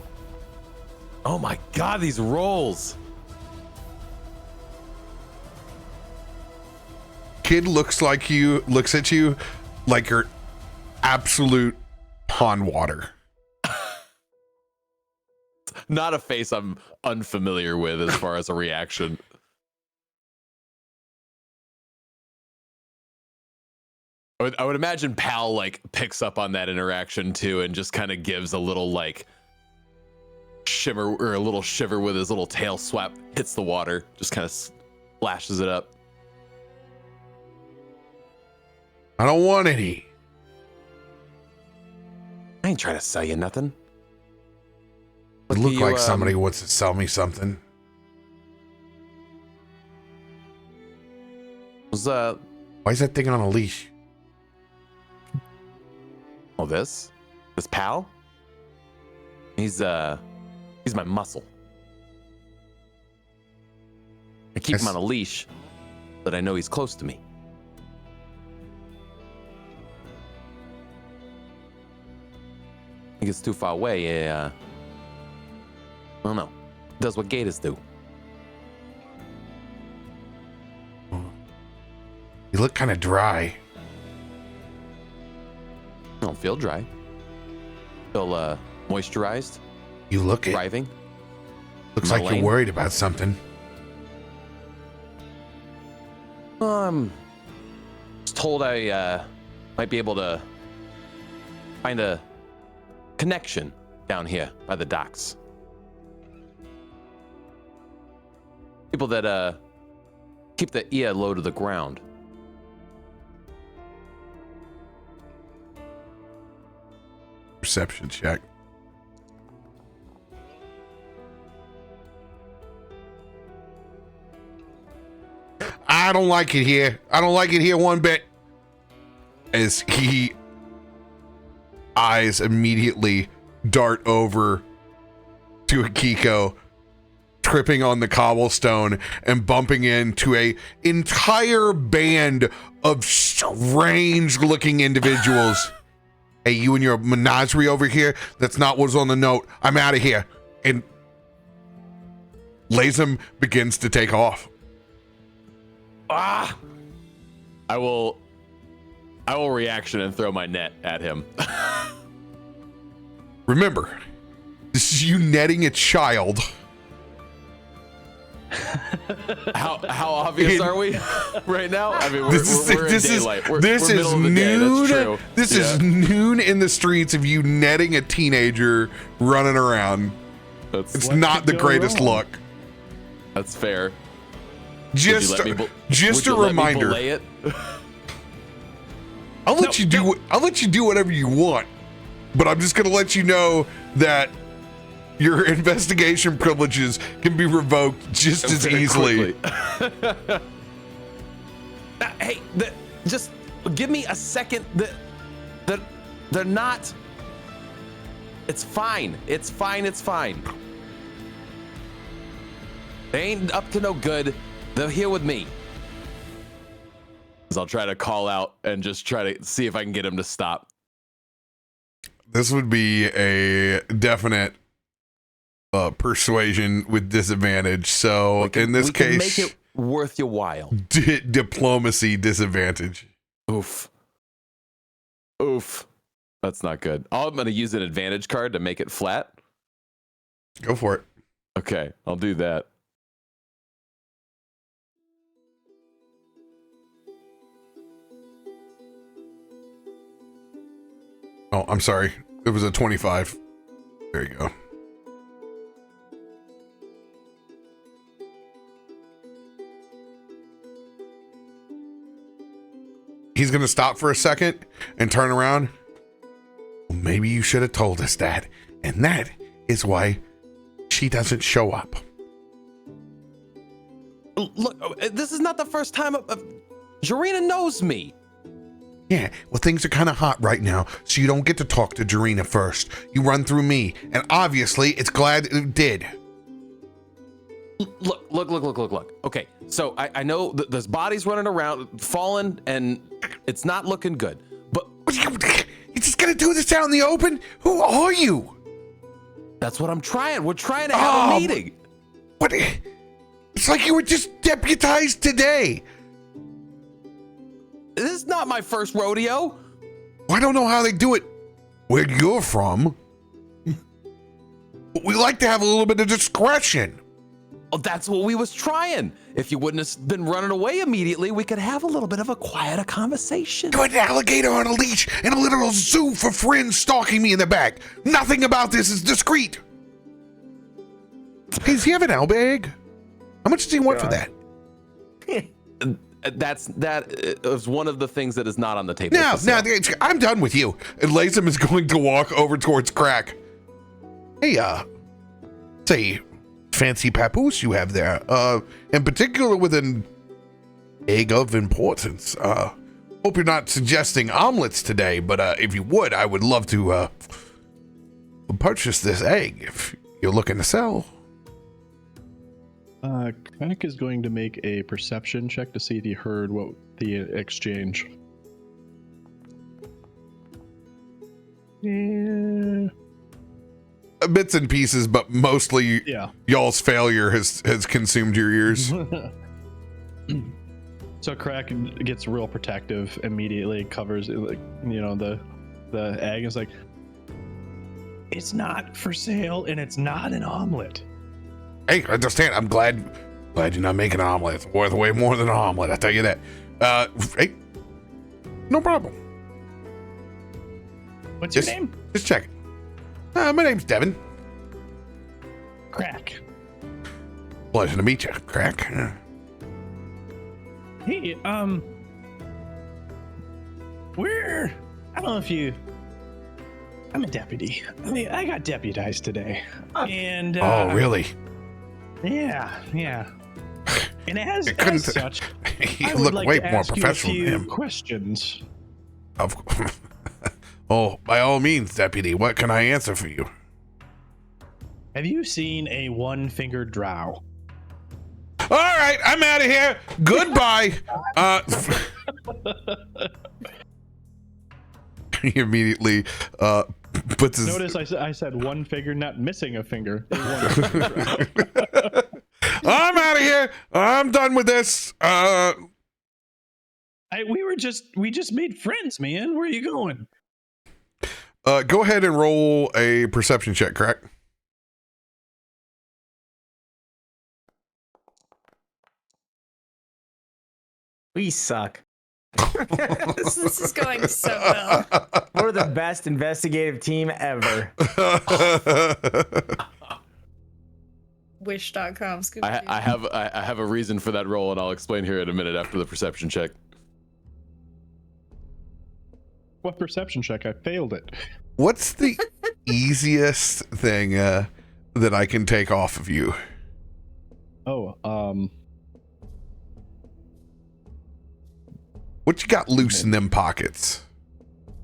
Oh my God, these rolls. Kid looks at you like you're absolute pond water. Not a face I'm unfamiliar with as far as a reaction. I would imagine Pal like picks up on that interaction too and just kind of gives a little like shimmer or a little shiver with his little tail swap, hits the water, just kind of splashes it up. I don't want any. I ain't trying to sell you nothing. It looked like somebody wants to sell me something. Why is that thing on a leash? Oh, this Pal? He's my muscle. I keep him on a leash, but I know he's close to me. He gets too far away, I don't know. Does what gators do. You look kind of dry. I don't feel dry. Feel moisturized. You look it. Thriving. Looks like you're worried about something. Was told I might be able to find a connection down here by the docks. People that keep the ear low to the ground. Perception check. I don't like it here. I don't like it here one bit. As he eyes immediately dart over to Akiko, tripping on the cobblestone and bumping into a entire band of strange looking individuals. Hey, you and your menagerie over here, that's not what's on the note. I'm out of here. And Lazem begins to take off. I will reaction and throw my net at him. Remember, this is you netting a child. How obvious are we right now? I mean, we're in daylight. This we're is middle of the day, noon. that's true. This is noon in the streets of you netting a teenager running around. It's not the greatest look. That's fair. Just a reminder. I'll let you do whatever you want, but I'm just gonna let you know that your investigation privileges can be revoked just as easily. Hey, just give me a second. They're not. It's fine. It's fine. It's fine. They ain't up to no good. They're here with me. I'll try to call out and just try to see if I can get him to stop. This would be a definite persuasion with disadvantage. So in this case, make it worth your while. Diplomacy disadvantage. Oof. That's not good. I'm going to use an advantage card to make it flat. Go for it. Okay, I'll do that. Oh, I'm sorry. It was a 25. There you go. He's going to stop for a second and turn around. Well, maybe you should have told us that. And that is why she doesn't show up. Look, this is not the first time. Jarena knows me. Yeah, well, things are kind of hot right now, so you don't get to talk to Jarena first. You run through me, and obviously, it's glad it did. Look. Okay, so I know there's bodies running around, fallen, and it's not looking good. But You just gonna do this out in the open? Who are you? that's what I'm trying. We're trying to have a meeting. What? It's like you were just deputized today. This is not my first rodeo. I don't know how they do it where you're from. But we like to have a little bit of discretion. Oh, that's what we was trying. If you wouldn't have been running away immediately, we could have a little bit of a quieter conversation. You're an alligator on a leash and a literal zoo for friends stalking me in the back. Nothing about this is discreet. Hey, does he have an owl bag? How much does he want for that? That is one of the things that is not on the table. Now, I'm done with you. And Latham is going to walk over towards Krak. Hey, say, fancy papoose you have there. In particular with an egg of importance. Hope you're not suggesting omelets today, but if you would, I would love to purchase this egg if you're looking to sell. Krak is going to make a perception check to see if he heard what the exchange. Yeah. Bits and pieces, but mostly y'all's failure has consumed your ears. So Krak gets real protective immediately, covers it, like, the egg is like, it's not for sale and it's not an omelet. Hey, I understand. I'm glad you're not making an omelet. It's worth way more than an omelet, I tell you that. Hey, no problem. What's your name? Just check. My name's Devin. Krak. Pleasure to meet you, Krak. Hey, I don't know if you. I'm a deputy. I got deputized today, and oh, really? Yeah. And as such, You I would look like way to more ask professional you a than few him. questions. Of Oh, by all means, deputy. What can I answer for you? Have you seen a one-fingered drow? All right, I'm out of here. Goodbye. He immediately puts his. Notice I said one finger, not missing a finger. I'm out of here. I'm done with this. We just made friends, man. Where are you going? Go ahead and roll a perception check, Krak. We suck. This is going so well. We're the best investigative team ever. Wish.com. I have a reason for that roll, and I'll explain here in a minute after the perception check. What perception check? I failed it. What's the easiest thing that I can take off of you? What you got loose in them pockets?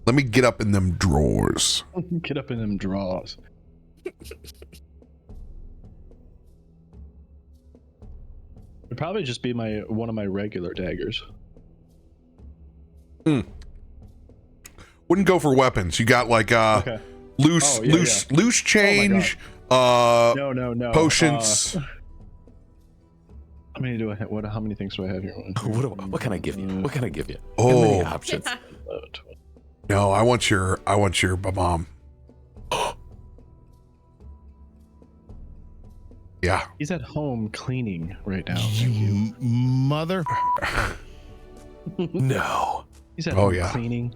Let me get up in them drawers. Get up in them drawers. It'd probably just be one of my regular daggers. Wouldn't go for weapons. You got like Okay. loose change. No. Potions. How many things do I have here? What can I give you? What can I give you? Oh. How many options? No, I want your bomb. Yeah. He's at home cleaning right now. You mother. No. He's at Oh, home yeah. cleaning.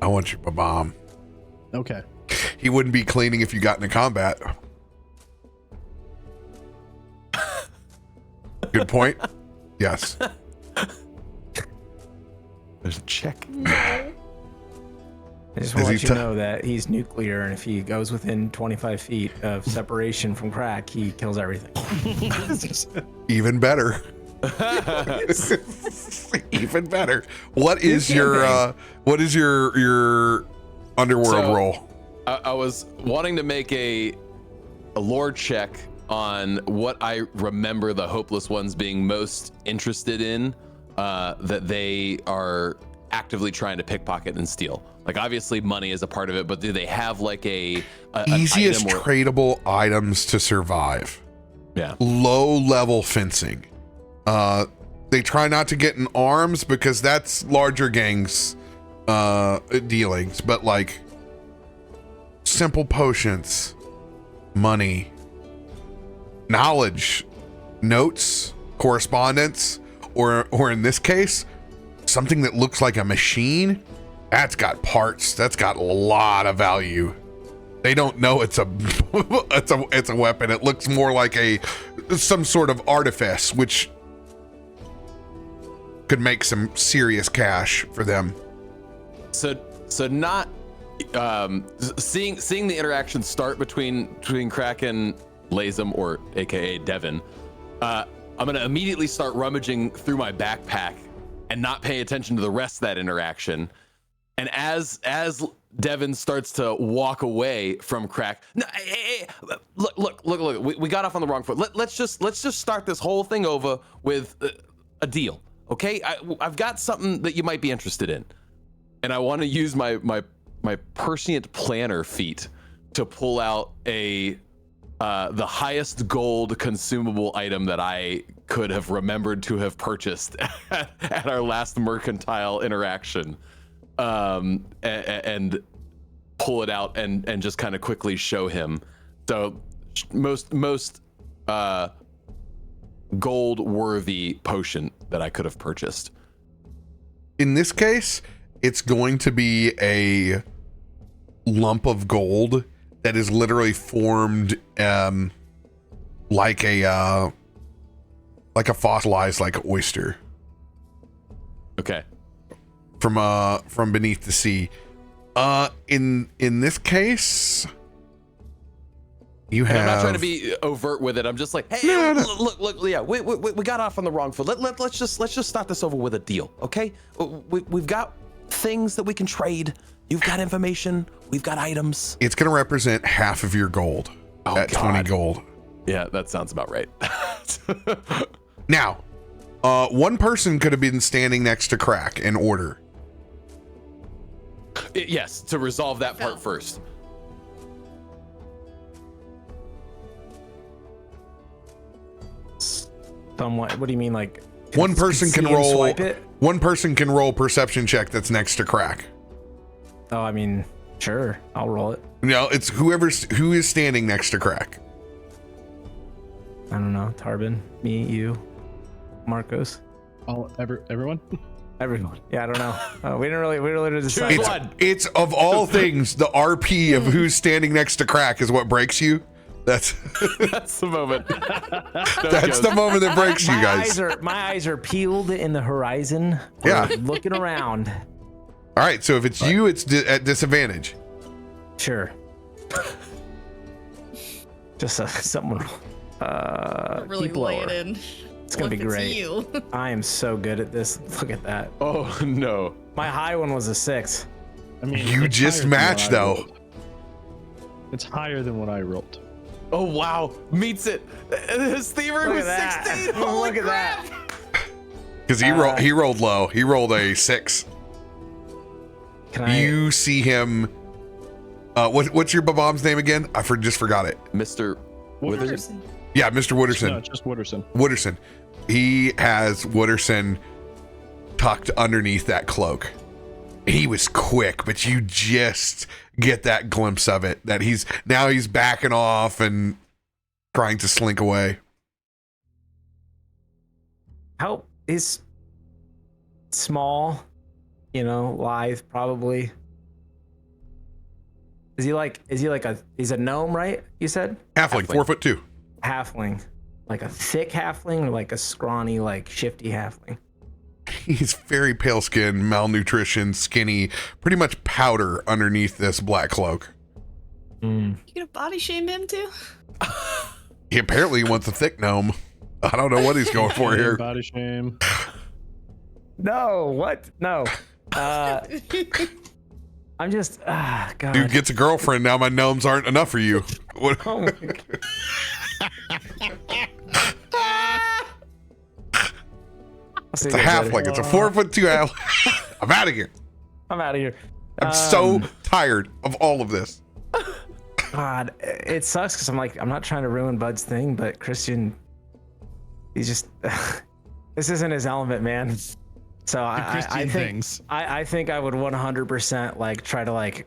I want your bomb. Okay. He wouldn't be cleaning if you got into combat. Good point. Yes. There's a check. I just Is want he you to t- know that he's nuclear, and if he goes within 25 feet of separation from Krak, he kills everything. Even better. Even better. What is your underworld So- roll? I was wanting to make a lore check on what I remember the hopeless ones being most interested in, that they are actively trying to pickpocket and steal. Like, obviously money is a part of it, but do they have like an Easiest item tradable items to survive? Yeah. Low level fencing. They try not to get in arms because that's larger gangs dealings, but like simple potions, money, knowledge, notes, correspondence, or in this case, something that looks like a machine. That's got parts. That's got a lot of value. They don't know it's a it's a weapon. It looks more like some sort of artifice, which could make some serious cash for them. So not seeing the interaction start between Krak and Lazem, or AKA Devin. I'm gonna immediately start rummaging through my backpack and not pay attention to the rest of that interaction. And as Devin starts to walk away from Krak, no, hey, look, we got off on the wrong foot. Let's just start this whole thing over with a deal, okay? I've got something that you might be interested in, and I want to use my prescient planner feat to pull out the highest gold consumable item that I could have remembered to have purchased at our last mercantile interaction. And pull it out and just kind of quickly show him. So most gold worthy potion that I could have purchased. In this case, it's going to be a lump of gold that is literally formed like a fossilized, like oyster. Okay. From beneath the sea. In this case, you have. And I'm not trying to be overt with it. I'm just like, hey, No. look, yeah, we got off on the wrong foot. Let's just start this over with a deal, okay? We've got things that we can trade. You've got information. We've got items. It's going to represent half of your gold at 20 gold. Yeah, that sounds about right. Now, one person could have been standing next to Krak in order. Yes, to resolve that part first. Somewhat. What do you mean, like? One person can see and roll. Swipe it? One person can roll perception check that's next to Krak. Oh, I mean, sure, I'll roll it. No, it's who is standing next to Krak. I don't know. Tarben, me, you, Markos, Everyone. everyone. Yeah, I don't know. We didn't really decide. It's of all things, the RP of who's standing next to Krak is what breaks you. That's the moment. That's the moment that breaks you guys. My eyes are peeled in the horizon. Yeah. Looking around. All right, so if it's you, it's at disadvantage. Sure. Just someone. Really keep lay lower. it in. It's gonna be great. You. I am so good at this. Look at that. Oh no. My high one was a 6. I mean, You it's just higher than what matched, I though. rolled. It's higher than what I rolled. Oh wow, meets it. His thievery Look was at that. 16. Holy Look at crap. that. Because he rolled low. He rolled a 6. Can I? You see him. What's your babom's name again? I just forgot it. Mr. Withers. Wooderson. Yeah, Mr. Wooderson. No, just Wooderson. Wooderson. He has Wooderson tucked underneath that cloak. He was quick, but you just get that glimpse of it, that he's backing off and trying to slink away. How is small, lithe probably. Is he like he's a gnome, right? You said? Halfling, 4'2". Halfling. Like a thick halfling or like a scrawny, like shifty halfling? He's very pale skin, malnutrition, skinny, pretty much powder underneath this black cloak. You gonna body shame him too? He apparently wants a thick gnome. I don't know what he's going for here. Body shame. No, what? No. I'm just God. Dude gets a girlfriend, now my gnomes aren't enough for you. What? Oh my God. It's a halfling. It's a 4'2" half. I'm out of here. I'm out of here. I'm so tired of all of this. God, it sucks because I'm not trying to ruin Bud's thing, but Christian, he's just this isn't his element, man. So I think I would 100% like try to like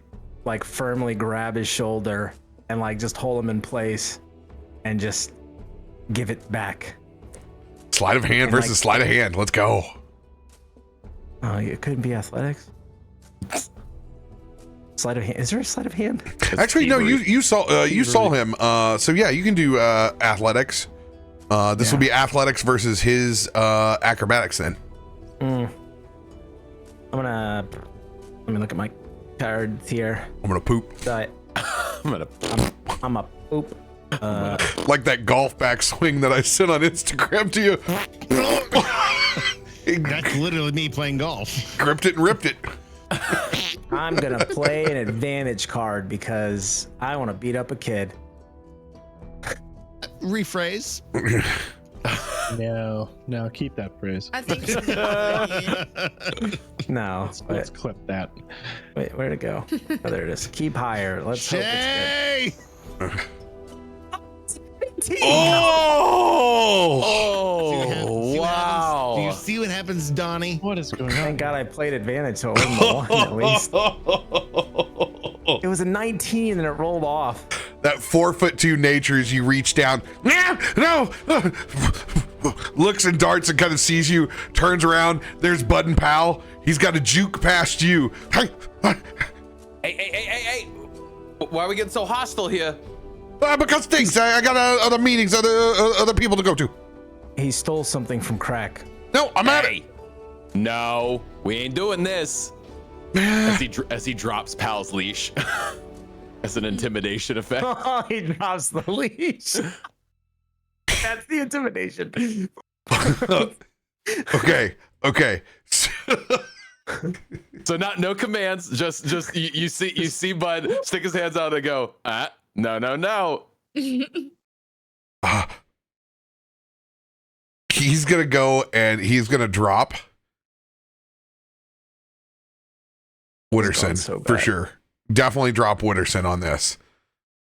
firmly grab his shoulder and like just hold him in place and just give it back. Sleight of hand versus sleight of hand. Let's go. Oh, it couldn't be athletics. Sleight of hand. Is there a sleight of hand? Actually, no. You saw him. So yeah, you can do athletics. This will be athletics versus his acrobatics then. Let me look at my cards here. I'm gonna poop. I'm a poop. Like that golf backswing that I sent on Instagram to you. That's literally me playing golf. Gripped it and ripped it. I'm gonna play an advantage card because I want to beat up a kid. Rephrase. No, keep that phrase. I think so. No, Let's clip that. wait, where'd it go? Oh, there it is. Keep higher. Let's hope it's good. Shay! Wow. Do you see what happens, Donnie? What is going on? Thank God I played advantage, so it wasn't a one at least. It was a 19 and it rolled off. That 4'2" nature as you reach down. No. Looks and darts and kind of sees you. Turns around. There's Bud and Pal. He's got a juke past you. Hey. Why are we getting so hostile here? Because things. I got other meetings, other people to go to. He stole something from Krak. No, I'm at it. No, we ain't doing this. As he drops Pal's leash as an intimidation effect. Oh, he drops the leash. That's the intimidation. Okay. So no commands. Just you see Bud stick his hands out and go, no. He's gonna go and he's gonna drop Witterson so for sure. Definitely drop Witterson on this.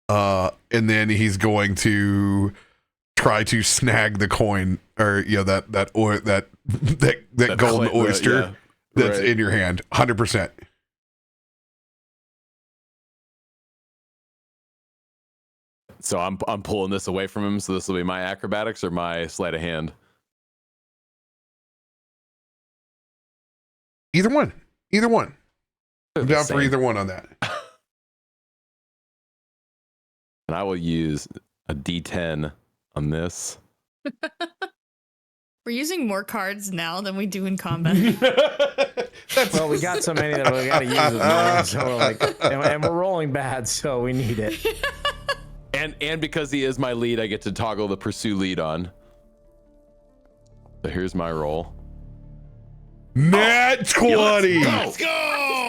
And then he's going to try to snag the coin or that golden oyster that's in your hand. 100%. So I'm pulling this away from him. So this will be my acrobatics or my sleight of hand. Either one. I'm down Same. for either one on that. And I will use a D10 on this. We're using more cards now than we do in combat. Well, we got so many that we got to use it more. So we're like, and we're rolling bad, so we need it. And because he is my lead, I get to toggle the pursue lead on. So here's my roll. Nat 20. Let's go.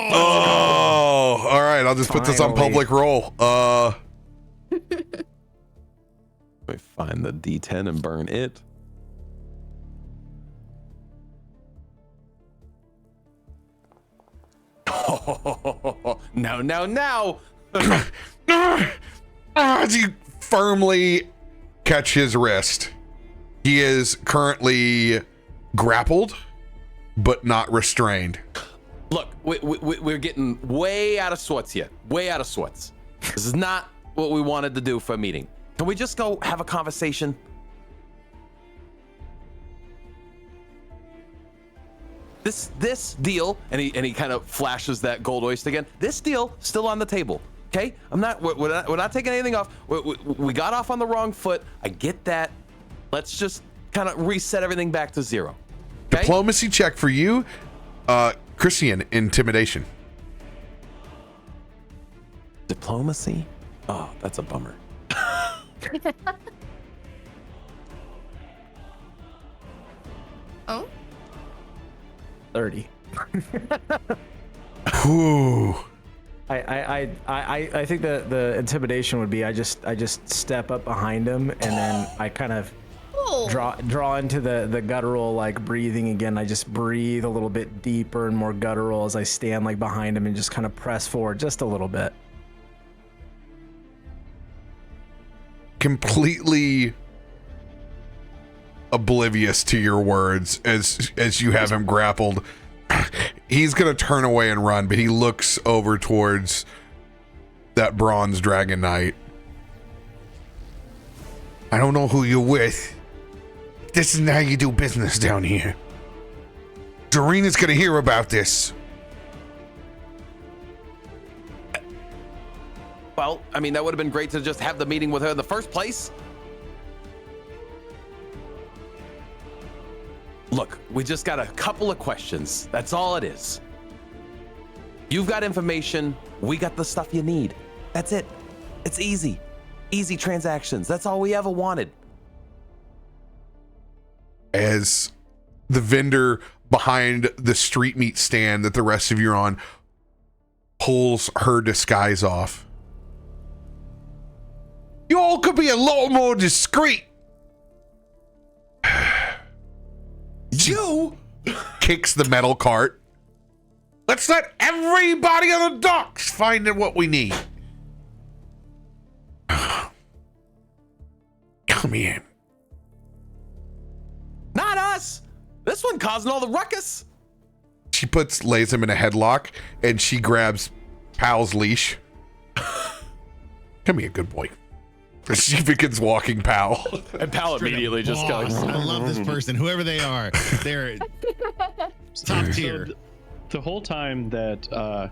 Oh, all right. I'll just put this on public roll. Let me find the D10 and burn it. No. As you firmly catch his wrist, he is currently grappled, but not restrained. Look, we're getting way out of sorts here. Way out of sorts. This is not what we wanted to do for a meeting. Can we just go have a conversation? This deal, and he kind of flashes that gold oyster again. This deal still on the table. Okay, we're not taking anything off. We got off on the wrong foot. I get that. Let's just kind of reset everything back to zero. Okay? Diplomacy check for you, Christian. Intimidation. Diplomacy? Oh, that's a bummer. Oh, 30. Whew. I think the intimidation would be I just step up behind him and then I kind of draw into the guttural like breathing again. I just breathe a little bit deeper and more guttural as I stand like behind him and just kind of press forward just a little bit. Completely oblivious to your words as you have him grappled. He's gonna turn away and run, but he looks over towards that bronze dragon knight. I don't know who you're with. This isn't how you do business down here. Doreena's gonna hear about this. Well, I mean, that would have been great to just have the meeting with her in the first place. Look, we just got a couple of questions. That's all it is. You've got information. We got the stuff you need. That's it. It's easy. Easy transactions. That's all we ever wanted. As the vendor behind the street meat stand that the rest of you are on pulls her disguise off. You all could be a lot more discreet. You kicks the metal cart. Let's let everybody on the docks find out what we need. Come in. Not us. This one causing all the ruckus. She lays him in a headlock and she grabs Pal's leash. Come here, good boy. She begins walking Pal. And Pal immediately just goes. I love this person, whoever they are. They're top tier. So the whole time that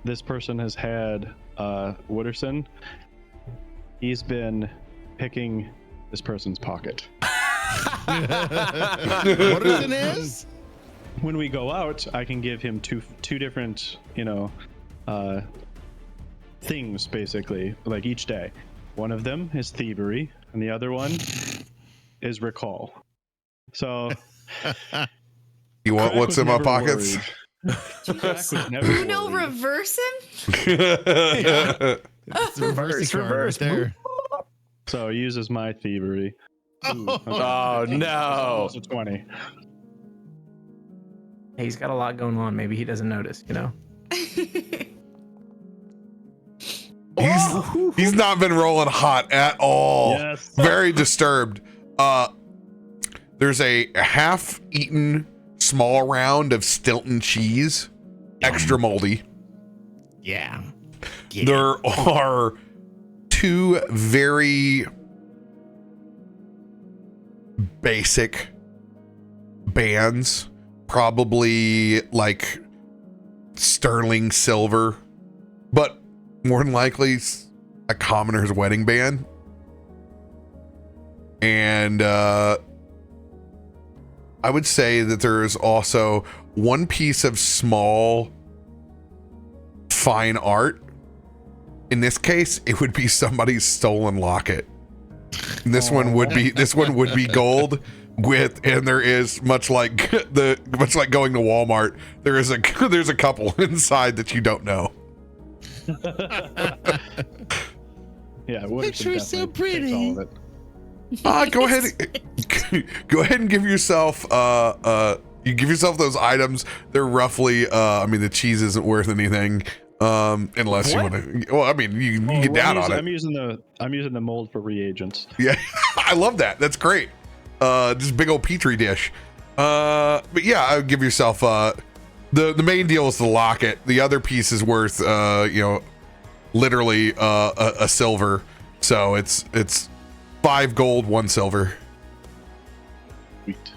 this person has had Wooderson, he's been picking this person's pocket. Wooderson is? When we go out, I can give him two different, things basically, like each day. One of them is thievery, and the other one is recall. So, you want what's in my pockets? Uno reverse him? It's the reverse right there. So he uses my thievery. Oh no! It's a 20. Hey, he's got a lot going on. Maybe he doesn't notice, He's not been rolling hot at all. Yes. Very disturbed. There's a half-eaten small round of Stilton cheese, extra moldy. Yeah. There are two very basic bands, probably like sterling silver, but more than likely a commoner's wedding band. And I would say that there's also one piece of small fine art. In this case, it would be somebody's stolen locket. And this one would be gold and there is much like going to Walmart, there's a couple inside that you don't know. Yeah, Picture's so pretty. Go ahead and give yourself you give yourself those items. They're roughly the cheese isn't worth anything unless you want to. Well, I mean, you can get down on it. I'm using the mold for reagents. Yeah, I love that. That's great. This big old petri dish. But yeah, I would give yourself the main deal is the locket. The other piece is worth literally a silver. So it's 5 gold, 1 silver. Sweet.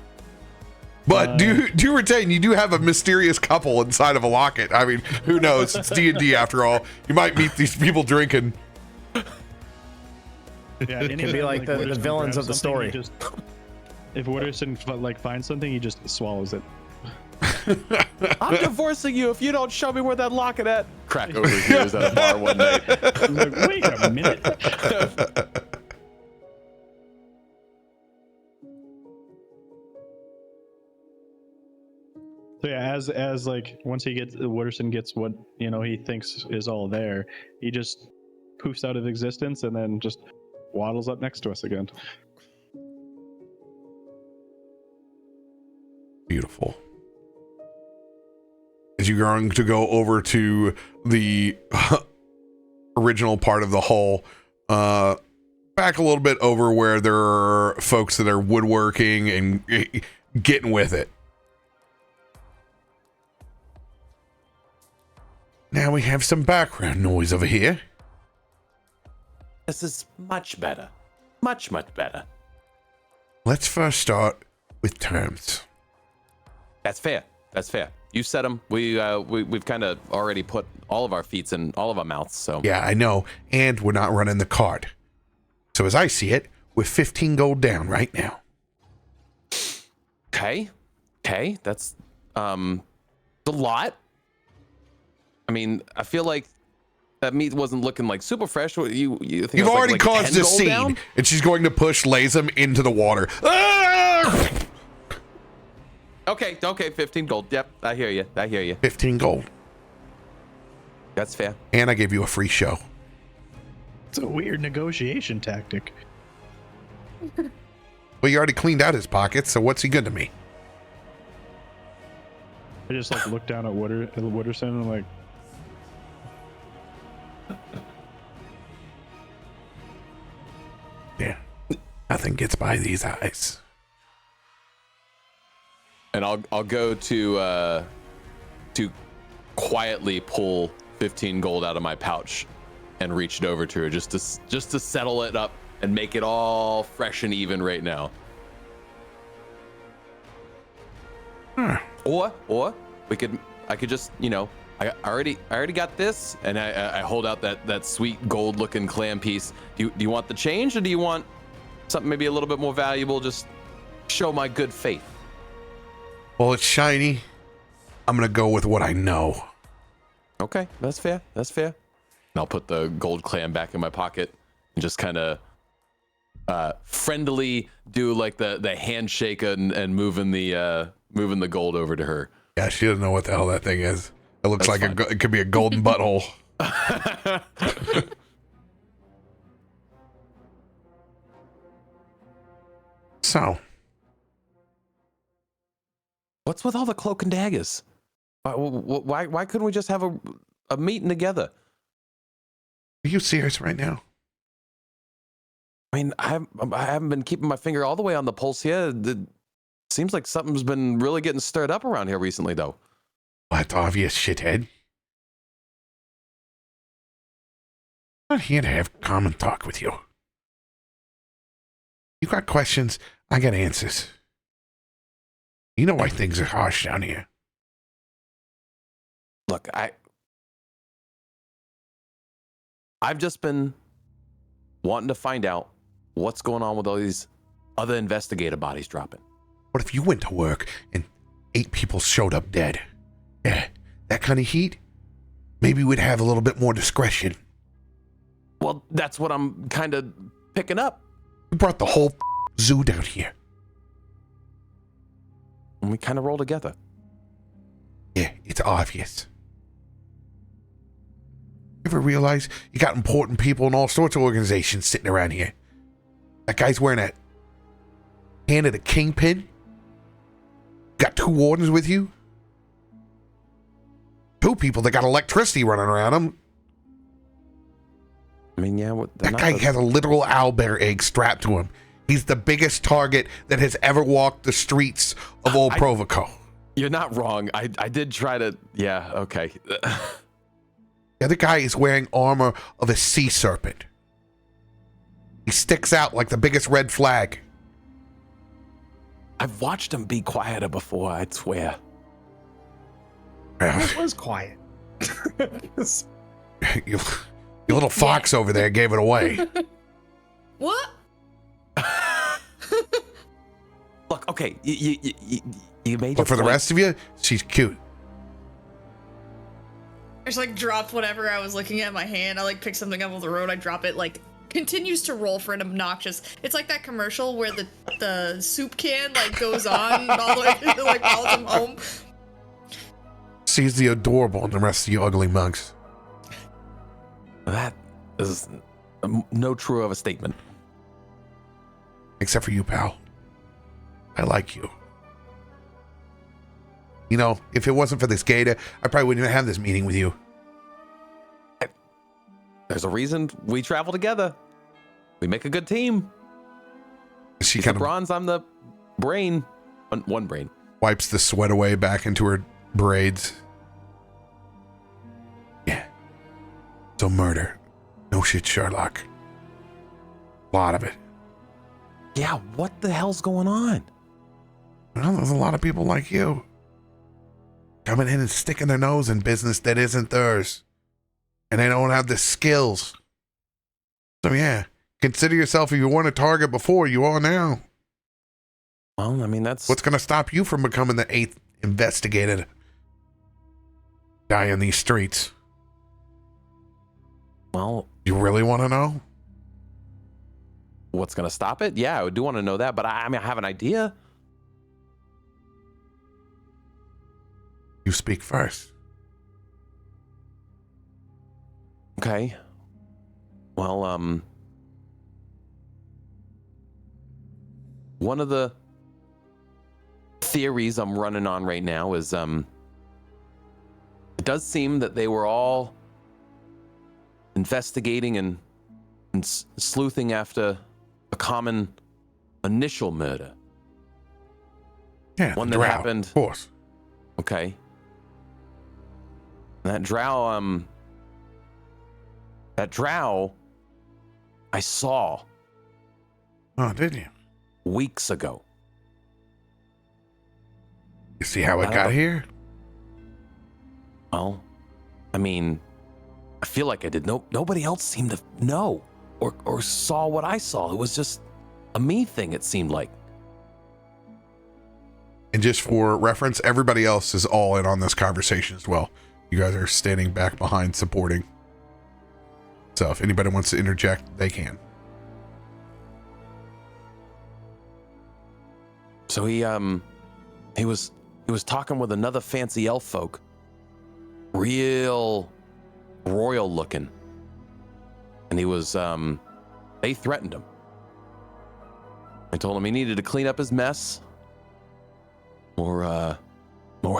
But do retain, you do have a mysterious couple inside of a locket. I mean, who knows? It's D&D after all. You might meet these people drinking. Yeah, it can be like the villains of the story. If Wooderson finds something, he just swallows it. I'm divorcing you if you don't show me where that locket at. Krak overhears at a bar one night. He's like, wait a minute. So yeah, as like once Wooderson gets what he thinks is all there, he just poofs out of existence and then just waddles up next to us again. Beautiful. As you're going to go over to the original part of the hull, back a little bit over where there are folks that are woodworking and getting with it. Now we have some background noise over here. This is much better. Much better. Let's first start with terms. That's fair. You said them. We've kind of already put all of our feet in all of our mouths, so. Yeah, I know. And we're not running the card. So as I see it, we're 15 gold down right now. Okay. That's a lot. I mean, I feel like that meat wasn't looking like super fresh. You think You've already like caused a scene, down? And she's going to push Lazem into the water. Ah! Okay, 15 gold. Yep, I hear you. 15 gold. That's fair. And I gave you a free show. It's a weird negotiation tactic. Well, you already cleaned out his pockets, so what's he good to me? I just like look down at Wooderson and I'm like, yeah, nothing gets by these eyes. And I'll go to quietly pull 15 gold out of my pouch and reach it over to her just to settle it up and make it all fresh and even right now. Or I could just, I already got this, and I hold out that sweet gold looking clam piece. Do you want the change, or do you want something maybe a little bit more valuable? Just show my good faith. Well, it's shiny. I'm gonna go with what I know. Okay, that's fair. And I'll put the gold clam back in my pocket and just kind of friendly do like the handshake and moving the gold over to her. Yeah, she doesn't know what the hell that thing is. It looks That's like fine. it could be a golden butthole. So, what's with all the cloak and daggers? Why couldn't we just have a meeting together? Are you serious right now? I mean, I haven't been keeping my finger all the way on the pulse here. It seems like something's been really getting stirred up around here recently, though. Well, that's obvious, shithead. I'm not here to have common talk with you. You got questions, I got answers. You know why things are harsh down here. Look, I've just been wanting to find out what's going on with all these other investigator bodies dropping. What if you went to work and 8 people showed up dead? Yeah, that kind of heat? Maybe we'd have a little bit more discretion. Well, that's what I'm kind of picking up. We brought the whole zoo down here. And we kind of roll together. Yeah, it's obvious. You ever realize you got important people in all sorts of organizations sitting around here? That guy's wearing a hand of the kingpin. Got 2 wardens with you. 2 people that got electricity running around them. I mean, yeah. That guy has a literal owlbear egg strapped to him. He's the biggest target that has ever walked the streets of Old Provoco. You're not wrong. I did try to. Yeah, okay. The other guy is wearing armor of a sea serpent. He sticks out like the biggest red flag. I've watched him be quieter before, I'd swear. It was quiet. Your little fox over there gave it away. What? Look, okay, you made. But for the rest of you, she's cute. I just like dropped whatever I was looking at in my hand. I like pick something up off the road. I drop it. Like continues to roll for an obnoxious. It's like that commercial where the soup can like goes on all the way to like follows him home. sees the adorable in the rest of you ugly mugs. That is no true of a statement. Except for you, pal. I like you. You know, if it wasn't for this gator, I probably wouldn't even have this meeting with you. There's a reason we travel together. We make a good team. She He's kind the of bronze, I'm the brain. One brain. wipes the sweat away back into her braids. Yeah. So murder. No shit, Sherlock. A lot of it. Yeah, what the hell's going on? Well, there's a lot of people like you. Coming in and sticking their nose in business that isn't theirs. And they don't have the skills. So yeah, consider yourself, if you weren't a target before, you are now. Well, I mean, that's... What's going to stop you from becoming the 8th investigator? Die in these streets. Well... You really want to know? What's going to stop it? Yeah, I do want to know that, but I mean, I have an idea. You speak first. Okay. Well, one of the theories I'm running on right now is, it does seem that they were all investigating and sleuthing after a common initial murder. Yeah, one the that drow, happened. Of course. Okay. That drow, I saw. Oh, did you? Weeks ago. You see how it got here? Well, I mean, I feel like I did. Nobody else seemed to know or saw what I saw. It was just a me thing, it seemed like. And just for reference, everybody else is all in on this conversation as well. You guys are standing back behind supporting. So if anybody wants to interject, they can. So he was talking with another fancy elf folk. Real royal looking. And he was, they threatened him. They told him he needed to clean up his mess. Or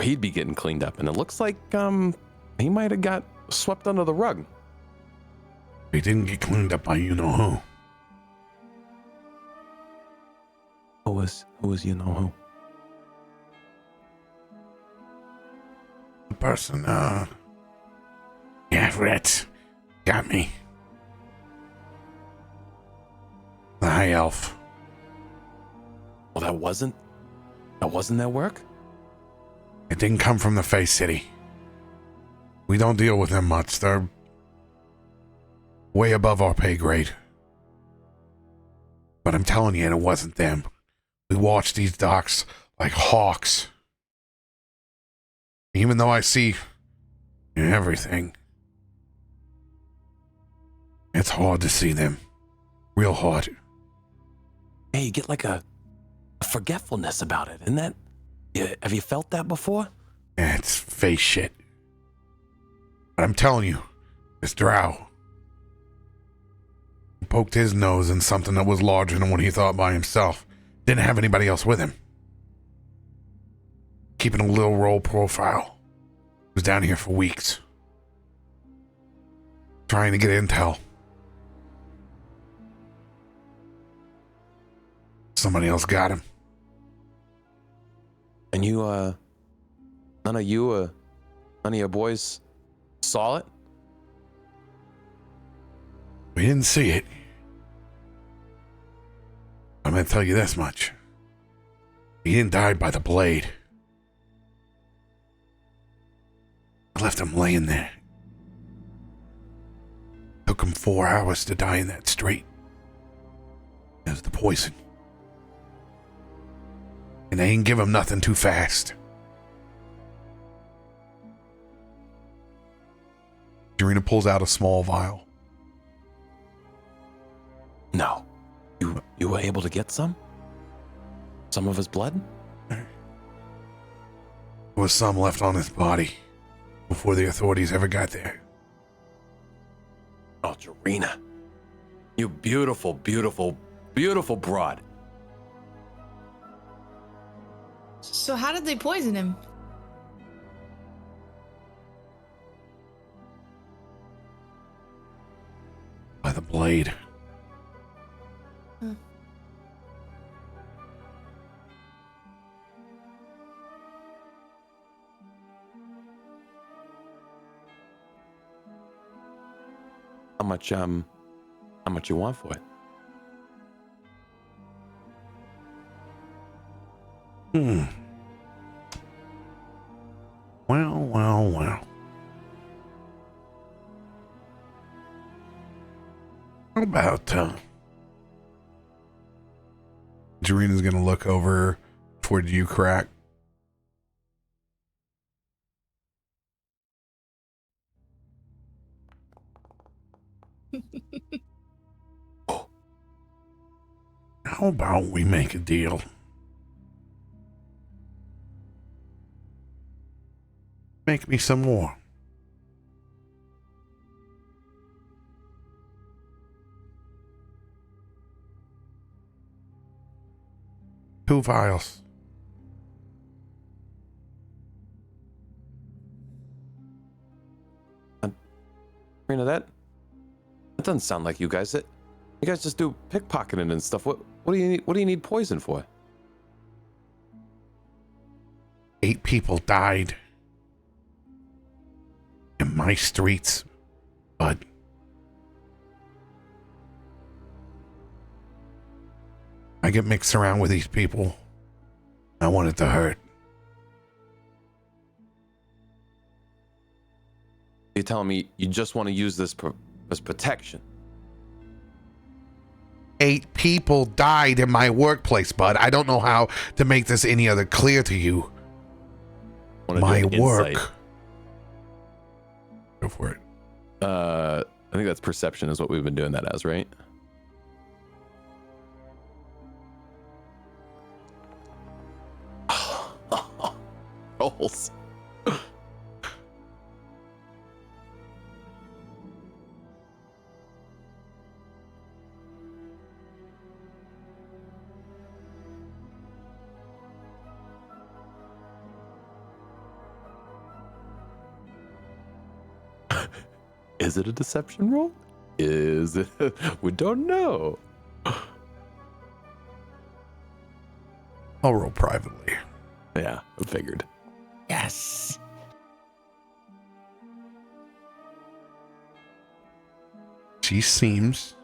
he'd be getting cleaned up. And it looks like, he might have got swept under the rug. He didn't get cleaned up by you-know-who. Who was you-know-who? The person, yeah, Ret. Got me. The high elf. Well, that wasn't their work? It didn't come from the Face City. We don't deal with them much. They're way above our pay grade. But I'm telling you, it wasn't them. We watch these docks like hawks. Even though I see everything, it's hard to see them. Real hard. Hey, you get like a forgetfulness about it, isn't that? Have you felt that before? Yeah, it's face shit. But I'm telling you, this drow poked his nose in something that was larger than what he thought by himself. Didn't have anybody else with him. Keeping a little roll profile. Was down here for weeks. Trying to get intel. Somebody else got him. And you, none of your boys saw it? We didn't see it. I'm going to tell you this much. He didn't die by the blade. I left him laying there. Took him 4 hours to die in that street. It was the poison. And they ain't give him nothing too fast. Jarena pulls out a small vial. No. You were able to get some? Some of his blood? There was some left on his body. before the authorities ever got there. Oh, Jarena. You beautiful, beautiful, beautiful broad. So how did they poison him? By the blade. Huh. How much you want for it? Well. How about, Jarena's gonna look over toward you, Krak. How about we make a deal? Make me some more. Two vials. Jarena, that doesn't sound like you guys. You guys just do pickpocketing and stuff. What do you need? What do you need poison for? 8 people died in my streets, bud. I get mixed around with these people. I want it to hurt. You're telling me you just want to use this as protection? 8 people died in my workplace, bud. I don't know how to make this any other clear to you. My work. Insight. Go for it. I think that's perception is what we've been doing that as, right? Rolls. Is it a deception roll? Is it? We don't know. I'll roll privately. Yeah, I figured. Yes. She seems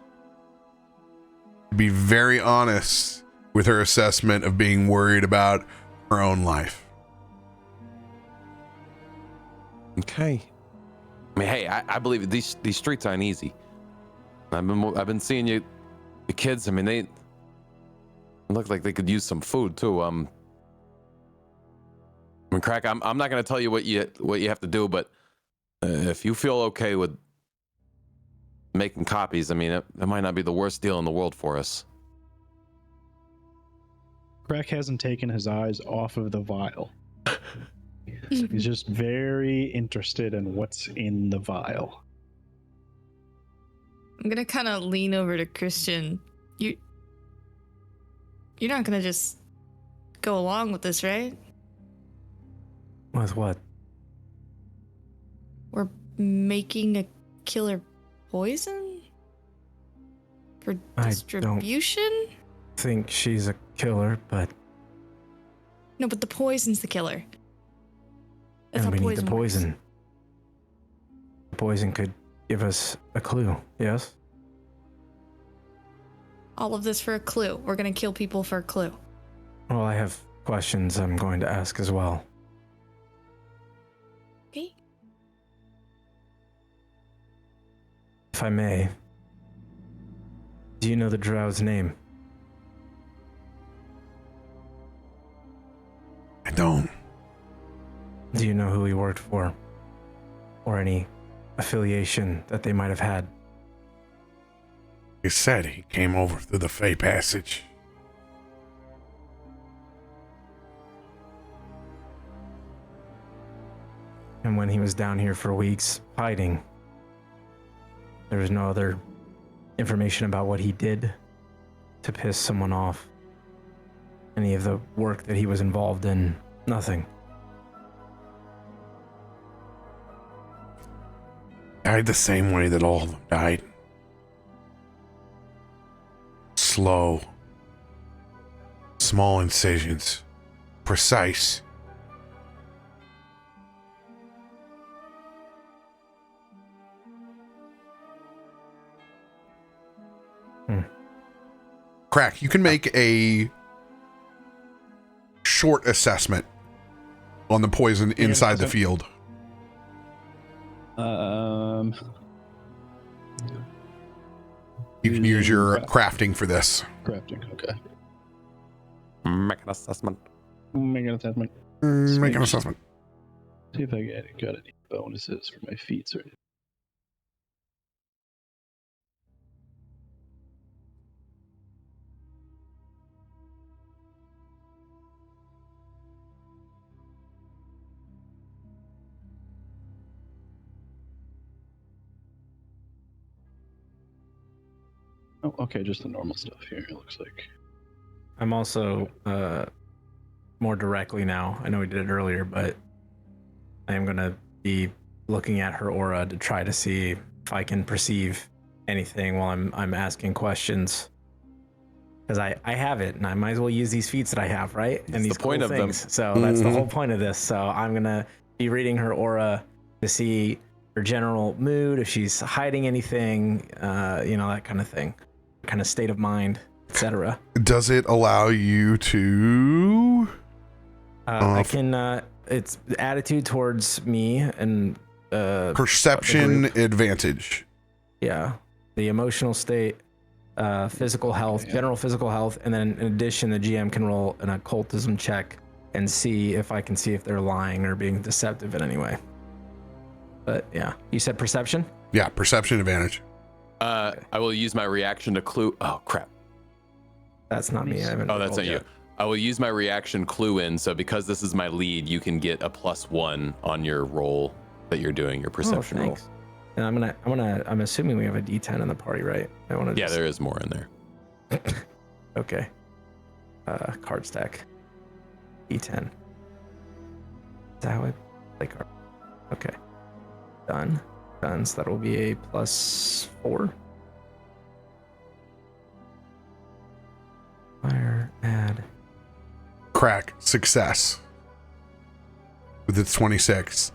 to be very honest with her assessment of being worried about her own life. Okay. I mean, hey, I believe these streets aren't easy. I've been seeing the kids. I mean, they look like they could use some food too. I mean, Krak, I'm not gonna tell you what you have to do, but if you feel okay with making copies, I mean, it might not be the worst deal in the world for us. Krak hasn't taken his eyes off of the vial. He's just very interested in what's in the vial. I'm gonna kind of lean over to Christian. You're not gonna just go along with this, right? With what? We're making a killer poison for distribution? I don't think she's a killer, but No, but the poison's the killer. That's and how we need the poison poison. The poison could give us a clue, yes? All of this for a clue. We're gonna kill people for a clue. Well, I have questions I'm going to ask as well. Okay. If I may, do you know the drow's name? I don't. Do you know who he worked for? Or any affiliation that they might have had? He said he came over through the Fey Passage. And when he was down here for weeks hiding. There was no other information about what he did to piss someone off. Any of the work that he was involved in, nothing. Died the same way that all of them died. Slow. Small incisions. Precise. Krak, you can make a short assessment on the poison inside the field. You can use your crafting for this. Crafting, okay. Make an assessment. Make an assessment. Make an assessment. See if I got any bonuses for my feats or anything. Oh, okay, just the normal stuff here, it looks like. I'm also more directly now. I know we did it earlier, but I am going to be looking at her aura to try to see if I can perceive anything while I'm asking questions. Because I have it, and I might as well use these feats that I have, right? That's and these the point cool of things. them. So that's the whole point of this. So I'm going to be reading her aura to see her general mood, if she's hiding anything, that kind of thing. Kind of state of mind, etc. Does it allow you to? I can. It's attitude towards me and Perception advantage. Yeah, the emotional state, physical health, general physical health, and then in addition, the GM can roll an occultism check and see if they're lying or being deceptive in any way. But yeah, you said perception? Yeah, perception advantage. I will use my reaction to clue. Oh crap! That's not me. I haven't. Oh, that's not yet. you. I will use my reaction clue in. So because this is my lead, you can get a +1 on your roll that you're doing, your perception roll. And I'm assuming we have a D10 in the party, right? Yeah, there is more in there. Okay. Card stack. D10. Is that how I play card? Okay. Done. So that will be a +4. Fire, add. Krak, success. With its 26.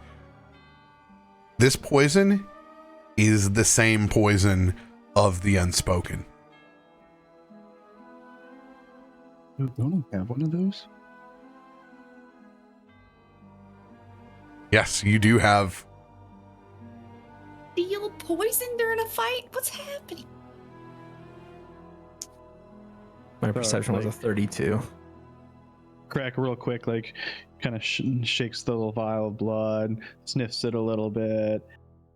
This poison is the same poison of the unspoken. Don't I have one of those? Yes, you do have. Feel poison during a fight? What's happening? My perception was a 32. Krak real quick, like, kind of shakes the little vial of blood, sniffs it a little bit,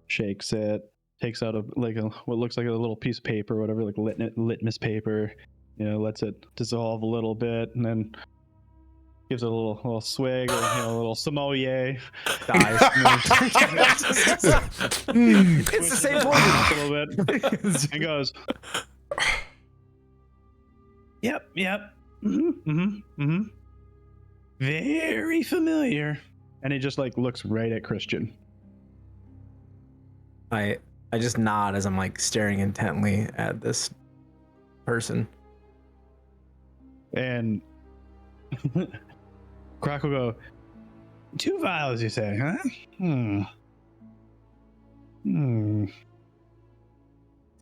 shakes it, takes out what looks like a little piece of paper, whatever, like litmus paper, lets it dissolve a little bit, and then gives it a little swig, or a little sommelier. Dies. It's the same poison. A little bit, and goes, Yep. Very familiar. And he just looks right at Christian. I just nod as I'm staring intently at this person. And Krak will go, 2 vials, you say, huh?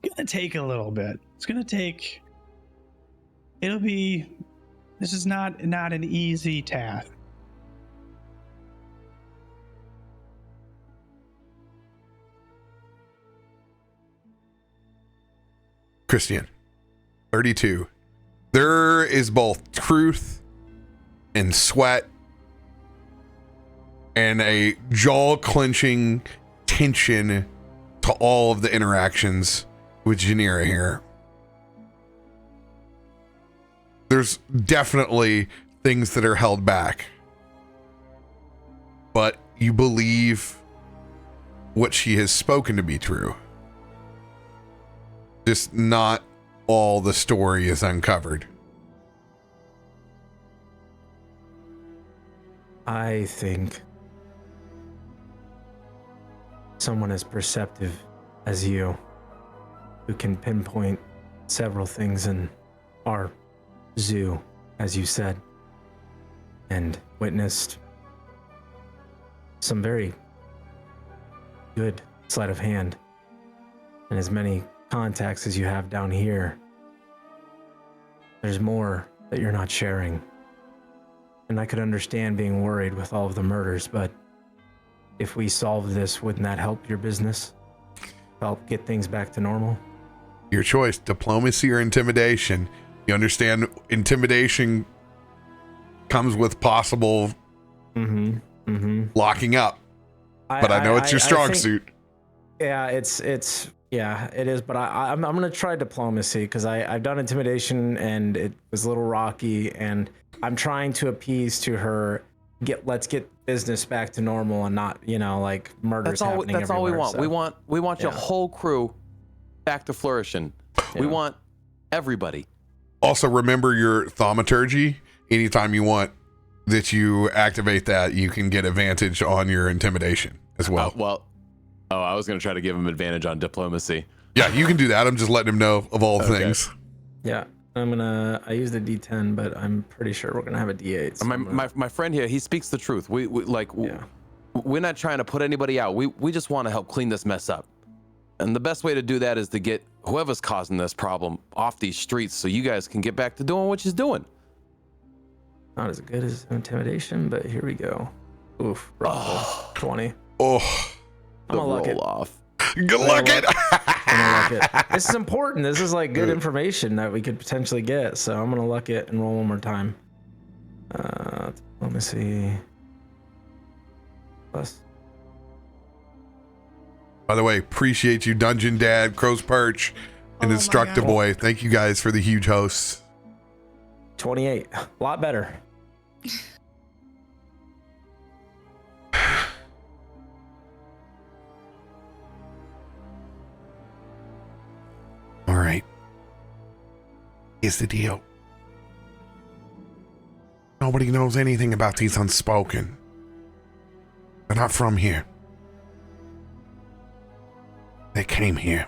It's gonna take a little bit. This is not an easy task. Christian, 32. There is both truth and sweat and a jaw-clenching tension to all of the interactions with Janira here. There's definitely things that are held back, but you believe what she has spoken to be true. Just not all the story is uncovered. I think someone as perceptive as you, who can pinpoint several things in our zoo, as you said, and witnessed some very good sleight of hand, and as many contacts as you have down here, there's more that you're not sharing. And I could understand being worried with all of the murders, but if we solve this, wouldn't that help your business? Help get things back to normal? Your choice, diplomacy or intimidation. You understand intimidation comes with possible locking up. But I know it's your strong suit. Yeah, it is. But I'm gonna try diplomacy because I've done intimidation and it was a little rocky, and I'm trying to appease to her. Let's get business back to normal and not, like murders happening. That's all we want. So. We want your whole crew back to flourishing. Yeah. We want everybody. Also, remember your thaumaturgy. Anytime you want that you activate that, you can get advantage on your intimidation as well. I was going to try to give him advantage on diplomacy. Yeah, you can do that. I'm just letting him know of all things. Yeah, I used a D10, but I'm pretty sure we're going to have a D8. So my friend here, he speaks the truth. We're not trying to put anybody out. We just want to help clean this mess up. And the best way to do that is to get whoever's causing this problem off these streets so you guys can get back to doing what you're doing. Not as good as intimidation, but here we go. Oof, 20. Oh, I'm gonna luck it. Off. Good luck it. This is important. This is like good information that we could potentially get. So I'm gonna luck it and roll one more time. Let me see. Plus. By the way, appreciate you, Dungeon Dad, Crow's Perch, and Instructor Boy. Thank you guys for the huge hosts. 28. A lot better. All right. Here's the deal. Nobody knows anything about these Unspoken. They're not from here. They came here.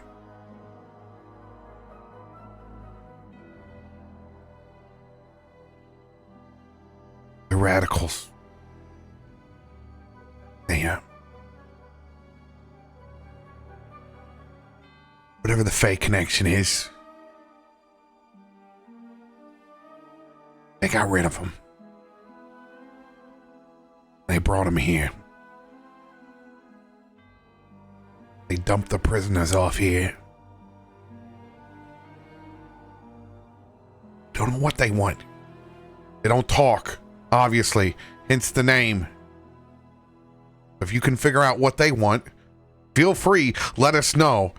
The radicals. Whatever the fake connection is, they got rid of him. They brought him here. They dumped the prisoners off here. Don't know what they want. They don't talk, obviously, hence the name. If you can figure out what they want, feel free, let us know.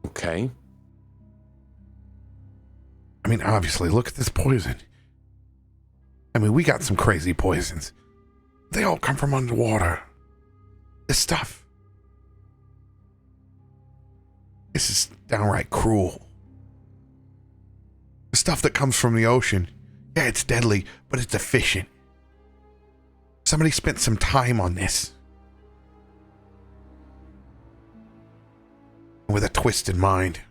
Okay. I mean, obviously, look at this poison. I mean, we got some crazy poisons. They all come from underwater. This stuff. This is downright cruel. The stuff that comes from the ocean, yeah, it's deadly, but it's efficient. Somebody spent some time on this. With a twisted mind.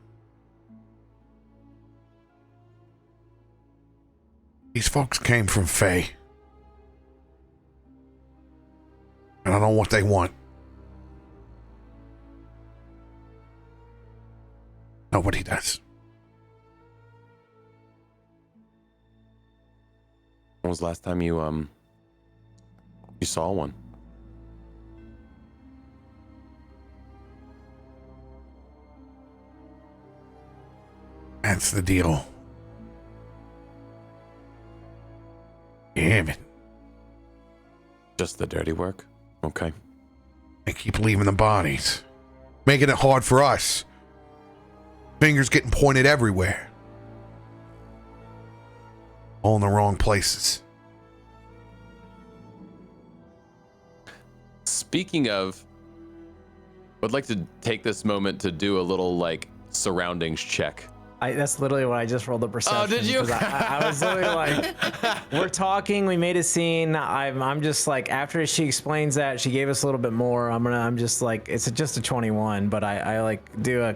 These folks came from Fae. And I don't know what they want. Nobody does. When was the last time you saw one? That's the deal. You haven't. Just the dirty work? Okay. They keep leaving the bodies. making it hard for us. Fingers getting pointed everywhere. All in the wrong places. Speaking of, I'd like to take this moment to do a little like surroundings check. That's literally what I just rolled the perception. Oh, did you? 'cause I was literally like, we're talking, we made a scene. I'm just like, after she explains that, she gave us a little bit more. I'm just like, it's just a 21, but I like do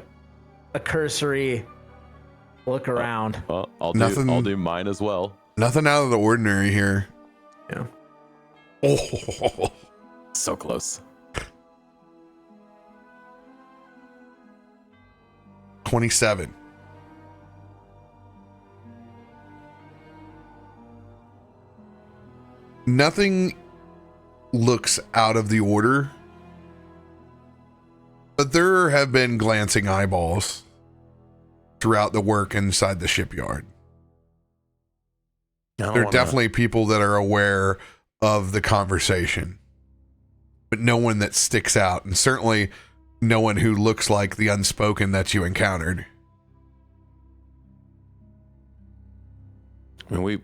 a cursory look around. Well, I'll do mine as well. Nothing out of the ordinary here. Yeah. Oh, So close. 27. Nothing looks out of the order, but there have been glancing eyeballs throughout the work inside the shipyard. There are definitely people that are aware of the conversation, but no one that sticks out, and certainly no one who looks like the unspoken that you encountered. I mean, we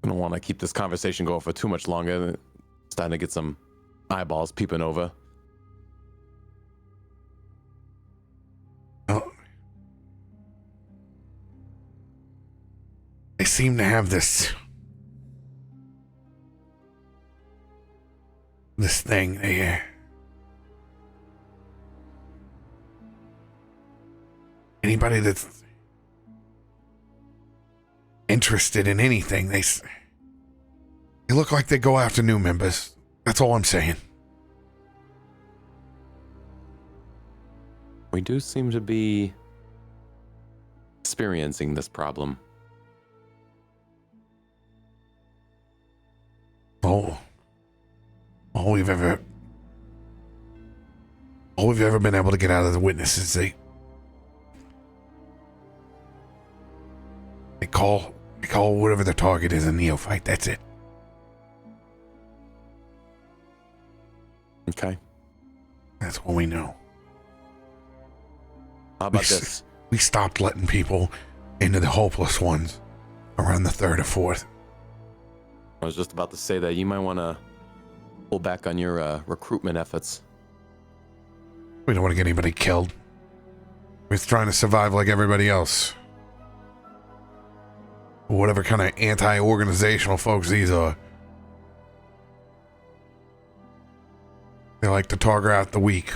don't want to keep this conversation going for too much longer. It's starting to get some eyeballs peeping over. Oh. They seem to have this thing. Anybody that's interested in anything, they look like they go after new members. That's all I'm saying. We do seem to be experiencing this problem. All we've ever been able to get out of the witnesses, they call whatever the target is a neophyte. That's it. Okay. That's what we know. How about this? We stopped letting people into the hopeless ones around the 3rd or 4th. I was just about to say that you might want to pull back on your recruitment efforts. We don't want to get anybody killed. We're trying to survive like everybody else. Whatever kind of anti-organizational folks these are. They like to target out the weak.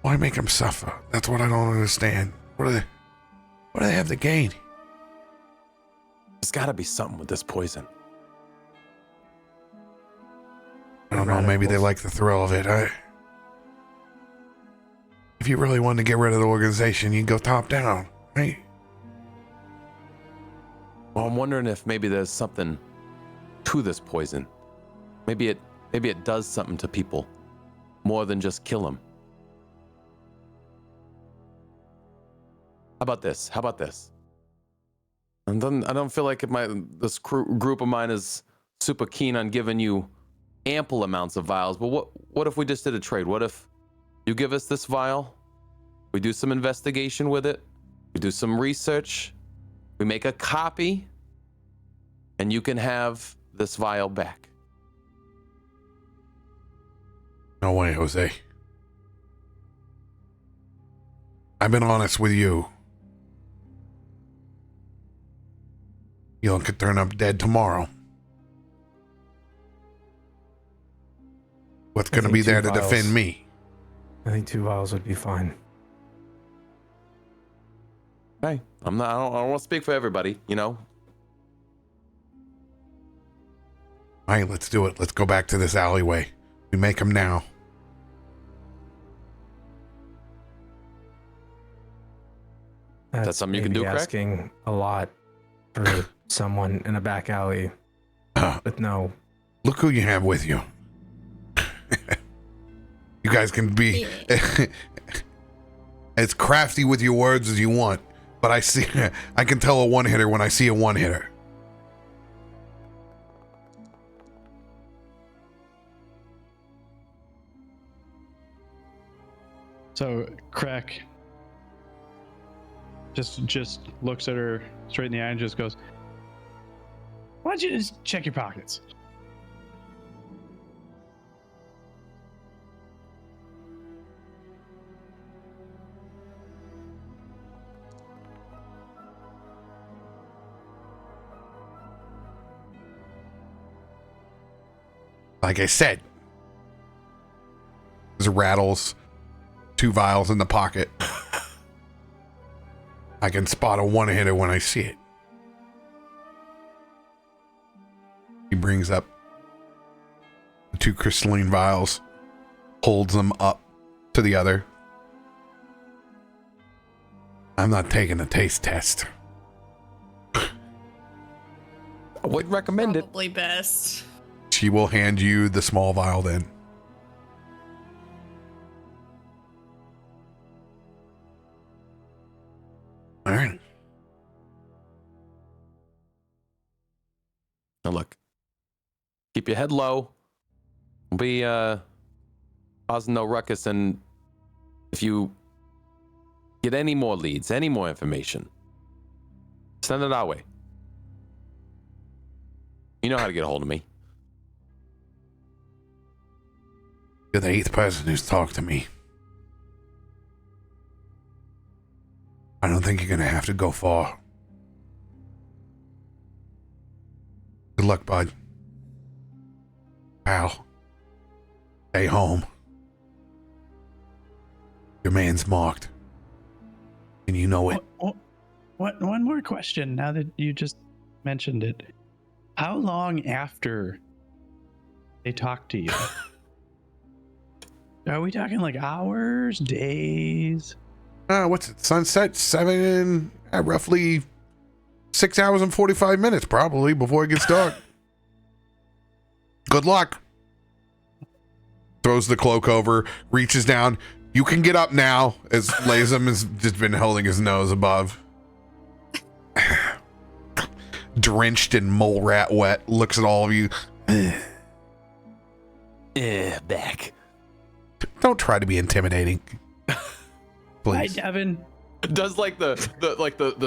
Why make them suffer? That's what I don't understand. What do they have to gain? There's got to be something with this poison. I don't know. Maybe they like the thrill of it. If you really wanted to get rid of the organization, you'd go top down, right? Well, I'm wondering if maybe there's something to this poison. Maybe it does something to people more than just kill them. How about this? And then I don't feel like this group of mine is super keen on giving you ample amounts of vials. But what if we just did a trade? What if you give us this vial, we do some investigation with it, we do some research, we make a copy, and you can have this vial back. No way, Jose. I've been honest with you. You could turn up dead tomorrow. What's going to be there to defend me? I think 2 vials would be fine. Hey, I don't want to speak for everybody, you know. All right, let's do it. Let's go back to this alleyway. We make them now. That's something you can do, Krak? Asking a lot for someone in a back alley with no. Look who you have with you. You guys can be as crafty with your words as you want, but I can tell a one-hitter when I see a one-hitter. So Krak just looks at her straight in the eye and just goes, "Why don't you just check your pockets?" Like I said, there's rattles, 2 vials in the pocket. I can spot a one-hitter when I see it. He brings up the 2 crystalline vials, holds them up to the other. I'm not taking a taste test. I would recommend it. Probably best. She will hand you the small vial then. All right. Now look, keep your head low. Don't be causing no ruckus, and if you get any more leads, any more information, send it our way. You know how to get a hold of me. You're the 8th person who's talked to me. I don't think you're gonna have to go far. Good luck, bud. Pal. Stay home. Your man's marked. And you know it. What? One more question now that you just mentioned it. How long after they talk to you? Are we talking like hours, days? What's it? Sunset? 7, roughly 6 hours and 45 minutes, probably, before it gets dark. Good luck. Throws the cloak over, reaches down. You can get up now, as Lazem has just been holding his nose above. Drenched in mole rat wet, looks at all of you. Back. Don't try to be intimidating. Hi, Please. Devin. Does like the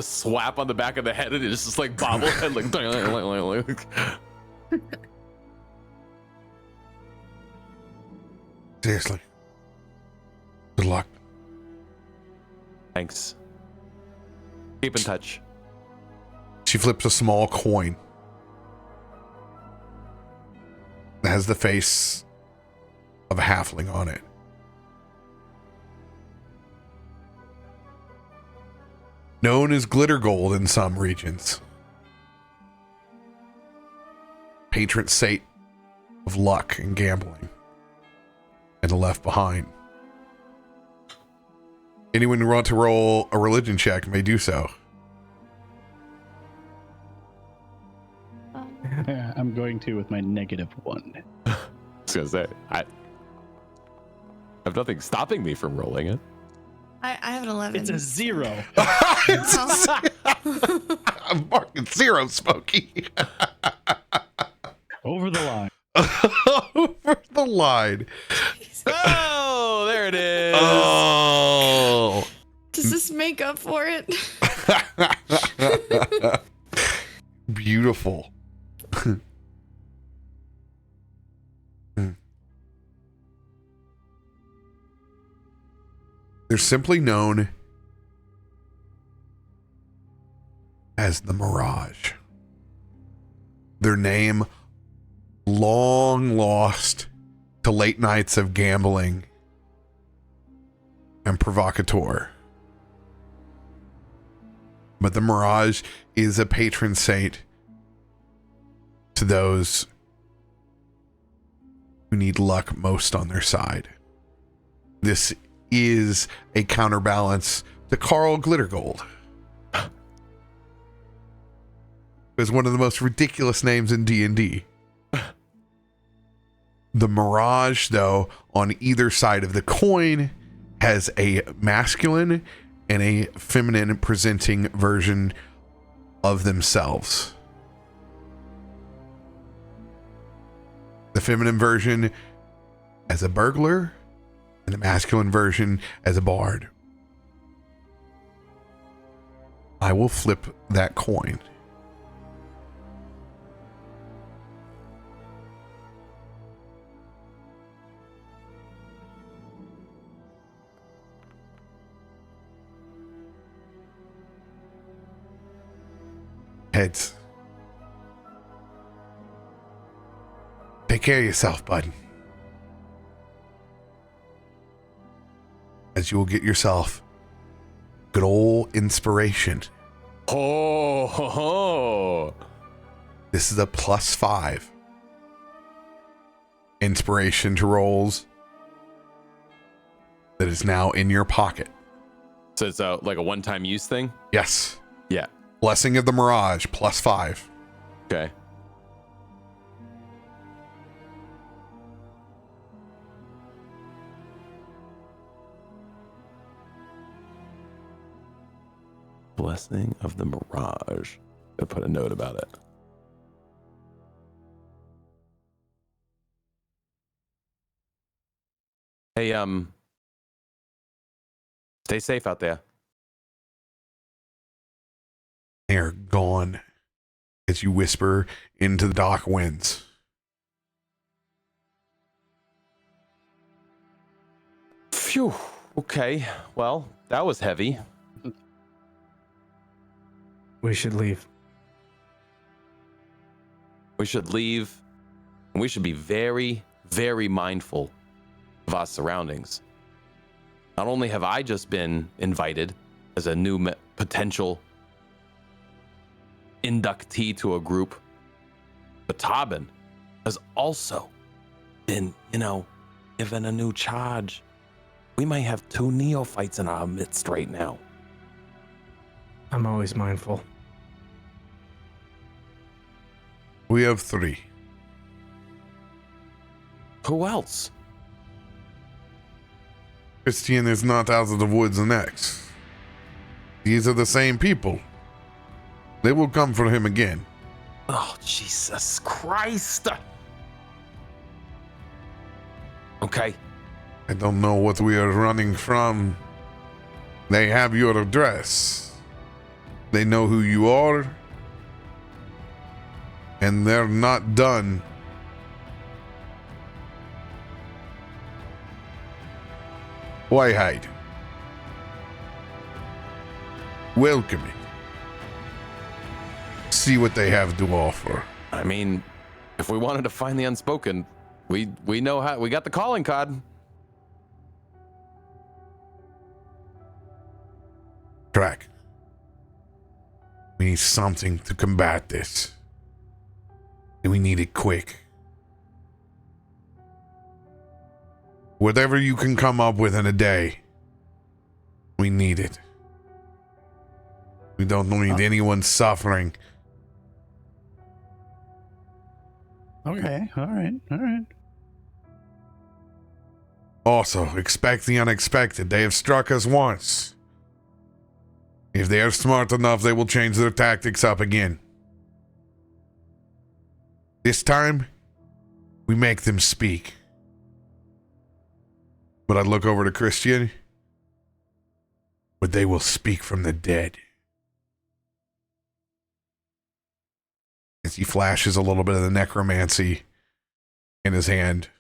swap on the back of the head, and it's just like bobblehead, like. Seriously. Good luck. Thanks. Keep in touch. She flips a small coin that has the face of a halfling on it. Known as glitter gold in some regions. Patron saint of luck and gambling. And left behind. Anyone who wants to roll a religion check may do so. Yeah, I'm going to with my -1. I was gonna say, I have nothing stopping me from rolling it. I have an 11. It's a 0. I'm marking 0, Smokey. Over the line. Over the line. Oh, there it is. Oh. Does this make up for it? Beautiful. They're simply known as the Mirage. Their name long lost to late nights of gambling and provocateur. But the Mirage is a patron saint to those who need luck most on their side. This is a counterbalance to Carl Glittergold. Is one of the most ridiculous names in D&D. The Mirage, though, on either side of the coin has a masculine and a feminine presenting version of themselves. The feminine version as a burglar, and the masculine version as a bard. I will flip that coin. Heads. Take care of yourself, bud. As you will get yourself good old inspiration. Oh, ho, ho. This is a +5 inspiration to rolls that is now in your pocket. So it's like a one-time use thing? Yes. Yeah. Blessing of the Mirage, +5. Okay. Blessing of the Mirage. I put a note about it. Hey, stay safe out there. They're gone as you whisper into the dock winds. Phew. Okay. Well, that was heavy. We should leave. We should leave. And we should be very, very mindful of our surroundings. Not only have I just been invited as a new potential inductee to a group, but Tarben has also been, given a new charge. We might have 2 neophytes in our midst right now. I'm always mindful. We have 3. Who else? Christain is not out of the woods next. These are the same people. They will come for him again. Oh, Jesus Christ. Okay. I don't know what we are running from. They have your address. They know who you are. And they're not done. Why hide? Welcome it. See what they have to offer. I mean, if we wanted to find the unspoken, we know how. We got the calling card. Krak. We need something to combat this. And we need it quick. Whatever you can come up with in a day, we need it. We don't need anyone suffering. Okay, all right. Also, expect the unexpected. They have struck us once. If they are smart enough, they will change their tactics up again. This time, we make them speak. But I look over to Christain. But they will speak from the dead. As he flashes a little bit of the necromancy in his hand.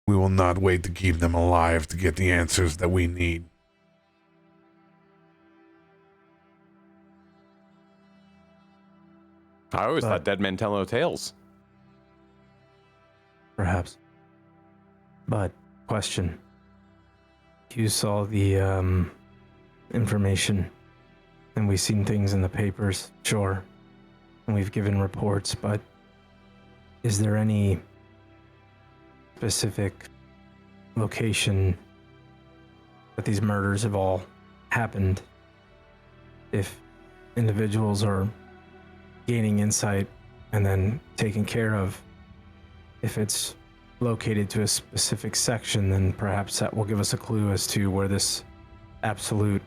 We will not wait to keep them alive to get the answers that we need. I always thought dead men tell no tales. Perhaps. But, question. You saw the information, and we've seen things in the papers, sure. And we've given reports, but is there any specific location that these murders have all happened? If individuals are gaining insight and then taken care of, if it's located to a specific section, then perhaps that will give us a clue as to where this absolute,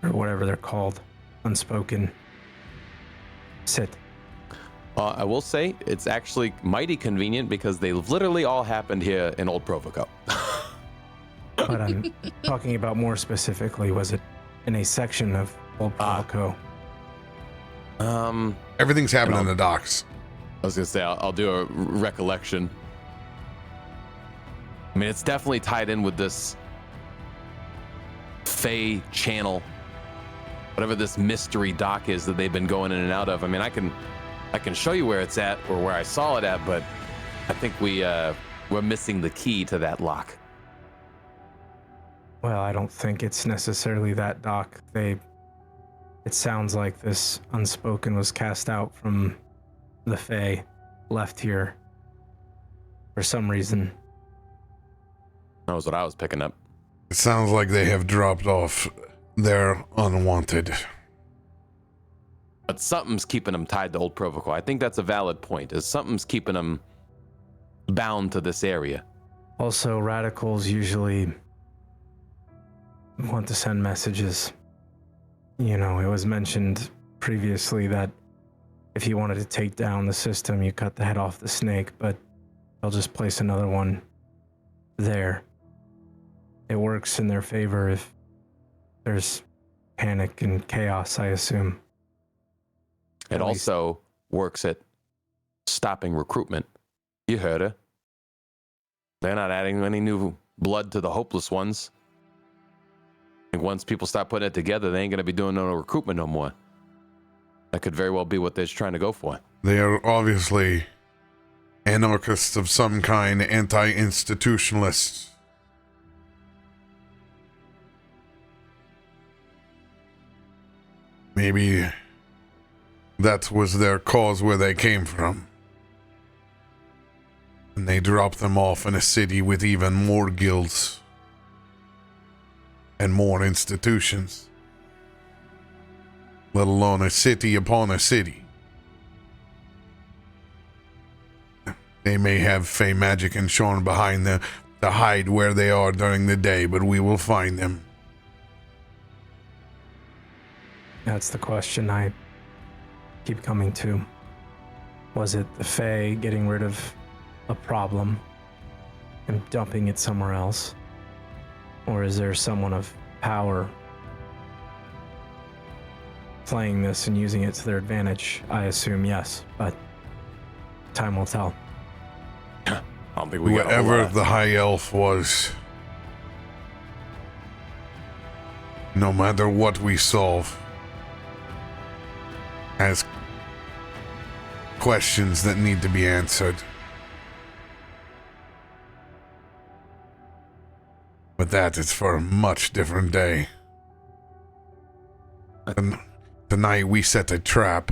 or whatever they're called, unspoken, sit. I will say it's actually mighty convenient because they literally all happened here in Old Provoco. But I'm talking about more specifically, was it in a section of Old Provoco? Everything's happening in the docks. I was gonna say I'll do a recollection. I mean, it's definitely tied in with this Fey channel, whatever this mystery dock is that they've been going in and out of. I mean, I can show you where it's at or where I saw it at, but I think we're missing the key to that lock. Well, I don't think it's necessarily that dock. It sounds like this unspoken was cast out from the Fae, left here for some reason. That was what I was picking up. It sounds like they have dropped off. They're unwanted. But something's keeping them tied to Old Provoco. I think that's a valid point, is something's keeping them bound to this area. Also, radicals usually want to send messages. You know, it was mentioned previously that if you wanted to take down the system, you cut the head off the snake, but they'll just place another one there. It works in their favor if there's panic and chaos, I assume. It also works at stopping recruitment. You heard her. They're not adding any new blood to the hopeless ones. And once people start putting it together, they ain't going to be doing no recruitment no more. That could very well be what they're trying to go for. They are obviously anarchists of some kind, anti-institutionalists. Maybe that was their cause where they came from. And they dropped them off in a city with even more guilds and more institutions. Let alone a city upon a city. They may have Fey magic and Shorn behind them to hide where they are during the day, but we will find them. That's the question I keep coming to. Was it the Fae getting rid of a problem and dumping it somewhere else? Or is there someone of power playing this and using it to their advantage? I assume yes, but time will tell. I don't think we got whoever the high elf was, no matter what we solve, has questions that need to be answered. But that is for a much different day. And tonight we set a trap.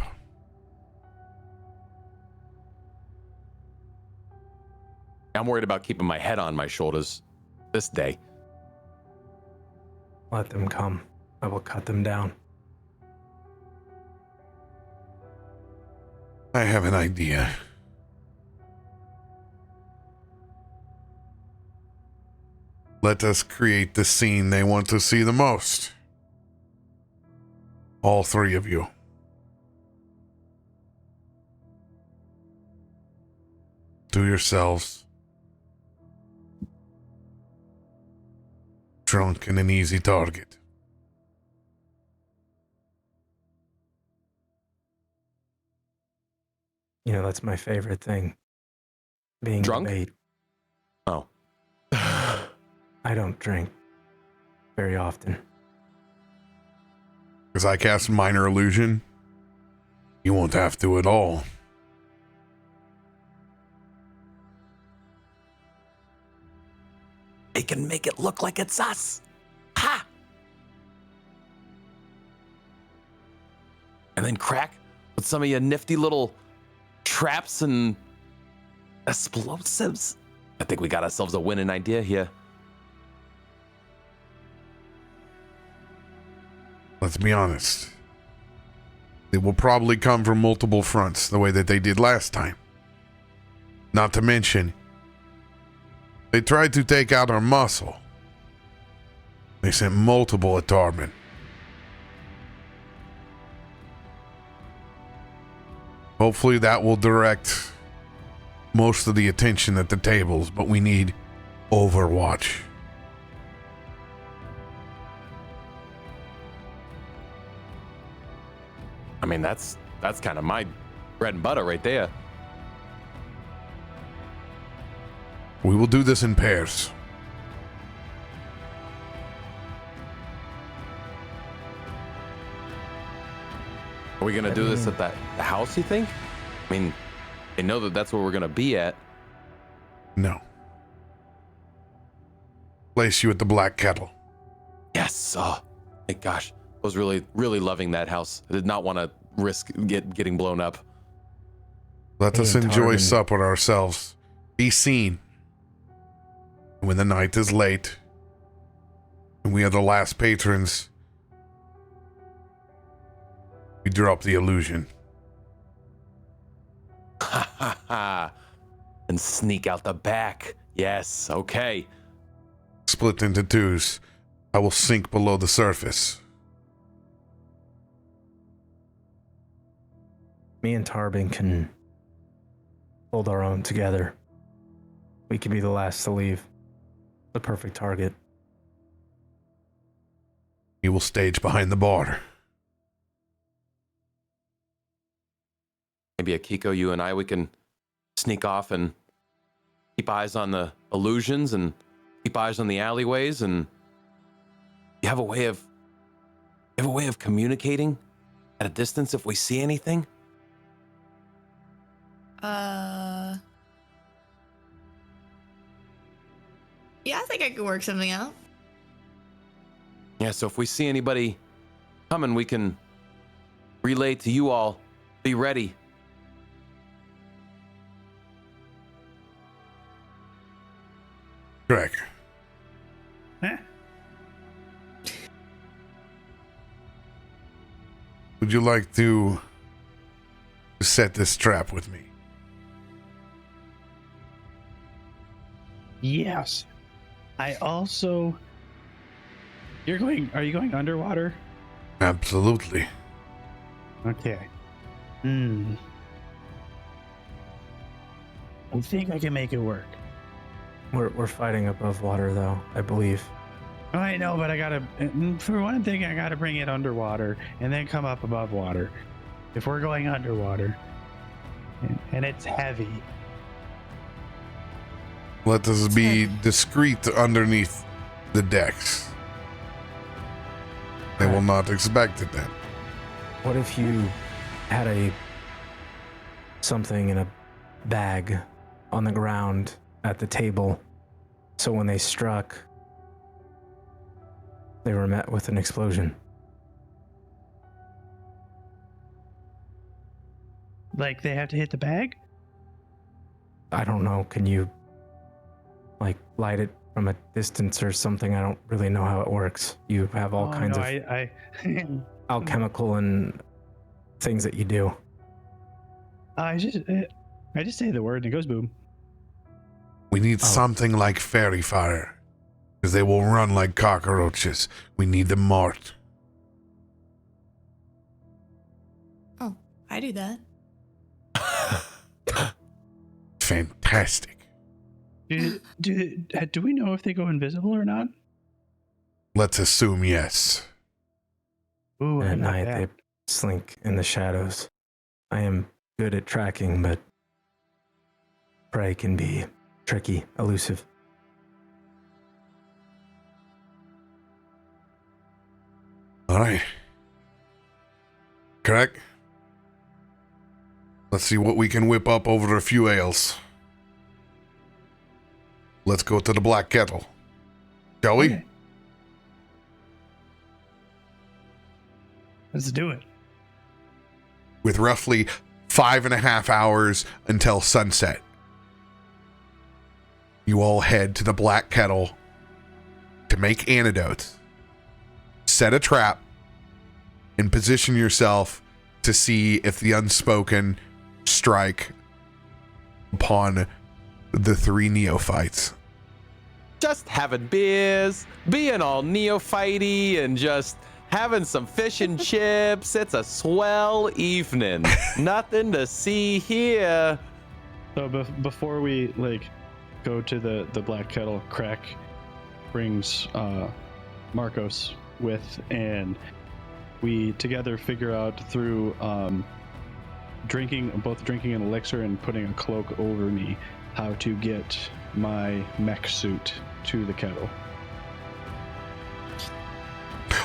I'm worried about keeping my head on my shoulders this day. Let them come. I will cut them down. I have an idea. Let us create the scene they want to see the most. All three of you. Do yourselves drunk and an easy target. You know, that's my favorite thing. Being drunk? Bait. Oh. I don't drink very often. Because I cast Minor Illusion, you won't have to at all. They can make it look like it's us. Ha! And then Krak with some of your nifty little traps and explosives. I think we got ourselves a winning idea here. Let's be honest. It will probably come from multiple fronts, the way that they did last time. Not to mention, they tried to take out our muscle. They sent multiple at Tarben. Hopefully that will direct most of the attention at the tables, but we need Overwatch. I mean, that's kind of my bread and butter right there. We will do this in pairs. Are we gonna do this at the house, you think? I mean, they know that that's where we're gonna be at. No. Place you at the Black Kettle. Yes. Oh, thank gosh. I was really, really loving that house. I did not want to risk getting blown up. Let us enjoy Tarben. supper ourselves. Be seen. When the night is late, and we are the last patrons, we drop the illusion. Ha ha ha. And sneak out the back. Yes, okay. Split into twos. I will sink below the surface. Me and Tarben can hold our own together. We can be the last to leave. The perfect target. He will stage behind the bar. Maybe Akiko, you and I, we can sneak off and keep eyes on the illusions and keep eyes on the alleyways, and you have a way of communicating at a distance if we see anything? Yeah, I think I could work something out. Yeah, so if we see anybody coming, we can relay to you all, be ready. Krak. Huh? Would you like to set this trap with me? Yes. I also. Are you going underwater? Absolutely. Okay. I think I can make it work. We're fighting above water, though, I believe. Oh, I know, but I gotta. For one thing, I gotta bring it underwater and then come up above water. If we're going underwater, and it's heavy. Let us be discreet underneath the decks. They will not expect it then. What if you had something in a bag on the ground at the table, so when they struck, they were met with an explosion? Like they have to hit the bag? I don't know. Can you light it from a distance or something? I don't really know how it works. You have all kinds of alchemical and things that you do. I just say the word and it goes boom. We need something like fairy fire, because they will run like cockroaches. We need them marked. Oh, I do that. Fantastic. Do we know if they go invisible or not? Let's assume yes. Ooh, At I like night, that. they slink in the shadows. I am good at tracking, but prey can be tricky, elusive. All right. Correct? Let's see what we can whip up over a few ales. Let's go to the Black Kettle. Shall we? Okay. Let's do it. With roughly 5.5 hours until sunset, you all head to the Black Kettle to make antidotes, set a trap, and position yourself to see if the unspoken strike upon the 3 neophytes. Just having beers, being all neophyte-y, and just having some fish and chips. It's a swell evening. Nothing to see here. So before we go to the black kettle, Krak brings Markos with, and we together figure out through both drinking an elixir and putting a cloak over me how to get my mech suit to the kettle.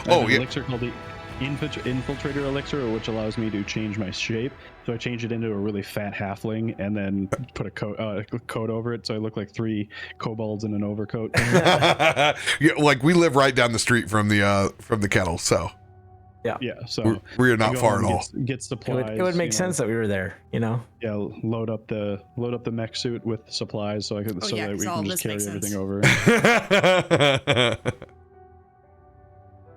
An elixir called the Infiltrator elixir, which allows me to change my shape. So I change it into a really fat halfling and then put a coat over it, so I look like 3 kobolds in an overcoat. Yeah, we live right down the street from the kettle, so yeah. So we are not far at all. Get supplies. It would make sense that we were there, Yeah, load up the mech suit with supplies, so that we can just carry everything over.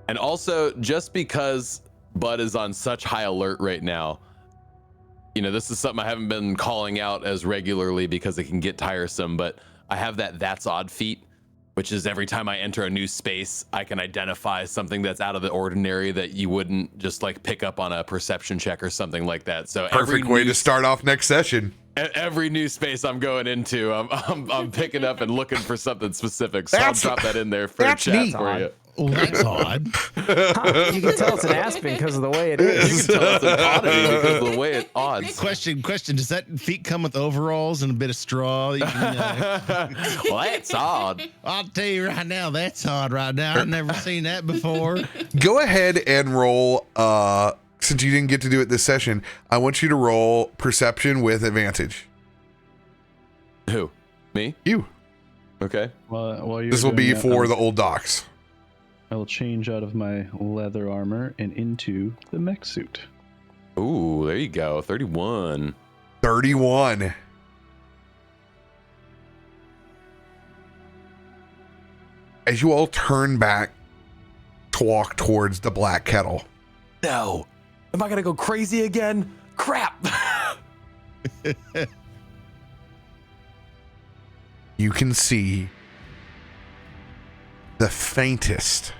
And also, just because Bud is on such high alert right now, this is something I haven't been calling out as regularly because it can get tiresome, but I have that's odd feat, which is every time I enter a new space, I can identify something that's out of the ordinary that you wouldn't just pick up on a perception check or something like that. So perfect way to start off next session. Every new space I'm going into, I'm picking up and looking for something specific. So I'll drop that in there for a chat for you. Well, that's odd. You can tell it's an Aspen because of the way it is. You can tell it's an oddity because of the way it odds. Question. Does that feet come with overalls and a bit of straw? Well, that's odd. I'll tell you right now, that's odd right now. I've never seen that before. Go ahead and roll, since you didn't get to do it this session, I want you to roll perception with advantage. Who? Me? You. Okay. Well, this will be for the old docs. I will change out of my leather armor and into the mech suit. Ooh, there you go. 31. 31. As you all turn back to walk towards the black kettle. No. Am I going to go crazy again? Crap. You can see the faintest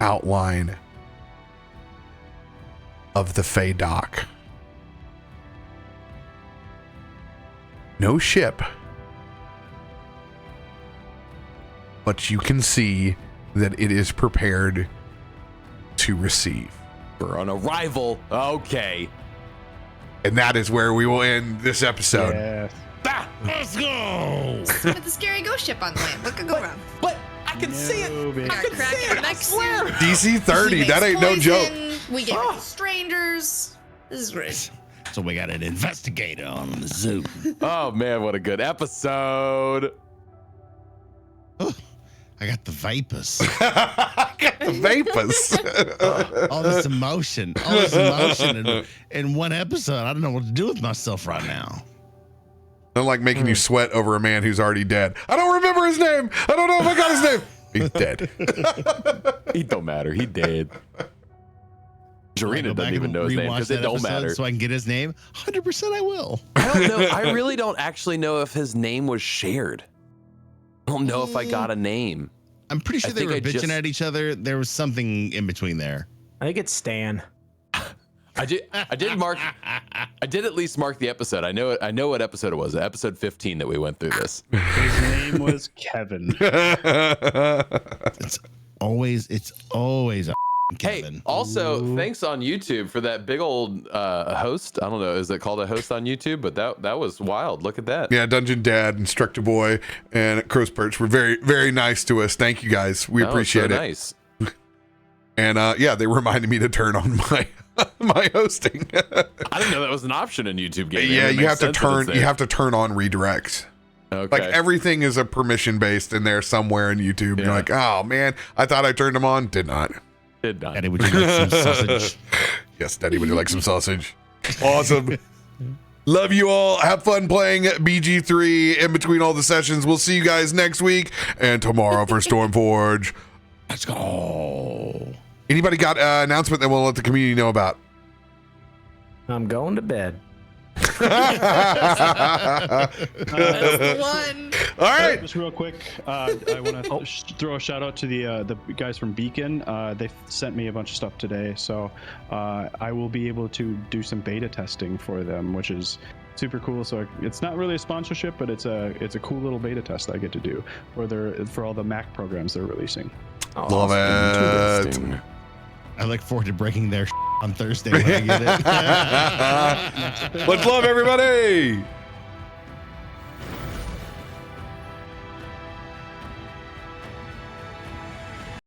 outline of the Fey dock. No ship, but you can see that it is prepared to receive. We're on arrival. Okay. And that is where we will end this episode. Yes. Let's go. With the scary ghost ship on land. What could go wrong? But I can see it. I can see it. I swear. DC 30. That ain't no joke. We get to strangers. This is great. So we got an investigator on the Zoom. Oh man, what a good episode. I got the vapors. All this emotion in one episode. I don't know what to do with myself right now. I don't like making you sweat over a man who's already dead. I don't remember his name. I don't know if I got his name. He's dead. He don't matter. He dead. Jarena doesn't even know his name because it don't matter. So I can get his name. 100% I will. I don't know. I really don't actually know if his name was shared. I don't know if I got a name. I'm pretty sure they were bitching at each other. There was something in between there. I think it's Stan. I did at least mark the episode. I know what episode it was. Episode 15 that we went through this. His name was Kevin. It's always a Kevin. Hey, also, thanks on YouTube for that big old host. I don't know, is it called a host on YouTube? But that was wild. Look at that. Yeah, Dungeon Dad, Instructor Boy, and Crow's Perch were very, very nice to us. Thank you guys. We appreciate it. Nice. And yeah, they reminded me to turn on my hosting. I didn't know that was an option in YouTube gaming. Yeah, you have to turn on redirects. Okay. Like everything is a permission based in there somewhere in YouTube. Yeah. You're like, oh man, I thought I turned them on. Did not. Daddy, would you like some sausage? Yes, Daddy, would you like some sausage? Awesome. Love you all. Have fun playing BG3 in between all the sessions. We'll see you guys next week and tomorrow for Stormforge. Let's go. Anybody got an announcement that we'll let the community know about? I'm going to bed. That's the one. All right. Just real quick, I want to throw a shout out to the guys from Beacon. They sent me a bunch of stuff today, so I will be able to do some beta testing for them, which is super cool. So it's not really a sponsorship, but it's a cool little beta test I get to do for all the Mac programs they're releasing. Love it. I look forward to breaking their on Thursday when I get it. Much love, everybody.